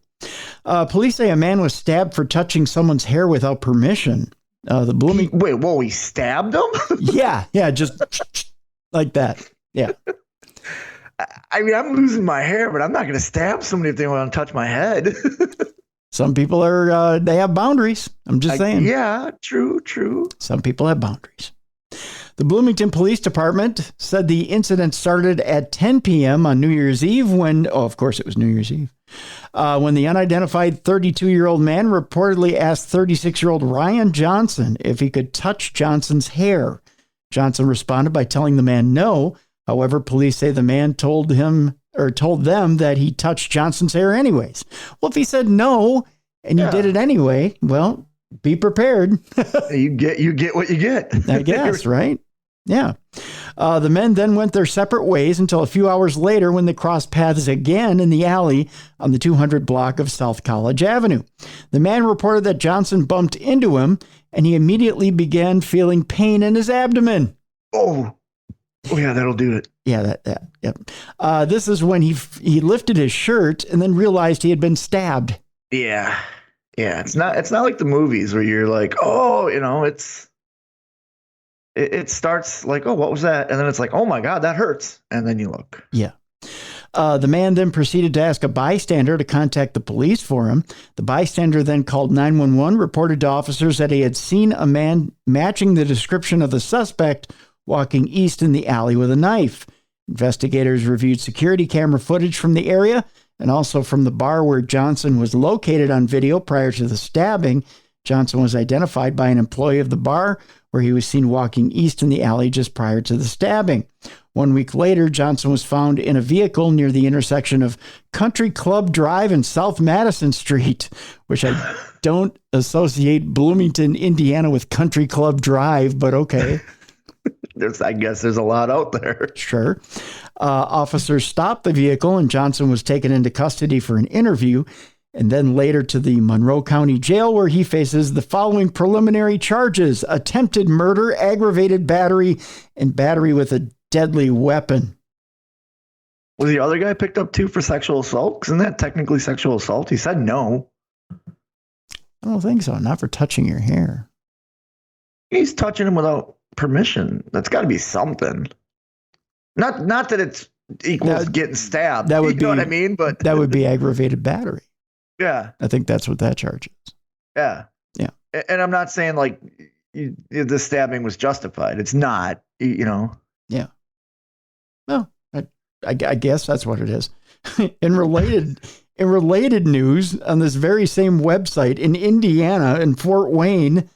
Police say a man was stabbed for touching someone's hair without permission.
He stabbed him?
Yeah, just like that. Yeah.
I mean, I'm losing my hair, but I'm not going to stab somebody if they want to touch my head.
Some people they have boundaries. I'm just saying.
Yeah, true.
Some people have boundaries. The Bloomington Police Department said the incident started at 10 p.m. on New Year's Eve of course it was New Year's Eve, when the unidentified 32-year-old man reportedly asked 36-year-old Ryan Johnson if he could touch Johnson's hair. Johnson responded by telling the man no. However, police say the man told them that he touched Johnson's hair anyways. Well, if he said no and you did it anyway, well, be prepared.
You get what you get.
I guess, right? Yeah. The men then went their separate ways until a few hours later when they crossed paths again in the alley on the 200 block of South College Avenue. The man reported that Johnson bumped into him, and he immediately began feeling pain in his abdomen.
Oh yeah, that'll do it.
Yeah, yep. This is when he lifted his shirt and then realized he had been stabbed.
Yeah. It's not like the movies where you're like, oh, it starts like, oh, what was that? And then it's like, oh my God, that hurts. And then you look.
Yeah. The man then proceeded to ask a bystander to contact the police for him. The bystander then called 911, reported to officers that he had seen a man matching the description of the suspect walking east in the alley with a knife. Investigators reviewed security camera footage from the area and also from the bar where Johnson was located on video prior to the stabbing. Johnson was identified by an employee of the bar where he was seen walking east in the alley just prior to the stabbing. 1 week later, Johnson was found in a vehicle near the intersection of Country Club Drive and South Madison Street, which I don't associate Bloomington, Indiana with Country Club Drive, but okay.
I guess there's a lot out there.
Sure. Officers stopped the vehicle and Johnson was taken into custody for an interview and then later to the Monroe County Jail where he faces the following preliminary charges: attempted murder, aggravated battery, and battery with a deadly weapon.
Was the other guy picked up too for sexual assault? Isn't that technically sexual assault? He said no.
I don't think so. Not for touching your hair.
He's touching him without permission. That's got to be something. Not that it's equals getting stabbed.
That would
you
be
know what I mean? But
that would be aggravated battery.
Yeah.
I think that's what that charge is.
Yeah.
Yeah.
And I'm not saying like the stabbing was justified. It's not,
Yeah. Well, I guess that's what it is. In related news, on this very same website in Indiana, in Fort Wayne,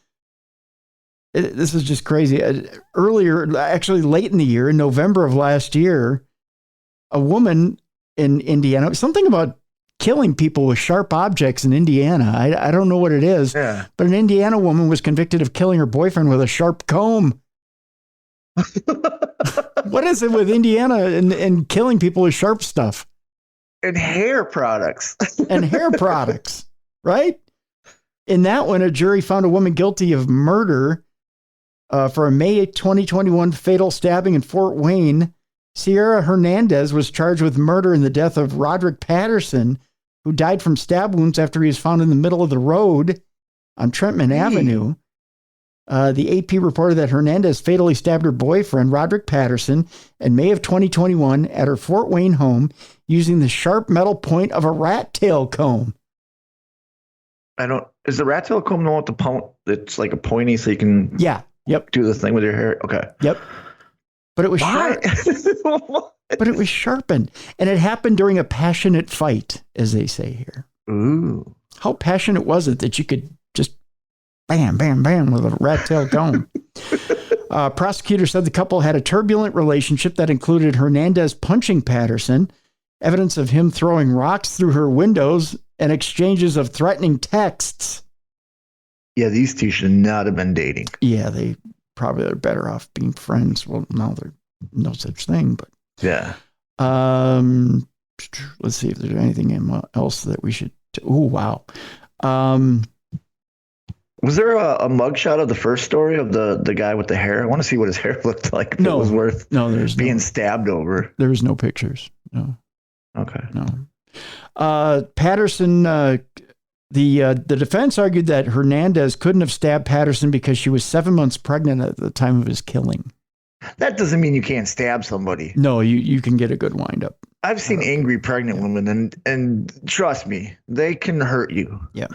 this is just crazy. Earlier, actually late in the year, in November of last year, a woman in Indiana, something about killing people with sharp objects in Indiana. I don't know what it is, but an Indiana woman was convicted of killing her boyfriend with a sharp comb. What is it with Indiana and killing people with sharp stuff?
And hair products.
And hair products, right? In that one, a jury found a woman guilty of murder for a May 2021 fatal stabbing in Fort Wayne. Sierra Hernandez was charged with murder in the death of Roderick Patterson, who died from stab wounds after he was found in the middle of the road on Trentman Avenue. The AP reported that Hernandez fatally stabbed her boyfriend, Roderick Patterson, in May of 2021 at her Fort Wayne home using the sharp metal point of a rat tail comb.
Is the rat tail comb the one with the point that's like a pointy so you can do the thing with your hair? Okay.
Yep. But it was sharp. But it was sharpened. And it happened during a passionate fight, as they say here.
Ooh.
How passionate was it that you could just bam, bam, bam with a rat tail comb? Prosecutors said the couple had a turbulent relationship that included Hernandez punching Patterson, evidence of him throwing rocks through her windows, and exchanges of threatening texts.
Yeah, these two should not have been dating.
Yeah, they probably are better off being friends. Well, now there's no such thing, but
yeah.
Let's see if there's anything else that we should. Oh, wow.
Was there a mugshot of the first story of the guy with the hair? I want to see what his hair looked like. If it was worth being stabbed over.
There was no pictures. No.
Okay.
No. Patterson, the defense argued that Hernandez couldn't have stabbed Patterson because she was 7 months pregnant at the time of his killing.
That doesn't mean you can't stab somebody.
No, you can get a good windup.
I've seen angry pregnant women, and trust me, they can hurt you.
Yeah.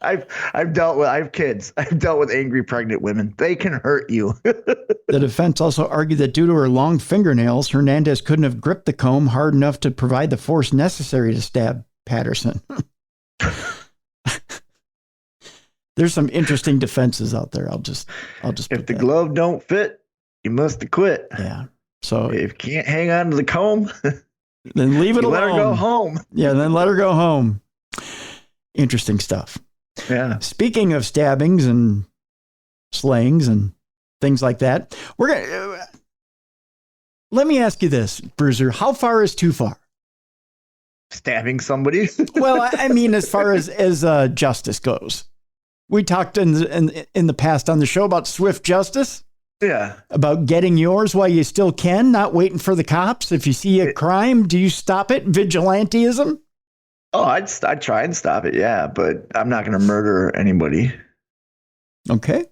I have kids. I've dealt with angry pregnant women. They can hurt you.
The defense also argued that due to her long fingernails, Hernandez couldn't have gripped the comb hard enough to provide the force necessary to stab Patterson. There's some interesting defenses out there. I'll just
if the glove don't fit, you must have quit.
Yeah. So
if you can't hang on to the comb,
then leave it alone.
Let her go home.
Yeah, then let her go home. Interesting stuff.
Yeah.
Speaking of stabbings and slayings and things like that. We're gonna. Let me ask you this, Bruiser. How far is too far?
Stabbing somebody?
Well, I mean, as far as justice goes. We talked in the past on the show about swift justice.
Yeah.
About getting yours while you still can, not waiting for the cops. If you see a crime, do you stop it? Vigilantism?
Oh, I'd try and stop it, yeah, but I'm not going to murder anybody.
Okay.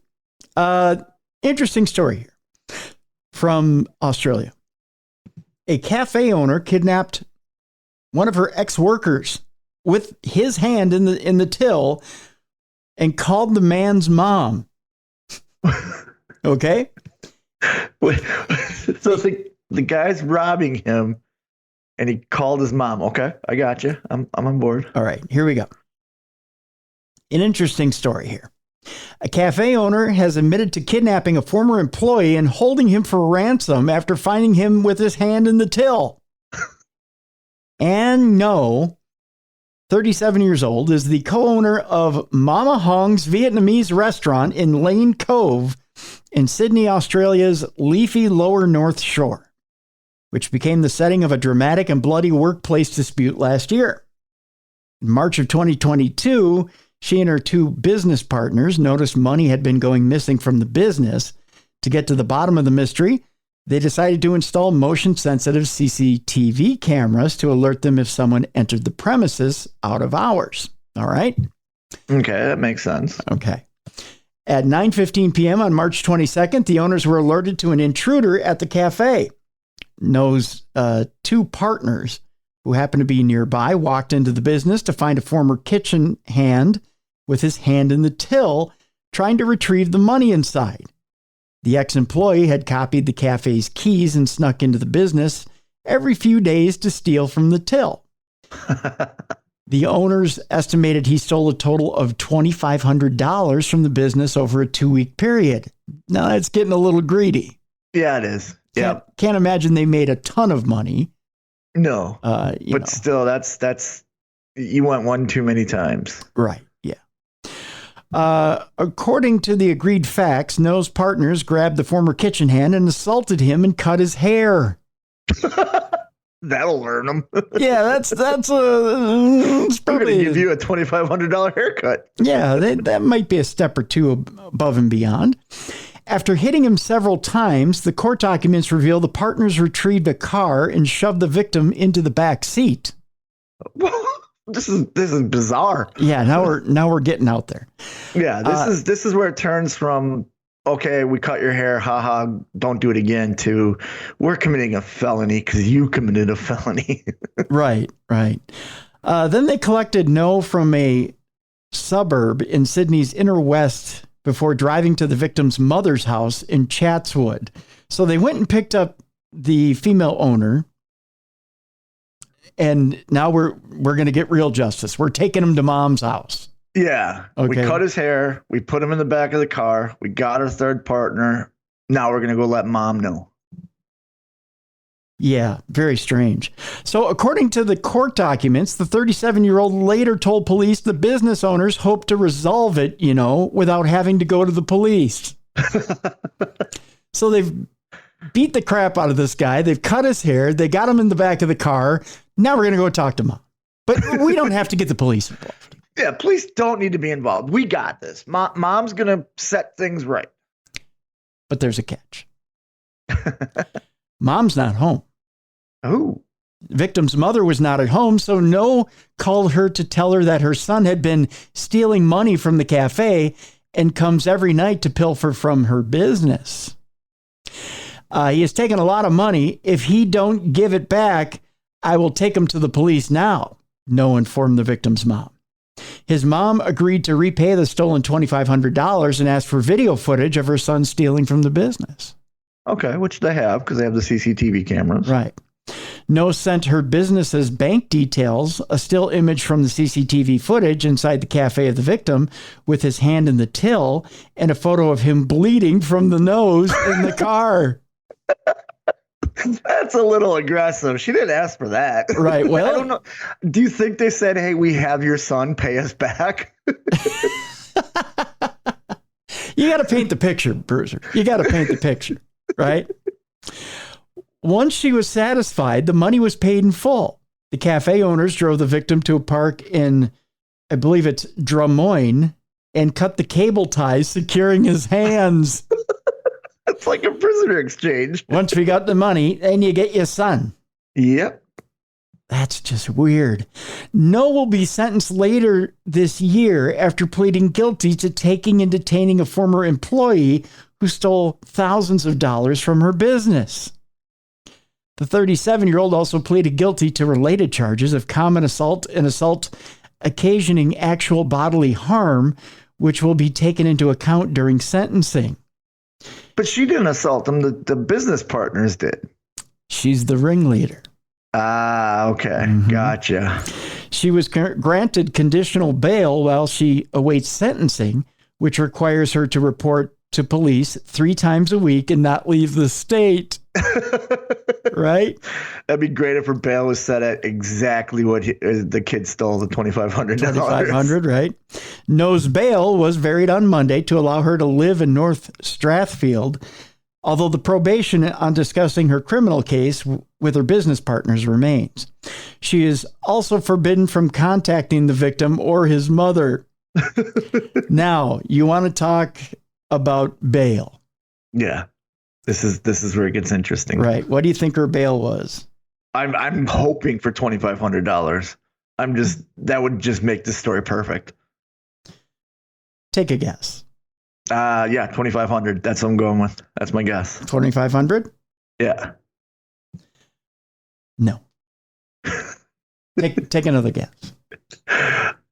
Interesting story here from Australia. A cafe owner kidnapped one of her ex-workers with his hand in the till and called the man's mom. Okay?
So the guy's robbing him and he called his mom. Okay, I got you. I'm on board.
All right, here we go. An interesting story here. A cafe owner has admitted to kidnapping a former employee and holding him for ransom after finding him with his hand in the till. And no, 37 years old, is the co-owner of Mama Hong's Vietnamese restaurant in Lane Cove in Sydney, Australia's leafy lower North Shore, which became the setting of a dramatic and bloody workplace dispute last year. In March of 2022, she and her two business partners noticed money had been going missing from the business. To get to the bottom of the mystery, they decided to install motion-sensitive CCTV cameras to alert them if someone entered the premises out of hours. All right?
Okay, that makes sense.
Okay. At 9:15 p.m. on March 22nd, the owners were alerted to an intruder at the cafe. Those two partners who happened to be nearby walked into the business to find a former kitchen hand with his hand in the till, trying to retrieve the money inside. The ex-employee had copied the cafe's keys and snuck into the business every few days to steal from the till. The owners estimated he stole a total of $2,500 from the business over a 2-week period. Now that's getting a little greedy.
Yeah, it is. Yeah.
Can't imagine they made a ton of money.
No, but still, that's you went one too many times.
Right. Yeah. According to the agreed facts, No's partners grabbed the former kitchen hand and assaulted him and cut his hair.
That'll learn them.
Yeah, that's it's
probably
probably
give you a $2,500 haircut.
Yeah, that might be a step or two above and beyond. After hitting him several times, the court documents reveal the partners retrieved a car and shoved the victim into the back seat.
This is bizarre.
Yeah, now we're getting out there.
Yeah, this is where it turns from, okay, we cut your hair, haha, don't do it again, to we're committing a felony because you committed a felony.
Right. Then they collected No from a suburb in Sydney's inner west before driving to the victim's mother's house in Chatswood. So they went and picked up the female owner, and now we're going to get real justice. We're taking him to mom's house.
Yeah. Okay. We cut his hair. We put him in the back of the car. We got our third partner. Now we're going to go let mom know.
Yeah, very strange. So according to the court documents, the 37-year-old later told police the business owners hoped to resolve it, without having to go to the police. So they've beat the crap out of this guy. They've cut his hair. They got him in the back of the car. Now we're going to go talk to mom. But we don't have to get the police involved.
Yeah, police don't need to be involved. We got this. Mom's going to set things right.
But there's a catch. Mom's not home.
Oh.
Victim's mother was not at home, so No called her to tell her that her son had been stealing money from the cafe and comes every night to pilfer from her business. He has taken a lot of money. If he don't give it back, I will take him to the police now, No informed the victim's mom. His mom agreed to repay the stolen $2,500 and asked for video footage of her son stealing from the business.
Okay, which they have because they have the CCTV cameras.
Right. No sent her business's bank details, a still image from the CCTV footage inside the cafe of the victim with his hand in the till, and a photo of him bleeding from the nose in the car.
That's a little aggressive. She didn't ask for that.
Right. Well,
I don't know. Do you think they said, hey, we have your son, pay us back?
You got to paint the picture, Bruiser. You got to paint the picture, right? Once she was satisfied, the money was paid in full. The cafe owners drove the victim to a park in, I believe it's Drummoyne, and cut the cable ties securing his hands.
It's like a prisoner exchange.
Once we got the money, then you get your son.
Yep.
That's just weird. No will be sentenced later this year after pleading guilty to taking and detaining a former employee who stole thousands of dollars from her business. The 37-year-old also pleaded guilty to related charges of common assault and assault occasioning actual bodily harm, which will be taken into account during sentencing.
But she didn't assault him. The business partners did.
She's the ringleader.
Ah, okay.
Mm-hmm.
Gotcha.
She was granted conditional bail while she awaits sentencing, which requires her to report to police 3 times a week and not leave the state. Right?
That'd be great if her bail was set at exactly what the kid stole, the $2,500.
$2,500, right? No's bail was varied on Monday to allow her to live in North Strathfield, although the probation on discussing her criminal case with her business partners remains. She is also forbidden from contacting the victim or his mother. Now, you want to talk about bail?
Yeah. This is where it gets interesting.
Right. What do you think her bail was?
I'm hoping for $2,500. That would just make this story perfect.
Take a guess.
Yeah, $2,500. That's what I'm going with. That's my guess.
2,500?
Yeah.
No. Take another guess.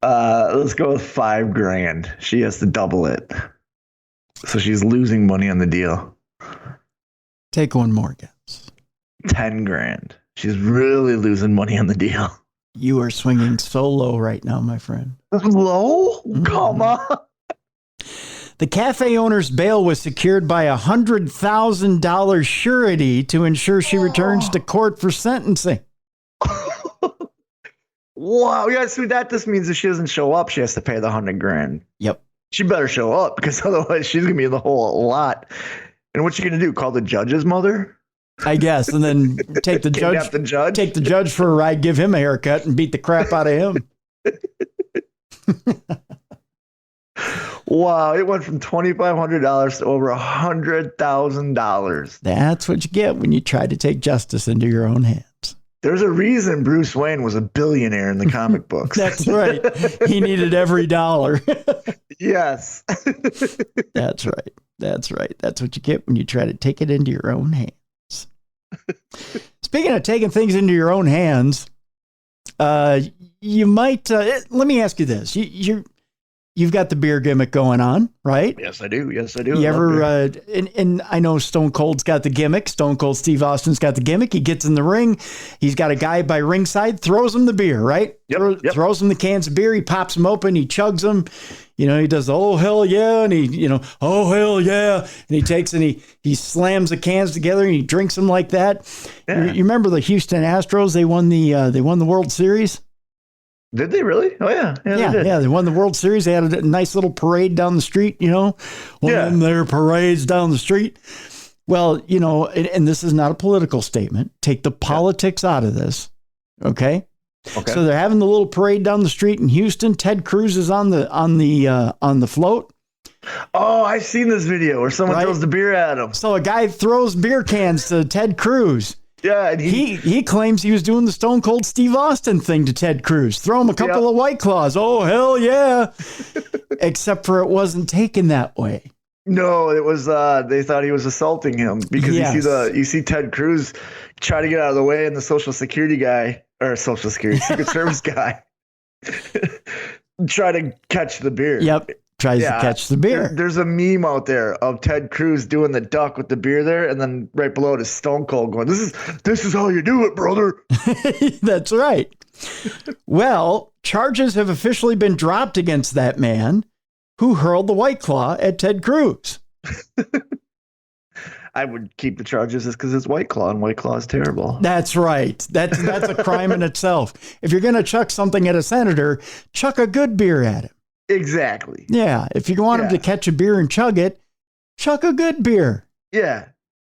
Let's go with $5,000. She has to double it. So she's losing money on the deal.
Take one more guess.
$10,000. She's really losing money on the deal.
You are swinging so low right now, my friend.
Low? Come on.
The cafe owner's bail was secured by a $100,000 surety to ensure she returns to court for sentencing.
Wow. Yeah, so that just means if she doesn't show up, she has to pay the $100,000.
Yep.
She better show up because otherwise she's going to be in the hole a lot. And what's she going to do? Call the judge's mother?
I guess. And then take the
Kidnap the judge?
Take the judge for a ride, give him a haircut, and beat the crap out of him.
Wow, it went from $2,500 to over $100,000.
That's what you get when you try to take justice into your own hands.
There's a reason Bruce Wayne was a billionaire in the comic books.
That's right. He needed every dollar.
Yes.
That's right. That's right. That's what you get when you try to take it into your own hands. Speaking of taking things into your own hands, you might, let me ask you this. You've got the beer gimmick going on, right?
Yes, I do. Yes, I do.
You ever, and I know Stone Cold's got the gimmick. Stone Cold Steve Austin's got the gimmick. He gets in the ring. He's got a guy by ringside, throws him the beer, right?
Yep.
Throws him the cans of beer. He pops them open. He chugs them. You know, he does, oh, hell yeah. And he, oh, hell yeah. And he takes and he slams the cans together and he drinks them like that. Yeah. You remember the Houston Astros? They won the World Series.
Did they really? Oh, yeah.
Yeah, they won the World Series. They had a nice little parade down the street, one of their parades down the street. Well, and this is not a political statement. Take the politics out of this, okay? So they're having the little parade down the street in Houston. Ted Cruz is on the float.
Oh, I've seen this video where someone throws the beer at him.
So a guy throws beer cans to Ted Cruz.
Yeah, and
he claims he was doing the Stone Cold Steve Austin thing to Ted Cruz. Throw him a couple of White Claws. Oh, hell yeah. Except for it wasn't taken that way.
No, it was they thought he was assaulting him because you see Ted Cruz try to get out of the way and the Secret Service guy try to catch the beer.
Yep. Tries to catch the beer.
There's a meme out there of Ted Cruz doing the duck with the beer there, and then right below it is Stone Cold going, "This is how you do it, brother."
That's right. Well, charges have officially been dropped against that man who hurled the White Claw at Ted Cruz.
I would keep the charges just because it's White Claw, and White Claw is terrible.
That's right. That's a crime in itself. If you're going to chuck something at a senator, chuck a good beer at him.
Exactly.
Yeah. If you want him to catch a beer and chug it, chuck a good beer.
Yeah.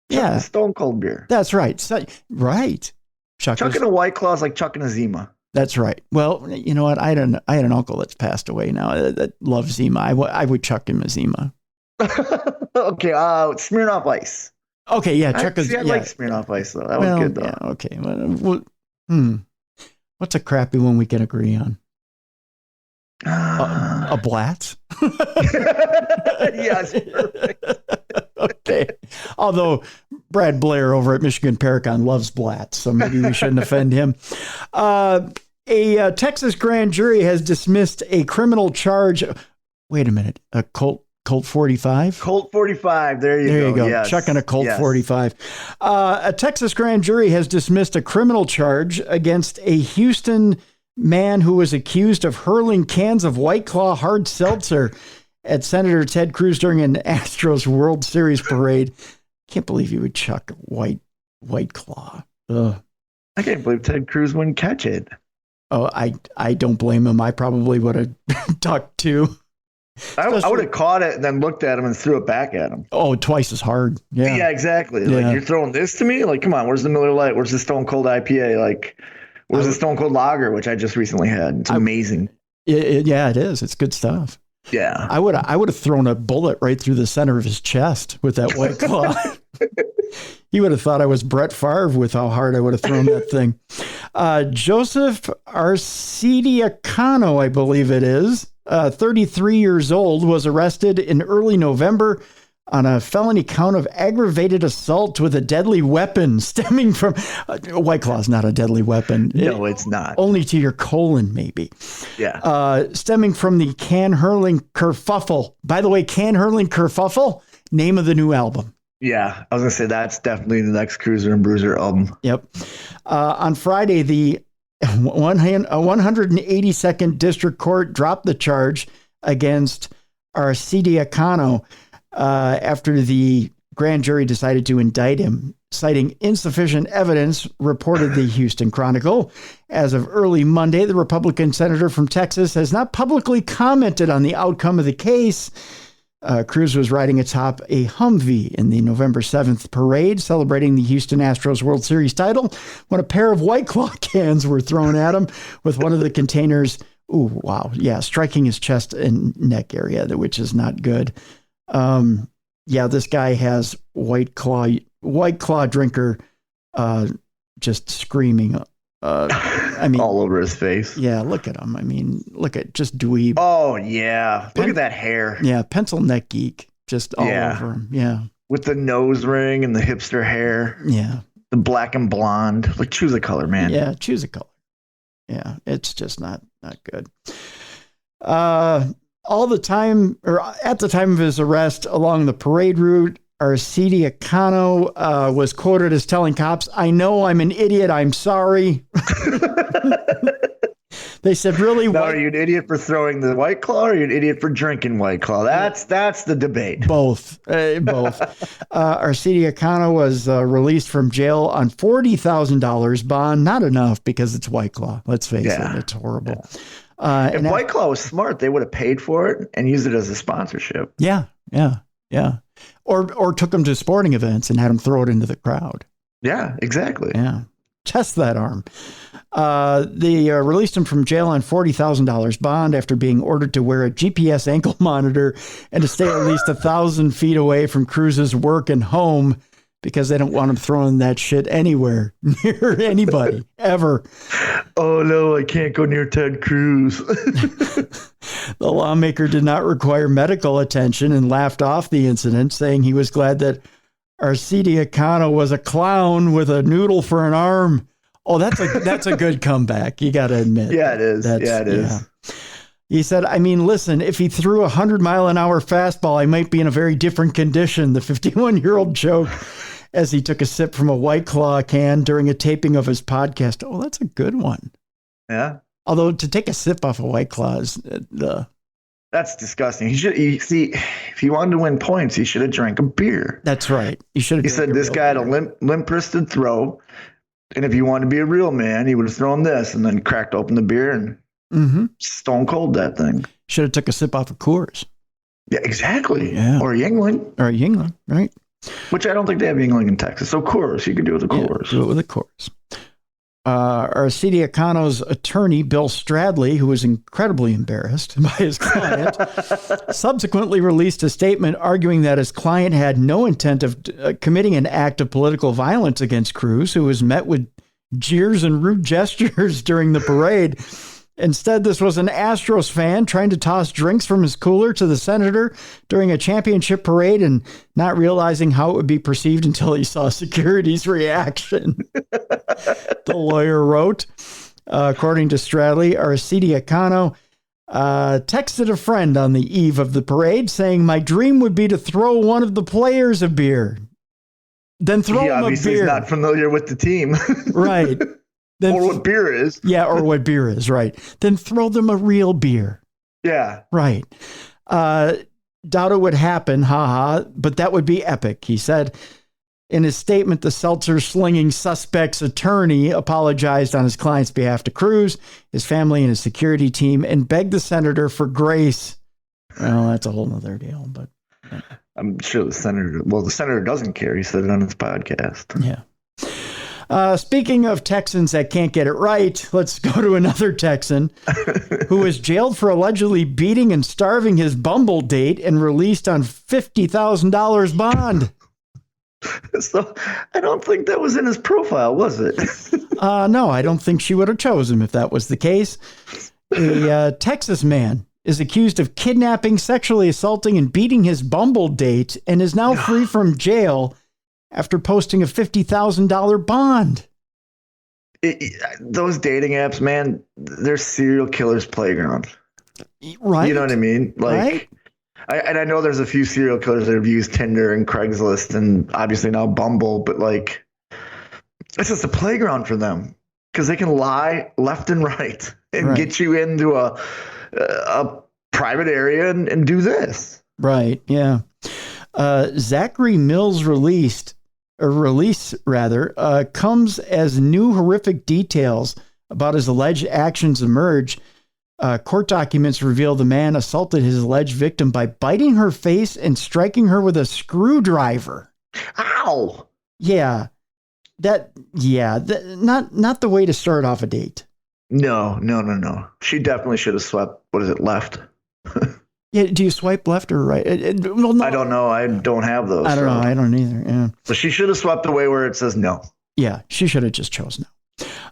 Yeah.
A stone cold beer.
That's right. So, right.
Chucking a White Claw is like chucking a Zima.
That's right. Well, you know what? I had an uncle that's passed away now that loves Zima. I would chuck him a Zima.
Okay. Smirnoff Ice.
Okay. Yeah.
I like Smirnoff Ice though. That was good though.
Yeah. Okay. What's a crappy one we can agree on? A Blatz?
Yes. Perfect.
Okay. Although Brad Blair over at Michigan Paracon loves Blatz, so maybe we shouldn't offend him. A Texas grand jury has dismissed a criminal charge. Wait a minute. A Colt 45?
Colt 45. There you go. Yes.
Chucking a Colt 45. A Texas grand jury has dismissed a criminal charge against a Houston man who was accused of hurling cans of White Claw hard seltzer at Senator Ted Cruz during an Astros World Series parade. Can't believe he would chuck White Claw. Ugh.
I can't believe Ted Cruz wouldn't catch it.
Oh, I don't blame him. I probably would have ducked too.
I would have caught it and then looked at him and threw it back at him.
Oh, twice as hard. Yeah.
Yeah, exactly.
Yeah.
Like, you're throwing this to me? Like, come on, where's the Miller Lite? Where's the Stone Cold IPA? Like, where's the Stone Cold Lager, which I just recently had? It's amazing.
Yeah, it is. It's good stuff.
Yeah.
I would have thrown a bullet right through the center of his chest with that White Claw. He would have thought I was Brett Favre with how hard I would have thrown that thing. Joseph Arcidiacano, I believe it is, 33 years old, was arrested in early November on a felony count of aggravated assault with a deadly weapon stemming from White Claw is not a deadly weapon.
No, it's not.
Only to your colon, maybe.
Yeah.
Stemming from the Can Hurling Kerfuffle. By the way, Can Hurling Kerfuffle, name of the new album.
Yeah, I was going to say that's definitely the next Cruiser and Bruiser album.
Yep. On Friday, the 182nd District Court dropped the charge against Arcidiacano after the grand jury decided to indict him, citing insufficient evidence, reported the Houston Chronicle. As of early Monday, the Republican senator from Texas has not publicly commented on the outcome of the case. Cruz was riding atop a Humvee in the November 7th parade, celebrating the Houston Astros World Series title, when a pair of White Claw cans were thrown at him, with one of the containers, striking his chest and neck area, which is not good. This guy has White Claw drinker just screaming.
All over his face.
Yeah, look at him. I mean, look at just dweeb.
Oh, yeah. Look at that hair.
Yeah, pencil neck geek just all over him. Yeah.
With the nose ring and the hipster hair.
Yeah.
The black and blonde. Like, choose a color, man.
Yeah, choose a color. Yeah, it's just not good. All the time, or at the time of his arrest along the parade route, Arcidiacano was quoted as telling cops, "I know I'm an idiot. I'm sorry." They said, "Really?
Now, are you an idiot for throwing the White Claw, or are you an idiot for drinking White Claw?" That's the debate.
Both. Arcidiacano was released from jail on $40,000 bond. Not enough because it's White Claw. Let's face it, it's horrible.
If White Claw was smart, they would have paid for it and used it as a sponsorship.
Yeah. Or took him to sporting events and had him throw it into the crowd.
Yeah, exactly.
Yeah. Test that arm. They released him from jail on $40,000 bond after being ordered to wear a GPS ankle monitor and to stay at least 1,000 feet away from Cruz's work and home because they don't want him throwing that shit anywhere near anybody ever.
Oh no, I can't go near Ted Cruz.
The lawmaker did not require medical attention and laughed off the incident, saying he was glad that Arcidiacano was a clown with a noodle for an arm. Oh, that's a good comeback. You got to admit.
Yeah, it is. It is.
Yeah. He said, "I mean, listen, if he threw a 100-mile-an-hour fastball, I might be in a very different condition." The 51-year-old joked as he took a sip from a White Claw can during a taping of his podcast. Oh, that's a good one.
Yeah.
Although to take a sip off a White Claw is
that's disgusting. If he wanted to win points, he should have drank a beer.
That's right. He
said this guy had a limp-wristed throw, and if he wanted to be a real man, he would have thrown this and then cracked open the beer and
Mm-hmm.
Stone cold, that thing.
Should have took a sip off of Coors.
Yeah, exactly.
Yeah.
Or Yingling.
Or Yingling, right?
Which I don't think they have Yingling in Texas. So Coors, you could do it with the Coors.
Yeah, do it with the Coors. Arcidiacono's attorney, Bill Stradley, who was incredibly embarrassed by his client, subsequently released a statement arguing that his client had no intent of committing an act of political violence against Cruz, who was met with jeers and rude gestures during the parade. Instead, this was an Astros fan trying to toss drinks from his cooler to the senator during a championship parade and not realizing how it would be perceived until he saw security's reaction. The lawyer wrote, according to Stradley, Arcidiacono texted a friend on the eve of the parade saying, "My dream would be to throw one of the players a beer. Then throw him a beer."
Obviously he's not familiar with the team.
Right. Then
or what beer is.
Yeah, or what beer is, right. Then throw them a real beer.
Yeah.
Right. Doubt it would happen, haha, but that would be epic, he said. In his statement, the seltzer-slinging suspect's attorney apologized on his client's behalf to Cruz, his family, and his security team, and begged the senator for grace. Well, that's a whole other deal, but... Yeah.
I'm sure the senator doesn't care. He said it on his podcast.
Yeah. Speaking of Texans that can't get it right, let's go to another Texan who was jailed for allegedly beating and starving his Bumble date and released on $50,000 bond.
So I don't think that was in his profile, was it?
No, I don't think she would have chosen him if that was the case. A Texas man is accused of kidnapping, sexually assaulting, and beating his Bumble date and is now free from jail after posting a $50,000 bond.
Those dating apps, man, they're serial killers' playground.
Right.
You know what I mean? Like, right? I know there's a few serial killers that have used Tinder and Craigslist and obviously now Bumble, but like, it's just a playground for them because they can lie left and right and get you into a private area and do this.
Right. Yeah. Zachary Mills' release comes as new horrific details about his alleged actions emerge. Court documents reveal the man assaulted his alleged victim by biting her face and striking her with a screwdriver.
Ow!
Yeah. Not the way to start off a date.
No. She definitely should have swept, left?
Yeah, do you swipe left or right? Well, no.
I don't know. I don't have those.
I don't know. I don't either. Yeah.
So she should have swept away where it says no.
Yeah, she should have just chosen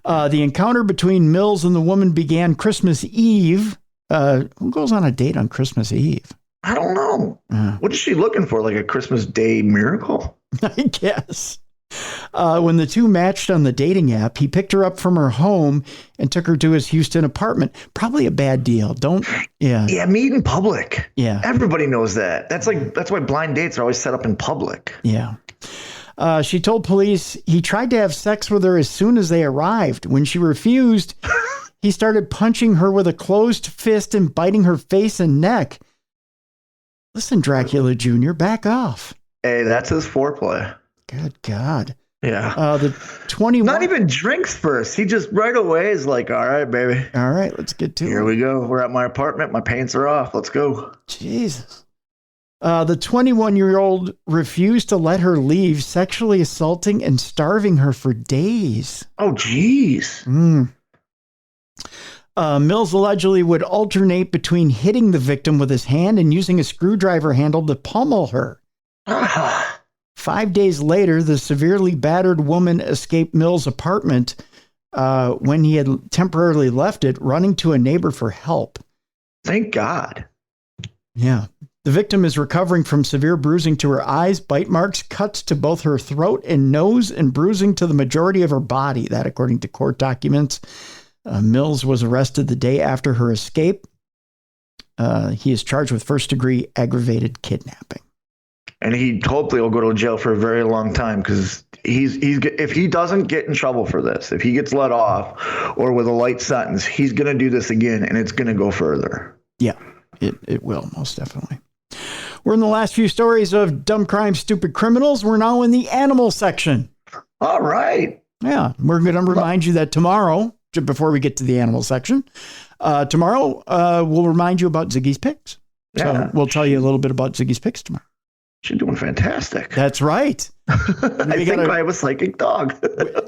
no. The encounter between Mills and the woman began Christmas Eve. Who goes on a date on Christmas Eve?
I don't know. What is she looking for? Like a Christmas Day miracle?
I guess. When the two matched on the dating app, he picked her up from her home and took her to his Houston apartment. Probably a bad deal. Yeah,
meet in public.
Yeah.
Everybody knows that. That's why blind dates are always set up in public.
Yeah. She told police he tried to have sex with her as soon as they arrived. When she refused, he started punching her with a closed fist and biting her face and neck. Listen, Dracula Jr., back off.
Hey, that's his foreplay.
Good God.
Yeah.
The 21.
Not even drinks first. He just right away is like, all right, baby.
All right, let's get to it.
Here we go. We're at my apartment. My paints are off. Let's go.
Jesus. The 21-year-old refused to let her leave, sexually assaulting and starving her for days.
Oh, geez.
Mills allegedly would alternate between hitting the victim with his hand and using a screwdriver handle to pummel her. 5 days later, the severely battered woman escaped Mills' apartment when he had temporarily left it, running to a neighbor for help.
Thank God.
Yeah. The victim is recovering from severe bruising to her eyes, bite marks, cuts to both her throat and nose, and bruising to the majority of her body. That, according to court documents. Mills was arrested the day after her escape. He is charged with first-degree aggravated kidnapping.
And he hopefully will go to jail for a very long time because if he doesn't get in trouble for this, if he gets let off or with a light sentence, he's going to do this again and it's going to go further.
Yeah, it will, most definitely. We're in the last few stories of Dumb Crime, Stupid Criminals. We're now in the animal section.
All right.
Yeah, we're going to remind you that tomorrow before we get to the animal section. Tomorrow, we'll remind you about Ziggy's picks. So we'll tell you a little bit about Ziggy's picks tomorrow.
She's doing fantastic.
That's right.
I think I have a psychic dog.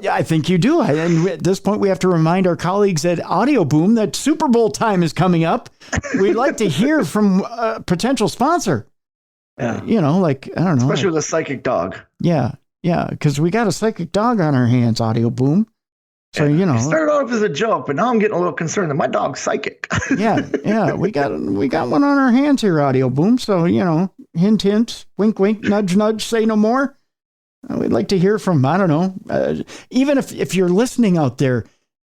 Yeah, I think you do. And at this point, we have to remind our colleagues at Audio Boom that Super Bowl time is coming up. We'd like to hear from a potential sponsor.
Yeah.
I don't know.
Especially with a psychic dog.
Yeah, because we got a psychic dog on our hands, Audio Boom. So,
It started off as a joke, but now I'm getting a little concerned that my dog's psychic.
yeah, we got one on our hands here, Audio Boom. So, hint, hint, wink, wink, nudge, nudge, say no more. We'd like to hear from, I don't know, even if you're listening out there,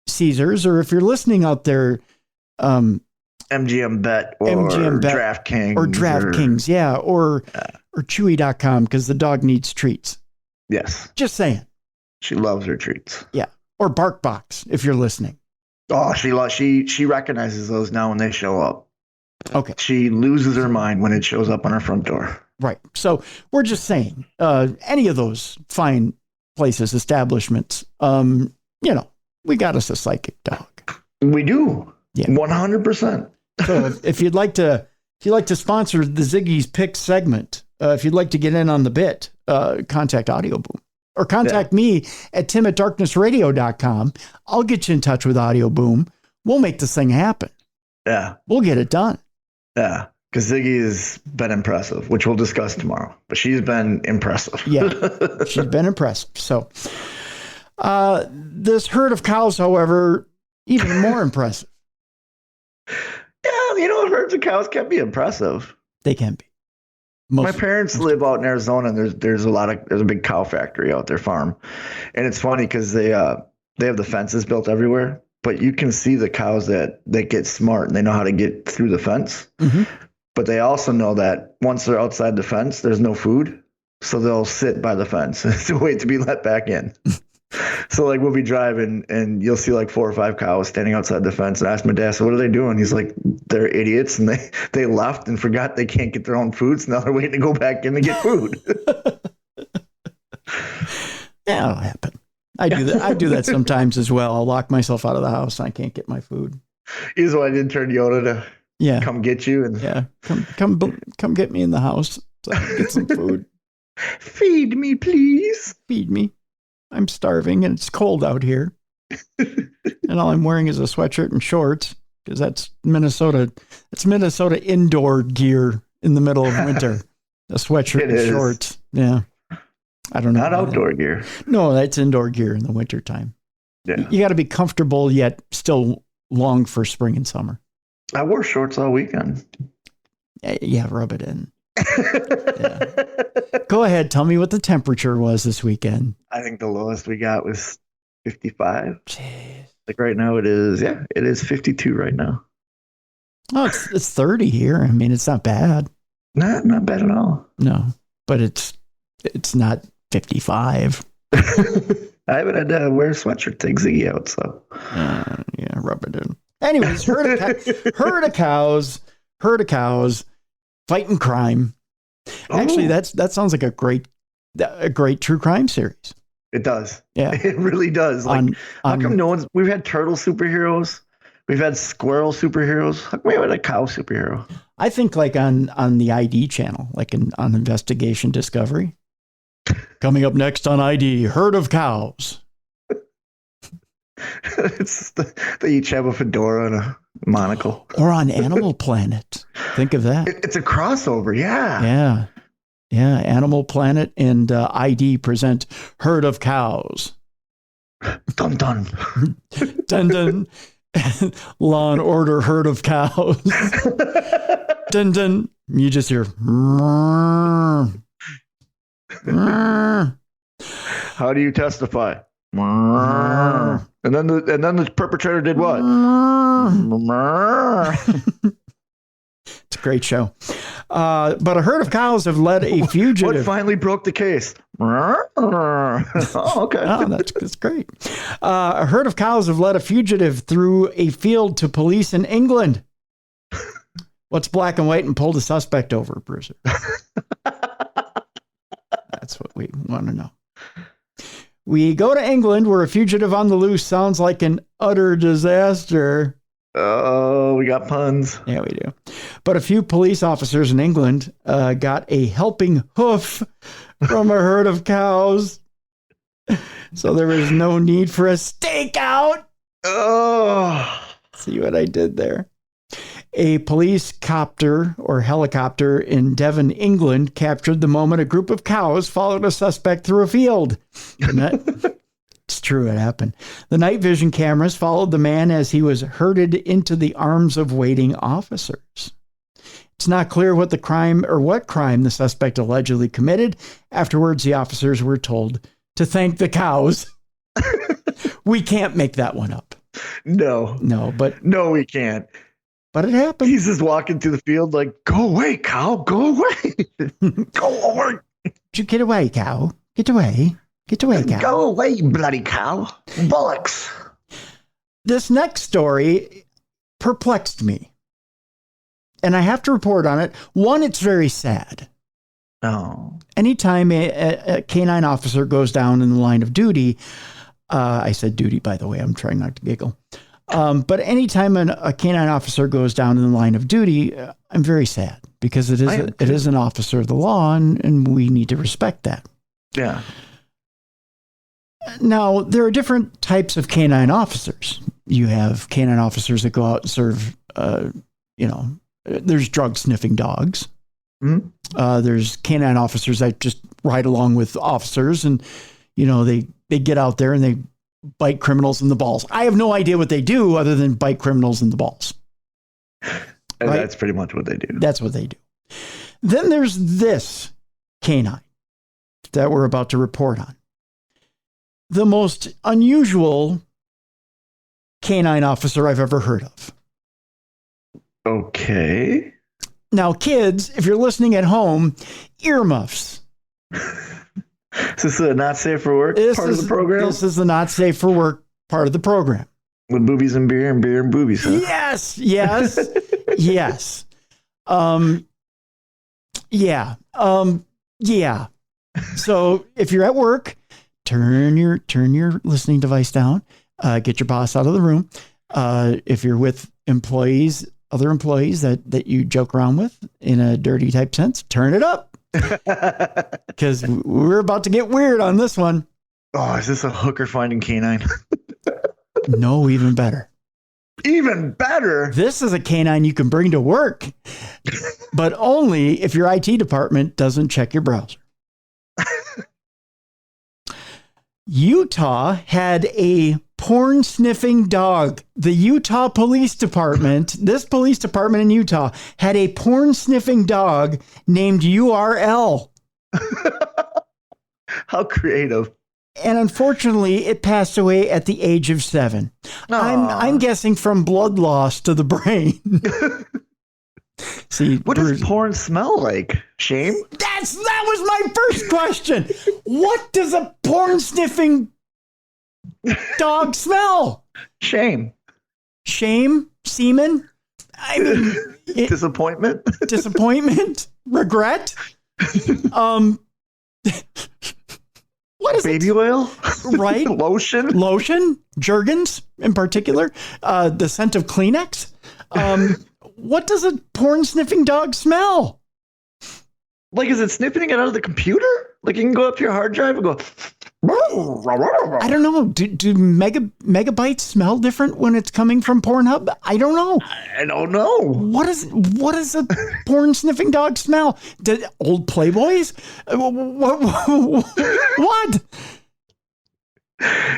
Caesars, or if you're listening out there,
MGM Bet or DraftKings.
Or DraftKings, or Chewy.com, because the dog needs treats.
Yes.
Just saying.
She loves her treats.
Yeah. Or BarkBox, if you're listening.
Oh, she recognizes those now when they show up.
Okay.
She loses her mind when it shows up on her front door.
Right. So we're just saying, any of those fine places, establishments, we got us a psychic dog. We
do.
Yeah.
100%.
So if you'd like to sponsor the Ziggy's Picks segment, if you'd like to get in on the bit, contact Audio Boom. Or contact me at tim@darknessradio.com. I'll get you in touch with Audio Boom. We'll make this thing happen.
Yeah.
We'll get it done.
Yeah. Because Ziggy has been impressive, which we'll discuss tomorrow. But she's been impressive.
Yeah. She's been impressive. So this herd of cows, however, even more impressive.
Yeah. Herds of cows can be impressive.
They can be.
My parents live out in Arizona, and there's a big cow factory out there, farm, and it's funny because they have the fences built everywhere, but you can see the cows that get smart and they know how to get through the fence. Mm-hmm. But they also know that once they're outside the fence, there's no food, so they'll sit by the fence to wait to be let back in. So we'll be driving and you'll see 4 or 5 cows standing outside the fence, and I asked my dad, so what are they doing? He's like, they're idiots, and they left and forgot they can't get their own food, so now they're waiting to go back in to get food.
Yeah, it'll happen. I do that sometimes as well. I'll lock myself out of the house and I can't get my food.
Here's why I didn't turn Yoda to come get you. And
come get me in the house so I can get some food.
Feed me, please.
Feed me. I'm starving and it's cold out here. And all I'm wearing is a sweatshirt and shorts because that's Minnesota. It's Minnesota indoor gear in the middle of winter. A sweatshirt and shorts. Yeah. I don't know.
Not outdoor gear.
No, that's indoor gear in the wintertime.
Yeah.
You got to be comfortable yet still long for spring and summer.
I wore shorts all weekend.
Yeah, rub it in. Yeah. Go ahead. Tell me what the temperature was this weekend.
I think the lowest we got was 55.
Jeez.
Right now it is 52 right now.
Oh, it's 30 here. I mean, it's not bad.
Not bad at all.
No, but it's not 55.
I haven't had to wear a sweatshirt to take Ziggy out, so.
Yeah, rub it in. Anyways, herd of cows, fighting crime. Actually, that sounds like a great true crime series.
It does.
Yeah.
It really does. How come we've had turtle superheroes, we've had squirrel superheroes. How come we haven't had a cow superhero?
I think on the ID channel, on Investigation Discovery. Coming up next on ID, herd of cows.
They each have a fedora and a monocle.
Or on Animal Planet. Think of that.
It's a crossover, yeah.
Yeah, Animal Planet and ID present Herd of Cows.
Dun dun.
Dun dun. Law and Order Herd of Cows. Dun dun. You just hear.
How do you testify? And then the perpetrator did what?
It's a great show. But a herd of cows have led a fugitive.
What finally broke the case? Oh, okay.
Oh, that's great. A herd of cows have led a fugitive through a field to police in England. What's black and white and pulled a suspect over, Bruiser? That's what we want to know. We go to England, where a fugitive on the loose sounds like an utter disaster.
Oh, we got puns.
Yeah, we do. But a few police officers in England got a helping hoof from a herd of cows. So there was no need for a stakeout.
Oh.
See what I did there? A police copter or helicopter in Devon, England, captured the moment a group of cows followed a suspect through a field. It's true, it happened. The night vision cameras followed the man as he was herded into the arms of waiting officers. It's not clear what crime the suspect allegedly committed. Afterwards, the officers were told to thank the cows. We can't make that one up.
No, we can't.
But it happened.
He's just walking through the field like, go away, cow, go away. Go away.
You get away, cow. Get away. Get away, cow.
Go away, you bloody cow. Bullocks.
This next story perplexed me. And I have to report on it. One, it's very sad.
Oh.
Anytime a canine officer goes down in the line of duty, I said duty, by the way, I'm trying not to giggle. But anytime a canine officer goes down in the line of duty, I'm very sad because it is an officer of the law and we need to respect that.
Yeah. Now,
there are different types of canine officers. You have canine officers that go out and serve, there's drug sniffing dogs. Mm-hmm. There's canine officers that just ride along with officers and, they get out there and they bite criminals in the balls. I have no idea what they do other than bite criminals in the balls.
And right? That's pretty much what they do.
That's what they do. Then there's this canine that we're about to report on. The most unusual canine officer I've ever heard of.
Okay.
Now, kids, if you're listening at home, earmuffs.
Is this a not safe for work part of the program?
This is the not safe for work part of the program.
With boobies and beer and boobies, huh?
Yes. Yes. Yeah. So if you're at work, turn your listening device down, get your boss out of the room. If you're with other employees that you joke around with in a dirty type sense, turn it up. Because we're about to get weird on this one.
Oh, is this a hooker finding canine?
No, even better.
Even better?
This is a canine you can bring to work, but only if your IT department doesn't check your browser. Utah had a porn-sniffing dog. The Utah Police Department, this police department in Utah, had a porn-sniffing dog named URL.
How creative.
And unfortunately, it passed away at the age of 7. I'm guessing from blood loss to the brain. See,
what does porn smell like? Shame?
That was my first question. What does a porn-sniffing dog smell?
Shame.
Shame? Semen? I mean,
disappointment?
Disappointment? Regret? What is
baby oil?
Right? Lotion? Jergens in particular? The scent of Kleenex? What does a porn-sniffing dog smell?
Like, is it sniffing it out of the computer? Like, you can go up to your hard drive and go...
I don't know. Do megabytes smell different when it's coming from Pornhub? I don't know. What does a porn sniffing dog smell? Old Playboys? What?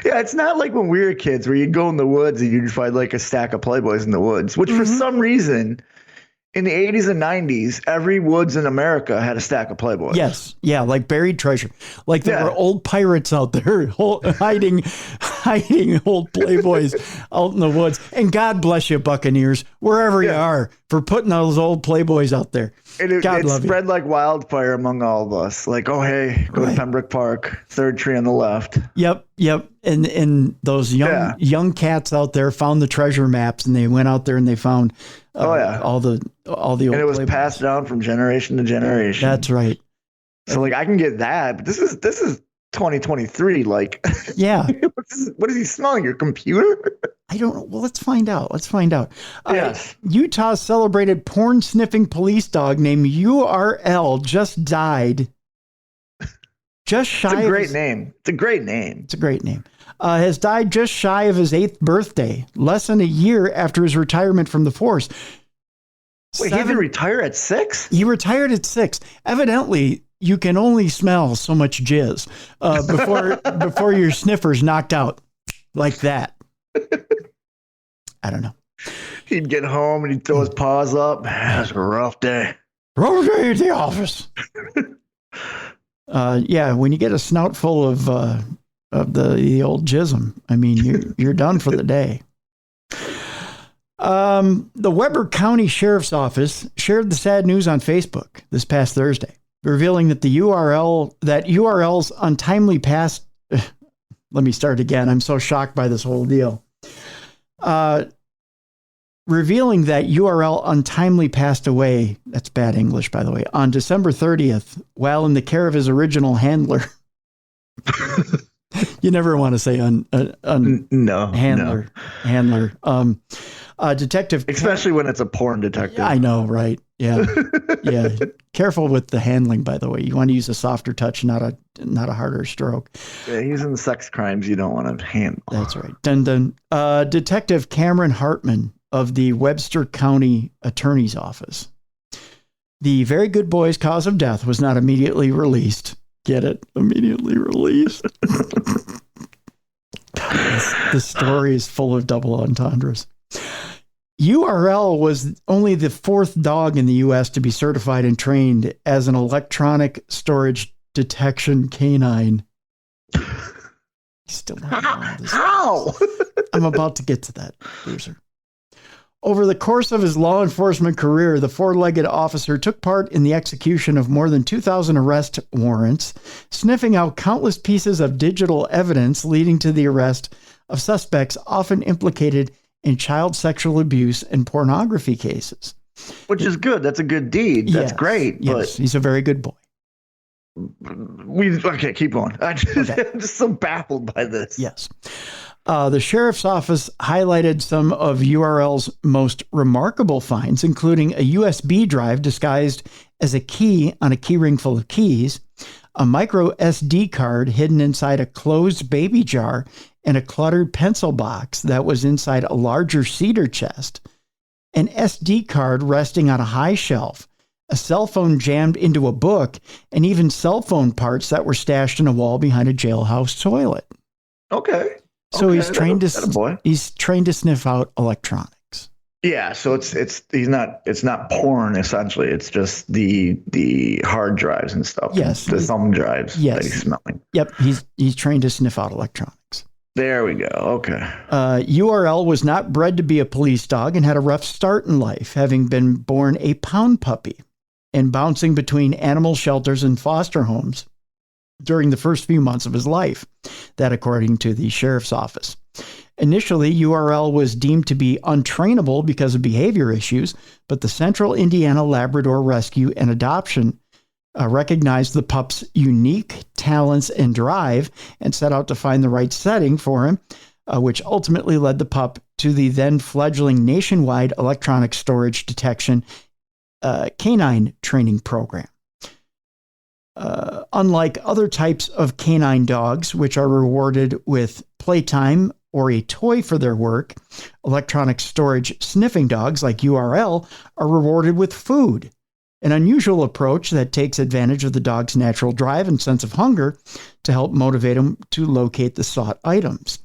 Yeah, it's not like when we were kids where you'd go in the woods and you'd find like a stack of Playboys in the woods, which for some reason in the 80s and 90s, every woods in America had a stack of Playboys.
Yes. Yeah, like buried treasure. Like there were old pirates out there hiding old Playboys out in the woods. And God bless you, Buccaneers, wherever you are, for putting those old Playboys out there.
And it spread like wildfire among all of us. Like, oh, hey, go to Pembroke Park, third tree on the left.
Yep. And those young cats out there found the treasure maps, and they went out there and they found all the old. And
it was
Playboys.
Passed down from generation to generation.
That's right.
So like I can get that, but this is 2023. Like,
Yeah.
what is he smelling? Your computer?
I don't know. Well, let's find out.
Yes.
Utah's celebrated porn-sniffing police dog named URL just died. Just shy.
It's a great name. It's a great name.
It's a great name. Has died just shy of his 8th birthday, less than a year after his retirement from the force.
Wait, he didn't retire at 6?
He retired at 6. Evidently, you can only smell so much jizz before your sniffer's knocked out like that. I don't know.
He'd get home and he'd throw his paws up. It was a rough day.
Rough day at the office. Yeah, when you get a snout full of the old jism, I mean, you're done for the day. The Weber County Sheriff's Office shared the sad news on Facebook this past Thursday, revealing that URL's untimely passed. Let me start again. I'm so shocked by this whole deal. Revealing that URL untimely passed away, that's bad English, by the way, on December 30th, while in the care of his original handler. You never want to say handler. Detective,
especially when it's a porn detective.
I know, right? Yeah, yeah. Careful with the handling, by the way. You want to use a softer touch, not a harder stroke.
Yeah, using sex crimes, you don't want to handle.
That's right. Dun dun. Detective Cameron Hartman of the Webster County Attorney's Office. The very good boy's cause of death was not immediately released. Get it? Immediately released. This story is full of double entendres. URL was only the 4th dog in the U.S. to be certified and trained as an electronic storage detection canine. Still not know this.
How?
I'm about to get to that, loser. Over the course of his law enforcement career, the 4-legged officer took part in the execution of more than 2,000 arrest warrants, sniffing out countless pieces of digital evidence leading to the arrest of suspects often implicated in child sexual abuse and pornography cases.
Which is good. That's a good deed. That's great.
Yes, he's a very good boy.
Okay, keep going. I'm just so baffled by this.
Yes. The sheriff's office highlighted some of URL's most remarkable finds, including a USB drive disguised as a key on a keyring full of keys, a micro SD card hidden inside a closed baby jar, and a cluttered pencil box that was inside a larger cedar chest, an SD card resting on a high shelf, a cell phone jammed into a book, and even cell phone parts that were stashed in a wall behind a jailhouse toilet.
Okay.
So he's trained to sniff out electronics.
Yeah, so it's not porn essentially. It's just the hard drives and stuff.
Yes,
the thumb drives that he's smelling.
Yep, he's trained to sniff out electronics.
There we go. Okay.
URL was not bred to be a police dog and had a rough start in life, having been born a pound puppy and bouncing between animal shelters and foster homes during the first few months of his life. That according to the sheriff's office. Initially, URL was deemed to be untrainable because of behavior issues, but the Central Indiana Labrador Rescue and Adoption recognized the pup's unique talents and drive and set out to find the right setting for him, which ultimately led the pup to the then fledgling nationwide electronic storage detection canine training program. Unlike other types of canine dogs, which are rewarded with playtime or a toy for their work, electronic storage sniffing dogs like URL are rewarded with food, an unusual approach that takes advantage of the dog's natural drive and sense of hunger to help motivate him to locate the sought items.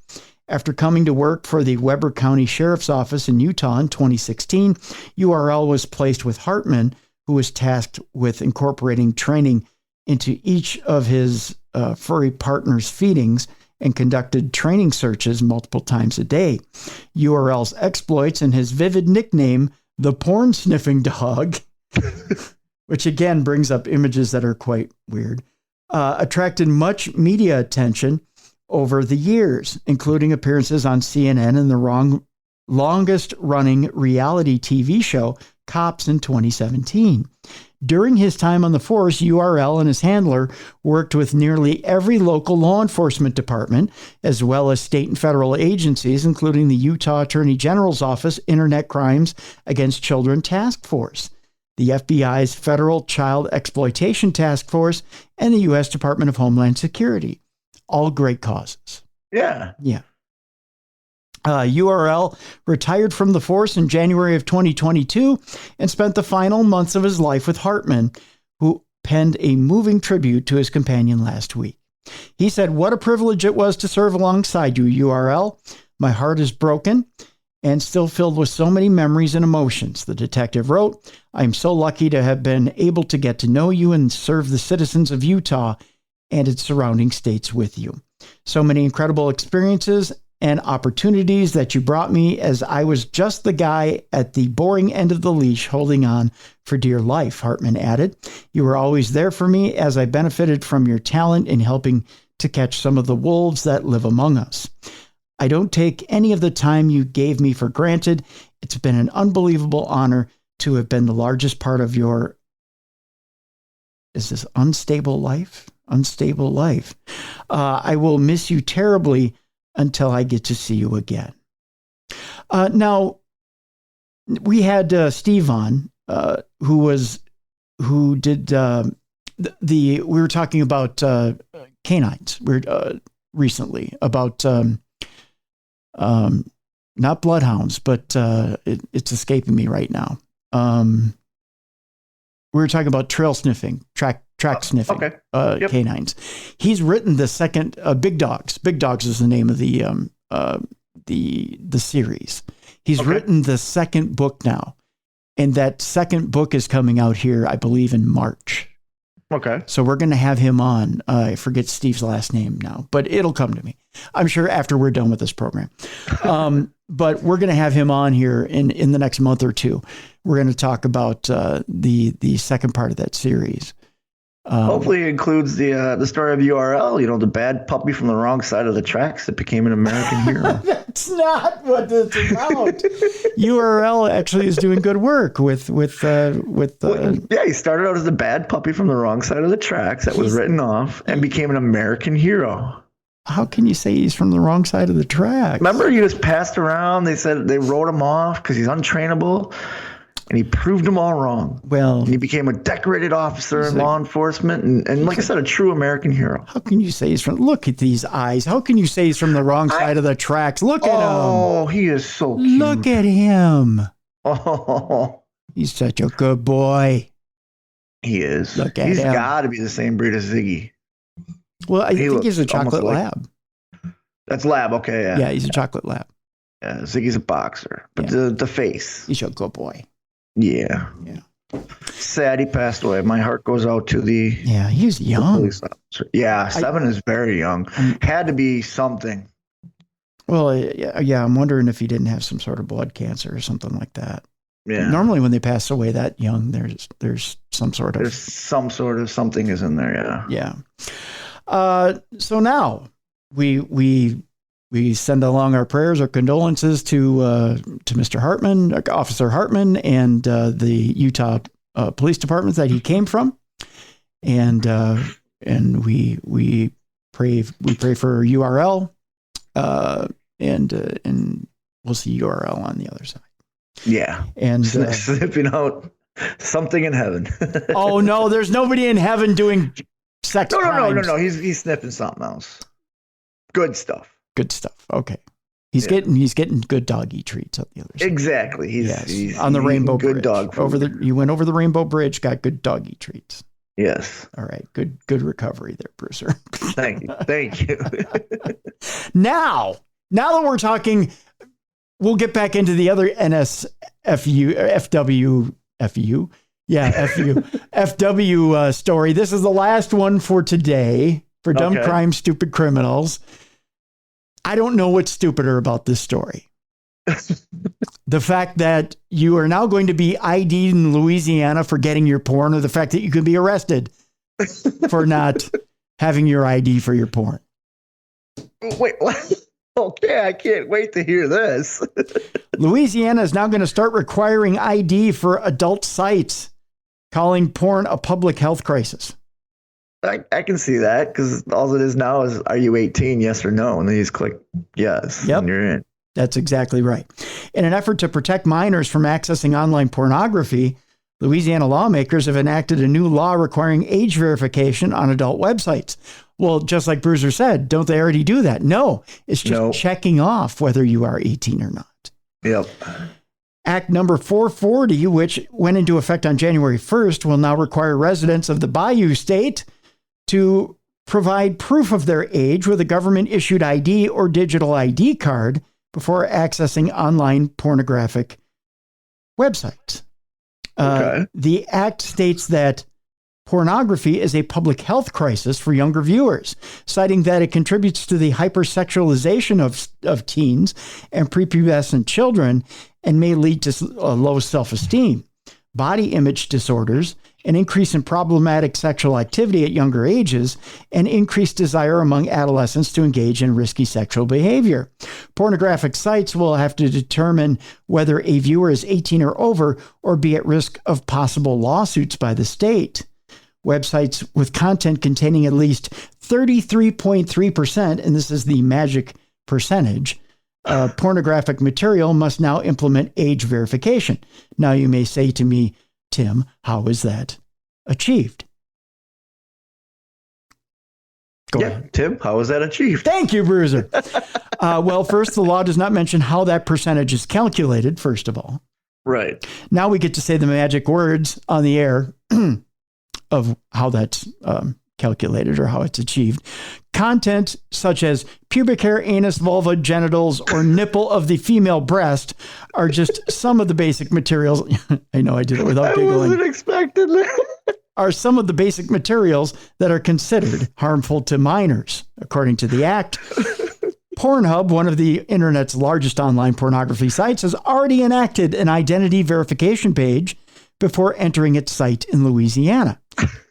After coming to work for the Weber County Sheriff's Office in Utah in 2016, URL was placed with Hartman, who was tasked with incorporating training into each of his furry partners' feedings and conducted training searches multiple times a day. URL's exploits and his vivid nickname, the porn sniffing dog, which again brings up images that are quite weird, attracted much media attention over the years, including appearances on CNN and the longest running reality TV show, cops in 2017. During his time on the force, URL and his handler worked with nearly every local law enforcement department, as well as state and federal agencies, including the Utah Attorney General's Office Internet Crimes Against Children Task Force, the FBI's Federal Child Exploitation Task Force, and the U.S. Department of Homeland Security. All great causes.
Yeah.
Yeah. URL retired from the force in January of 2022 and spent the final months of his life with Hartman, who penned a moving tribute to his companion last week. He said, "What a privilege it was to serve alongside you, URL. My heart is broken and still filled with so many memories and emotions." The detective wrote, "I'm so lucky to have been able to get to know you and serve the citizens of Utah and its surrounding states with you. So many incredible experiences and opportunities that you brought me as I was just the guy at the boring end of the leash holding on for dear life," Hartman added. "You were always there for me as I benefited from your talent in helping to catch some of the wolves that live among us. I don't take any of the time you gave me for granted. It's been an unbelievable honor to have been the largest part of your," is this unstable life? Unstable life. "I will miss you terribly until I get to see you again." Now, we had Steve on, who did we were talking about canines recently, about not bloodhounds, but it's escaping me right now. We were talking about trail sniffing, track sniffing,
Yep.
canines. He's written the second Big Dogs. Big Dogs is the name of the series. He's written the second book now, and that second book is coming out here, I believe, in March.
Okay.
So we're going to have him on. I forget Steve's last name now, but it'll come to me, I'm sure, after we're done with this program. But we're going to have him on here in the next month or two. We're going to talk about the second part of that series.
Hopefully it includes the story of URL, the bad puppy from the wrong side of the tracks that became an American hero.
That's not what it's about. URL actually is doing good work with
yeah, he started out as a bad puppy from the wrong side of the tracks that was written off and became an American hero.
How can you say he's from the wrong side of the tracks?
Remember, he just passed around. They said they wrote him off because he's untrainable. And he proved them all wrong.
Well,
and he became a decorated officer in law enforcement and like I said, a true American hero.
How can you say he's from, look at these eyes. How can you say he's from the wrong side of the tracks? Look at him.
Oh, he is so cute.
Look at him.
Oh,
he's such a good boy.
He is.
Look at
He's
him.
got to be the same breed as Ziggy.
Well, I think he's a
looks almost
chocolate
like-
lab.
That's Lab, okay, yeah.
Yeah, he's a chocolate lab.
Yeah, Ziggy's a boxer. But
Yeah.
the face.
He's a good boy.
Yeah.
Yeah.
Sad he passed away. My heart goes out to the
Yeah, he's young.
police officer. Yeah, 7 is very young. Had to be something.
Well, yeah, I'm wondering if he didn't have some sort of blood cancer or something like that.
Yeah.
Normally when they pass away that young, there's some sort of...
There's some sort of something is in there, yeah.
Yeah. So now we send along our prayers, our condolences to Mr. Hartman, Officer Hartman, and the Utah Police Department that he came from, and we pray for URL, and we'll see URL on the other side.
Yeah.
And
sniffing out something in heaven.
oh no, there's nobody in heaven doing sex crimes.
No. He's sniffing something else. Good stuff.
Good stuff. Okay. He's getting good doggy treats on the other side.
Exactly. He's
on the Rainbow
good
Bridge.
Dog food.
You went over the Rainbow Bridge, got good doggy treats.
Yes.
All right. Good recovery there, Brucer.
Thank you.
Now that we're talking, we'll get back into the other FW story. This is the last one for today for dumb crime, stupid criminals. I don't know what's stupider about this story. The fact that you are now going to be ID'd in Louisiana for getting your porn, or the fact that you can be arrested for not having your ID for your porn.
Wait, what? Okay, I can't wait to hear this.
Louisiana is now going to start requiring ID for adult sites, calling porn a public health crisis.
I can see that because all it is now is, are you 18? Yes or no? And then you just click yes,
Yep.
and you're in.
That's exactly right. In an effort to protect minors from accessing online pornography, Louisiana lawmakers have enacted a new law requiring age verification on adult websites. Well, just like Bruiser said, don't they already do that? No, it's just checking off whether you are 18 or not.
Yep.
Act number 440, which went into effect on January 1st, will now require residents of the Bayou State to provide proof of their age with a government-issued ID or digital ID card before accessing online pornographic websites. The act states that pornography is a public health crisis for younger viewers, citing that it contributes to the hypersexualization of teens and prepubescent children and may lead to low self-esteem, body image disorders, an increase in problematic sexual activity at younger ages, and increased desire among adolescents to engage in risky sexual behavior. Pornographic sites will have to determine whether a viewer is 18 or over or be at risk of possible lawsuits by the state. Websites with content containing at least 33.3%, and this is the magic percentage, pornographic material must now implement age verification. Now you may say to me, Tim, how is that achieved? Go ahead.
Tim, how is that achieved?
Thank you, Bruiser. Well, first, the law does not mention how that percentage is calculated, first of all.
Right.
Now we get to say the magic words on the air of how that's calculated or how it's achieved. Content such as pubic hair, anus, vulva, genitals, or nipple of the female breast are just some of the basic materials. I know I did it without giggling.
I wasn't expecting that.
Are some of the basic materials that are considered harmful to minors, according to the act. Pornhub, one of the internet's largest online pornography sites, has already enacted an identity verification page before entering its site in Louisiana.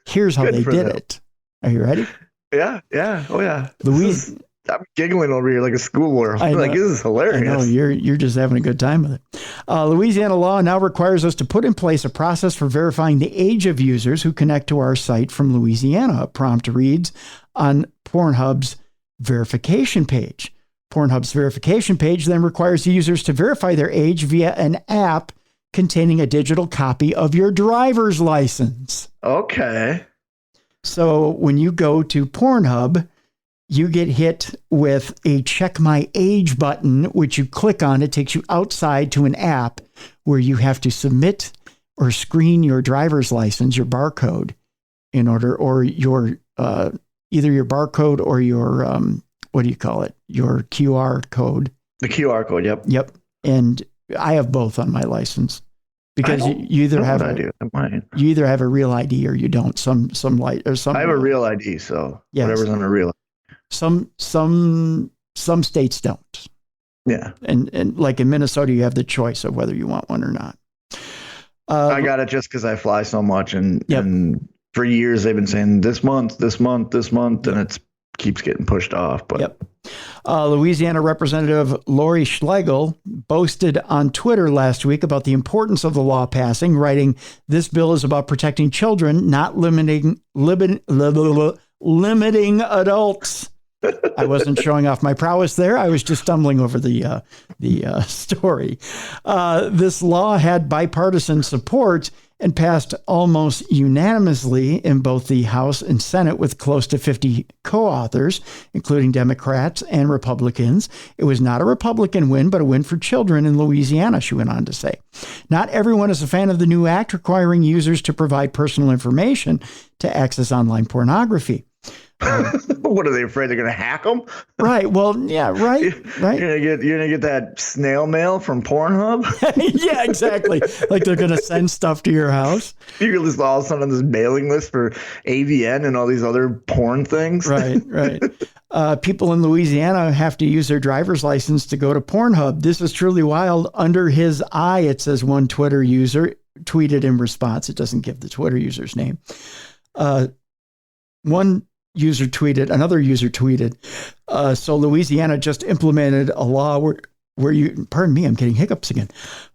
Here's how they did it. Are you ready?
Yeah. Oh, yeah.
Louisiana.
I'm giggling over here like a schoolgirl. I'm like, this is hilarious.
I know, you're just having a good time with it. Louisiana law now requires us to put in place a process for verifying the age of users who connect to our site from Louisiana. A prompt reads on Pornhub's verification page. Pornhub's verification page then requires users to verify their age via an app containing a digital copy of your driver's license.
Okay.
So when you go to Pornhub, you get hit with a check my age button, which you click on. It takes you outside to an app where you have to submit or screen your driver's license, your barcode, in order, or your either your barcode or your what do you call it? Your QR code.
The QR code. Yep.
Yep. And I have both on my license. Because you either have a real ID or you don't. Some
I have a real ID, so whatever's on a real ID.
Some states don't.
Yeah.
And like in Minnesota, you have the choice of whether you want one or not.
I got it just because I fly so much, and for years they've been saying this month, and it keeps getting pushed off. But
Louisiana Representative Lori Schlegel boasted on Twitter last week about the importance of the law passing, writing, "This bill is about protecting children, not limiting adults." I wasn't showing off my prowess there. I was just stumbling over the story. This law had bipartisan support and passed almost unanimously in both the House and Senate with close to 50 co-authors, including Democrats and Republicans. It was not a Republican win, but a win for children in Louisiana, she went on to say. Not everyone is a fan of the new act requiring users to provide personal information to access online pornography.
What are they afraid they're going to hack them?
Right. Well, yeah. Right.
You're gonna get that snail mail from Pornhub.
Yeah, exactly. Like they're going to send stuff to your house.
You're just all of a sudden on this mailing list for AVN and all these other porn things.
Right. People in Louisiana have to use their driver's license to go to Pornhub. This is truly wild. Under his eye, it says one Twitter user tweeted in response. It doesn't give the Twitter user's name. One another user tweeted, so Louisiana just implemented a law where you, pardon me, I'm getting hiccups again.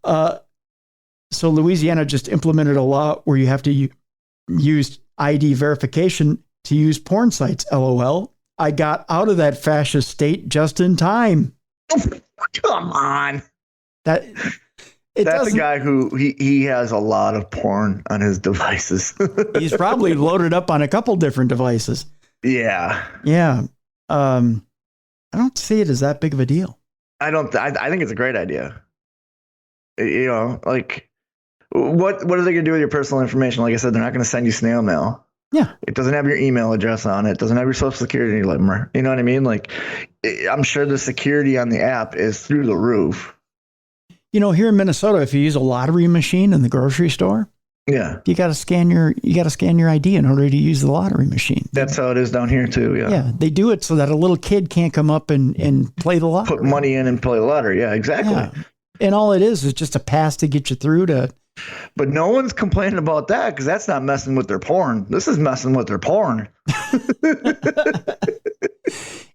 So Louisiana just implemented a law where you have to use ID verification to use porn sites. LOL. I got out of that fascist state just in time.
Come on.
That's
a guy who he has a lot of porn on his devices.
He's probably loaded up on a couple different devices.
Yeah.
Yeah. I don't see it as that big of a deal.
I think it's a great idea. You know, like what are they going to do with your personal information? Like I said, they're not going to send you snail mail.
Yeah.
It doesn't have your email address on it. It doesn't have your social security number. You know what I mean? Like, I'm sure the security on the app is through the roof.
You know, here in Minnesota, if you use a lottery machine in the grocery store,
yeah,
you got to scan your ID in order to use the lottery machine.
That's how it is down here too. Yeah.
Yeah. They do it so that a little kid can't come up and play the lottery.
Put money in and play the lottery. Yeah, exactly.
Yeah. And all it is just a pass to get you through to.
But no one's complaining about that because that's not messing with their porn. This is messing with their porn.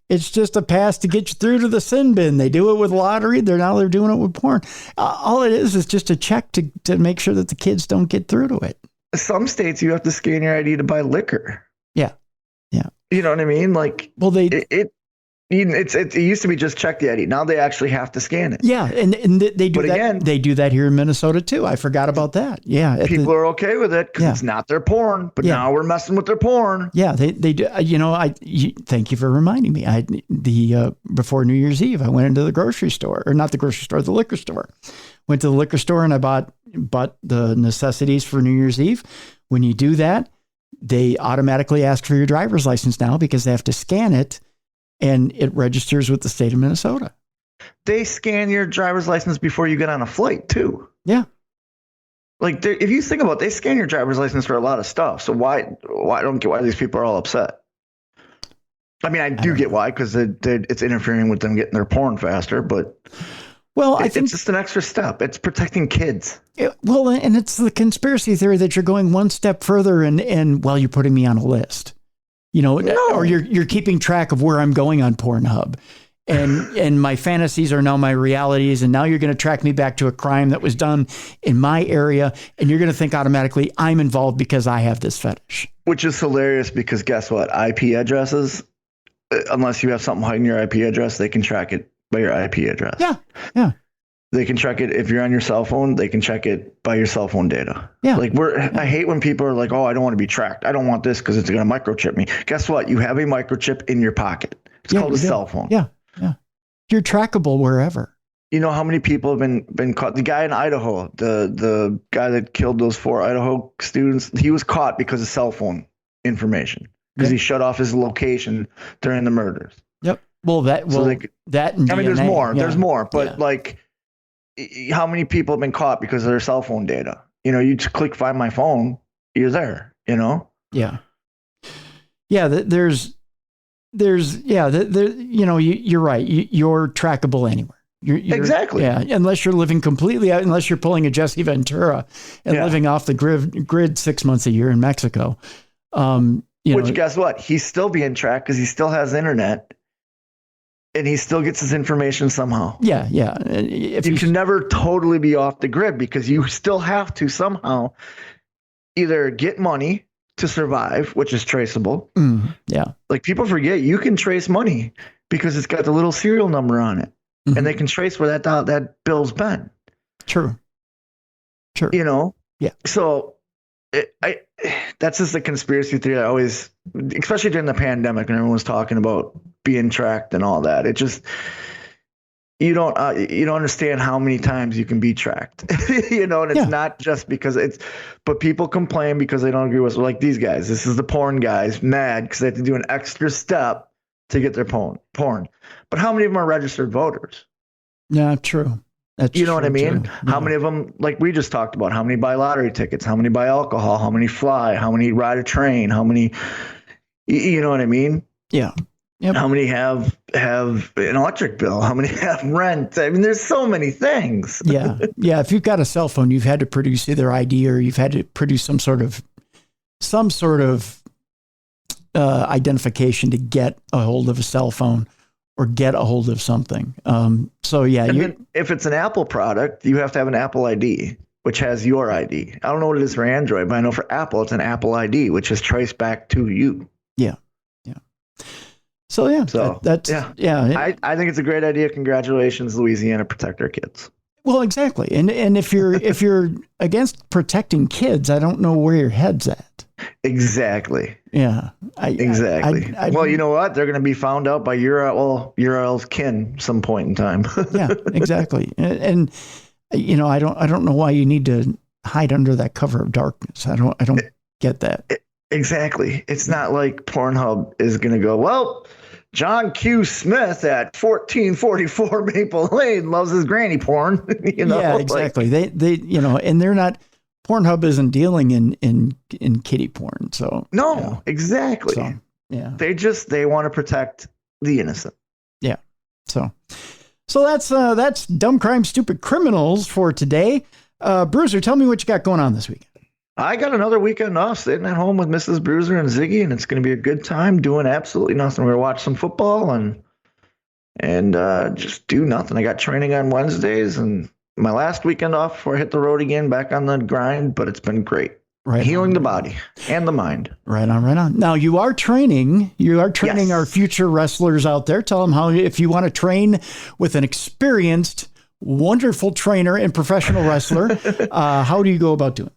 It's just a pass to get you through to the sin bin. They do it with lottery. They're doing it with porn. All it is just a check to make sure that the kids don't get through to it.
Some states you have to scan your ID to buy liquor.
Yeah. Yeah.
You know what I mean? Like,
well,
it used to be just check the ID. Now they actually have to scan it.
Yeah, and they do that. Again, they do that here in Minnesota too. I forgot about that. Yeah,
people are okay with it because it's not their porn. But now we're messing with their porn.
Yeah, they do. You know, thank you for reminding me. Before New Year's Eve, I went into the grocery store, or not the grocery store, the liquor store. Went to the liquor store and I bought the necessities for New Year's Eve. When you do that, they automatically ask for your driver's license now because they have to scan it. And it registers with the state of Minnesota.
They scan your driver's license before you get on a flight, too.
Yeah.
Like, if you think about it, they scan your driver's license for a lot of stuff. So why I don't get why these people are all upset. I mean, I do get why, because it's interfering with them getting their porn faster. But I think it's just an extra step. It's protecting kids.
And it's the conspiracy theory that you're going one step further and you're putting me on a list. You know, or you're keeping track of where I'm going on Pornhub, and my fantasies are now my realities, and now you're going to track me back to a crime that was done in my area, and you're going to think automatically I'm involved because I have this fetish.
Which is hilarious because guess what? IP addresses, unless you have something hiding your IP address, they can track it by your IP address.
Yeah, yeah.
They can track it if you're on your cell phone. They can check it by your cell phone data.
Yeah.
Like I hate when people are like, "Oh, I don't want to be tracked. I don't want this because it's going to microchip me." Guess what? You have a microchip in your pocket. It's called a cell phone.
Yeah, yeah. You're trackable wherever.
You know how many people have been caught? The guy in Idaho, the guy that killed those 4 Idaho students, he was caught because of cell phone information because he shut off his location during the murders.
Yep. Well, that and DNA,
there's more.
Yeah.
There's more, but like. How many people have been caught because of their cell phone data? You know, you just click find my phone, you're there, you know?
Yeah. Yeah. You're right. You're trackable anywhere. You're
exactly.
Yeah. Unless you're living completely out, unless you're pulling a Jesse Ventura and living off the grid 6 months a year in Mexico.
Guess what? He's still being tracked because he still has internet. And he still gets his information somehow.
Yeah, yeah.
You can never totally be off the grid because you still have to somehow either get money to survive, which is traceable.
Yeah.
Like people forget you can trace money because it's got the little serial number on it. Mm-hmm. And they can trace where that bill's been.
True.
You know?
Yeah.
So that's just a conspiracy theory I always, especially during the pandemic when everyone was talking about being tracked and all that. It just, you don't understand how many times you can be tracked, you know, and it's not just because but people complain because they don't agree with, like these guys, this is the porn guys mad because they have to do an extra step to get their porn. But how many of them are registered voters?
Yeah, true. That's
you know what I mean?
True.
How many of them, like we just talked about, how many buy lottery tickets, how many buy alcohol, how many fly, how many ride a train, how many, you know what I mean?
Yeah. Yep.
How many have an electric bill? How many have rent? I mean, there's so many things.
Yeah. Yeah. If you've got a cell phone, you've had to produce either ID or you've had to produce some sort of identification to get a hold of a cell phone or get a hold of something. So yeah,
And then if it's an Apple product, you have to have an Apple ID, which has your ID. I don't know what it is for Android, but I know for Apple, it's an Apple ID, which is traced back to you.
Yeah. So yeah, that's
I think it's a great idea. Congratulations, Louisiana, protect our kids.
Well, exactly. And if you're against protecting kids, I don't know where your head's at.
Exactly.
Yeah.
Exactly. Well, you know what? They're going to be found out by URL's kin some point in time.
Yeah, exactly. And you know, I don't know why you need to hide under that cover of darkness. I don't get that.
Exactly. It's not like Pornhub is going to go, well, John Q. Smith at 1444 Maple Lane loves his granny porn.
Yeah, exactly. They and they're not. Pornhub isn't dealing in kiddie porn. So
no, exactly.
So, yeah,
they want to protect the innocent.
Yeah. So that's Dumb Crime, Stupid Criminals for today. Bruiser, tell me what you got going on this weekend.
I got another weekend off sitting at home with Mrs. Bruiser and Ziggy, and it's going to be a good time doing absolutely nothing. We're going to watch some football and just do nothing. I got training on Wednesdays, and my last weekend off before I hit the road again, back on the grind, but it's been great.
Right.
Healing the body and the mind.
Right on. Now you are training
Yes.
our future wrestlers out there. Tell them how, if you want to train with an experienced, wonderful trainer and professional wrestler, how do you go about doing it?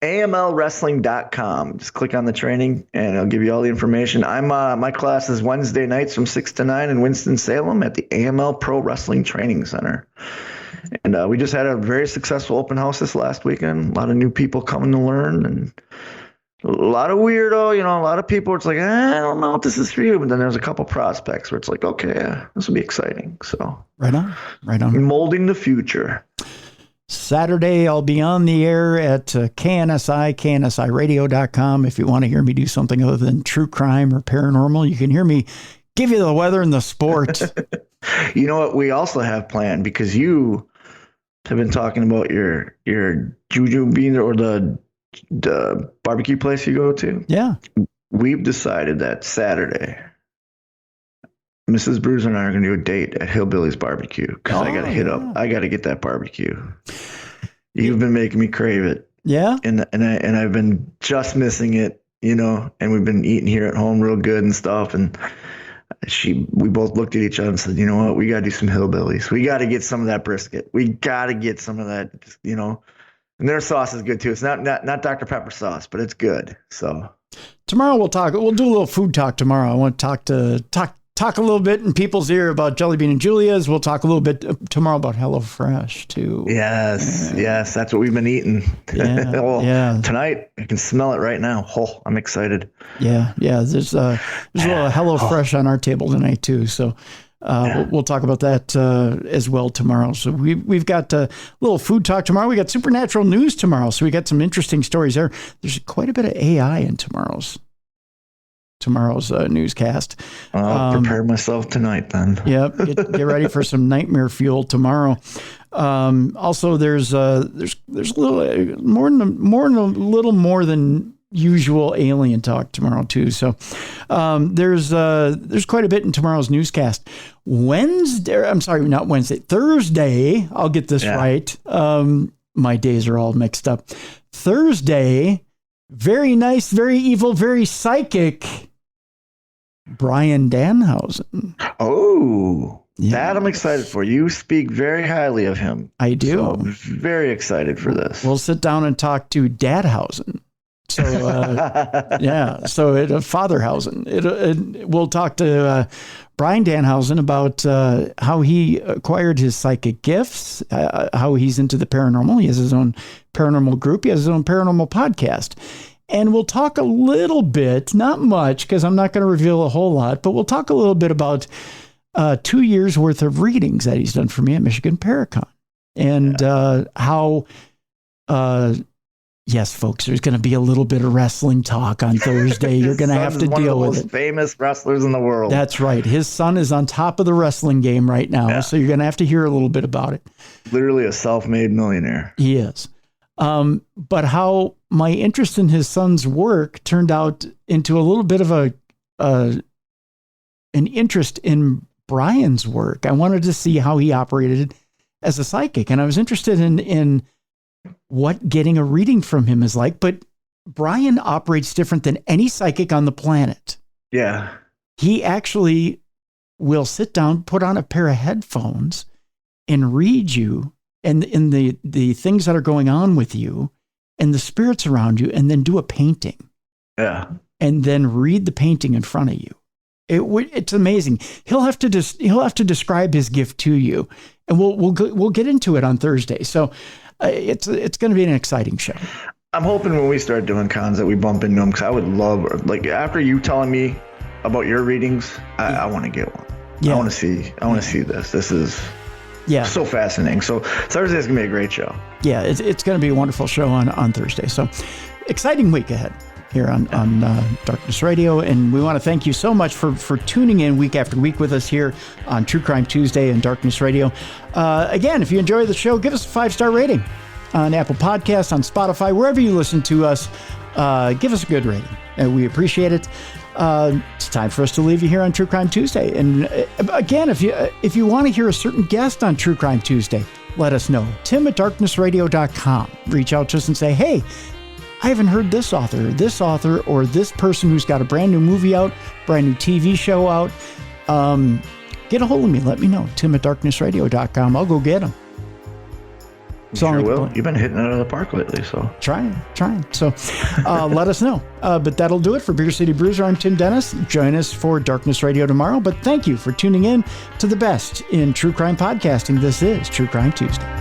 AMLwrestling.com. Just click on the training and it'll give you all the information. My class is Wednesday nights from 6 to 9 in Winston-Salem at the AML Pro Wrestling Training Center. And we just had a very successful open house this last weekend. A lot of new people coming to learn, and a lot of weirdo, a lot of people. It's like, I don't know if this is for you. But then there's a couple prospects where it's like, okay, this will be exciting. So
right on.
Molding the future.
Saturday, I'll be on the air at KNSI, KNSIradio.com. If you want to hear me do something other than true crime or paranormal, you can hear me give you the weather and the sport.
You know what we also have planned, because you have been talking about your Juju Bean or the barbecue place you go to.
Yeah.
We've decided that Saturday, Mrs. Bruiser and I are going to do a date at Hillbilly's Barbecue, because I got to hit up. I got to get that barbecue. You've been making me crave it.
Yeah.
And I've been just missing it, and we've been eating here at home real good and stuff. And we both looked at each other and said, you know what? We got to do some Hillbillies. We got to get some of that brisket. We got to get some of that, and their sauce is good too. It's not Dr. Pepper sauce, but it's good. So
tomorrow we'll talk. We'll do a little food talk tomorrow. I want to talk a little bit in people's ear about Jelly Bean and Julia's. We'll talk a little bit tomorrow about HelloFresh too.
Yes, that's what we've been eating.
Yeah,
Tonight I can smell it right now. Oh, I'm excited.
Yeah. There's a little HelloFresh on our table tonight too. So we'll talk about that as well tomorrow. So we've got a little food talk tomorrow. We got supernatural news tomorrow. So we got some interesting stories there. There's quite a bit of AI in tomorrow's newscast.
I'll prepare myself tonight then.
Yep. Get ready for some nightmare fuel tomorrow. Also, there's a little more than usual alien talk tomorrow too. So there's quite a bit in tomorrow's newscast. Thursday. I'll get this right. My days are all mixed up. Thursday. Very nice, very evil, very psychic Brian Danhausen.
Oh, that I'm excited for. You speak very highly of him.
I do.
So I'm very excited for this.
We'll sit down and talk to Dadhausen. So, Fatherhausen. We'll talk to Brian Danhausen about how he acquired his psychic gifts, how he's into the paranormal. He has his own paranormal group. He has his own paranormal podcast. And we'll talk a little bit, not much, because I'm not going to reveal a whole lot, but we'll talk a little bit about 2 years worth of readings that he's done for me at Michigan Paracon. And how... yes, folks, there's going to be a little bit of wrestling talk on Thursday. You're going to have to deal with it. One of the most
famous wrestlers in the world.
That's right. His son is on top of the wrestling game right now, so you're going to have to hear a little bit about it.
Literally a self-made millionaire.
He is. But how my interest in his son's work turned out into a little bit of a an interest in Brian's work. I wanted to see how he operated as a psychic, and I was interested in what getting a reading from him is like. But Brian operates different than any psychic on the planet.
Yeah.
He actually will sit down, put on a pair of headphones, and read you and in the things that are going on with you and the spirits around you, and then do a painting.
Yeah.
And then read the painting in front of you. It's amazing. He'll have to describe his gift to you, and we'll get into it on Thursday. So it's going to be an exciting show.
I'm hoping when we start doing cons that we bump into him, because I would love, like, after you telling me about your readings, I want to get one. Yeah. I want to see this. This is so fascinating. So Thursday's gonna be a great show. Yeah, it's going to be a wonderful show on Thursday. So exciting week ahead here on Darkness Radio, and we want to thank you so much for tuning in week after week with us here on True Crime Tuesday and Darkness Radio. Again, if you enjoy the show, give us a 5-star rating on Apple Podcasts, on Spotify, wherever you listen to us. Give us a good rating, and we appreciate it. It's time for us to leave you here on True Crime Tuesday. And again, if you want to hear a certain guest on True Crime Tuesday, let us know. Tim@darknessradio.com. Reach out to us and say, hey, I haven't heard this author, or this person who's got a brand new movie out, brand new TV show out. Get a hold of me. Let me know. Tim@darknessradio.com. I'll go get them. Sure will. You've been hitting it out of the park lately, so. Trying. So let us know. But that'll do it for Beer City Bruiser. I'm Tim Dennis. Join us for Darkness Radio tomorrow. But thank you for tuning in to the best in true crime podcasting. This is True Crime Tuesday.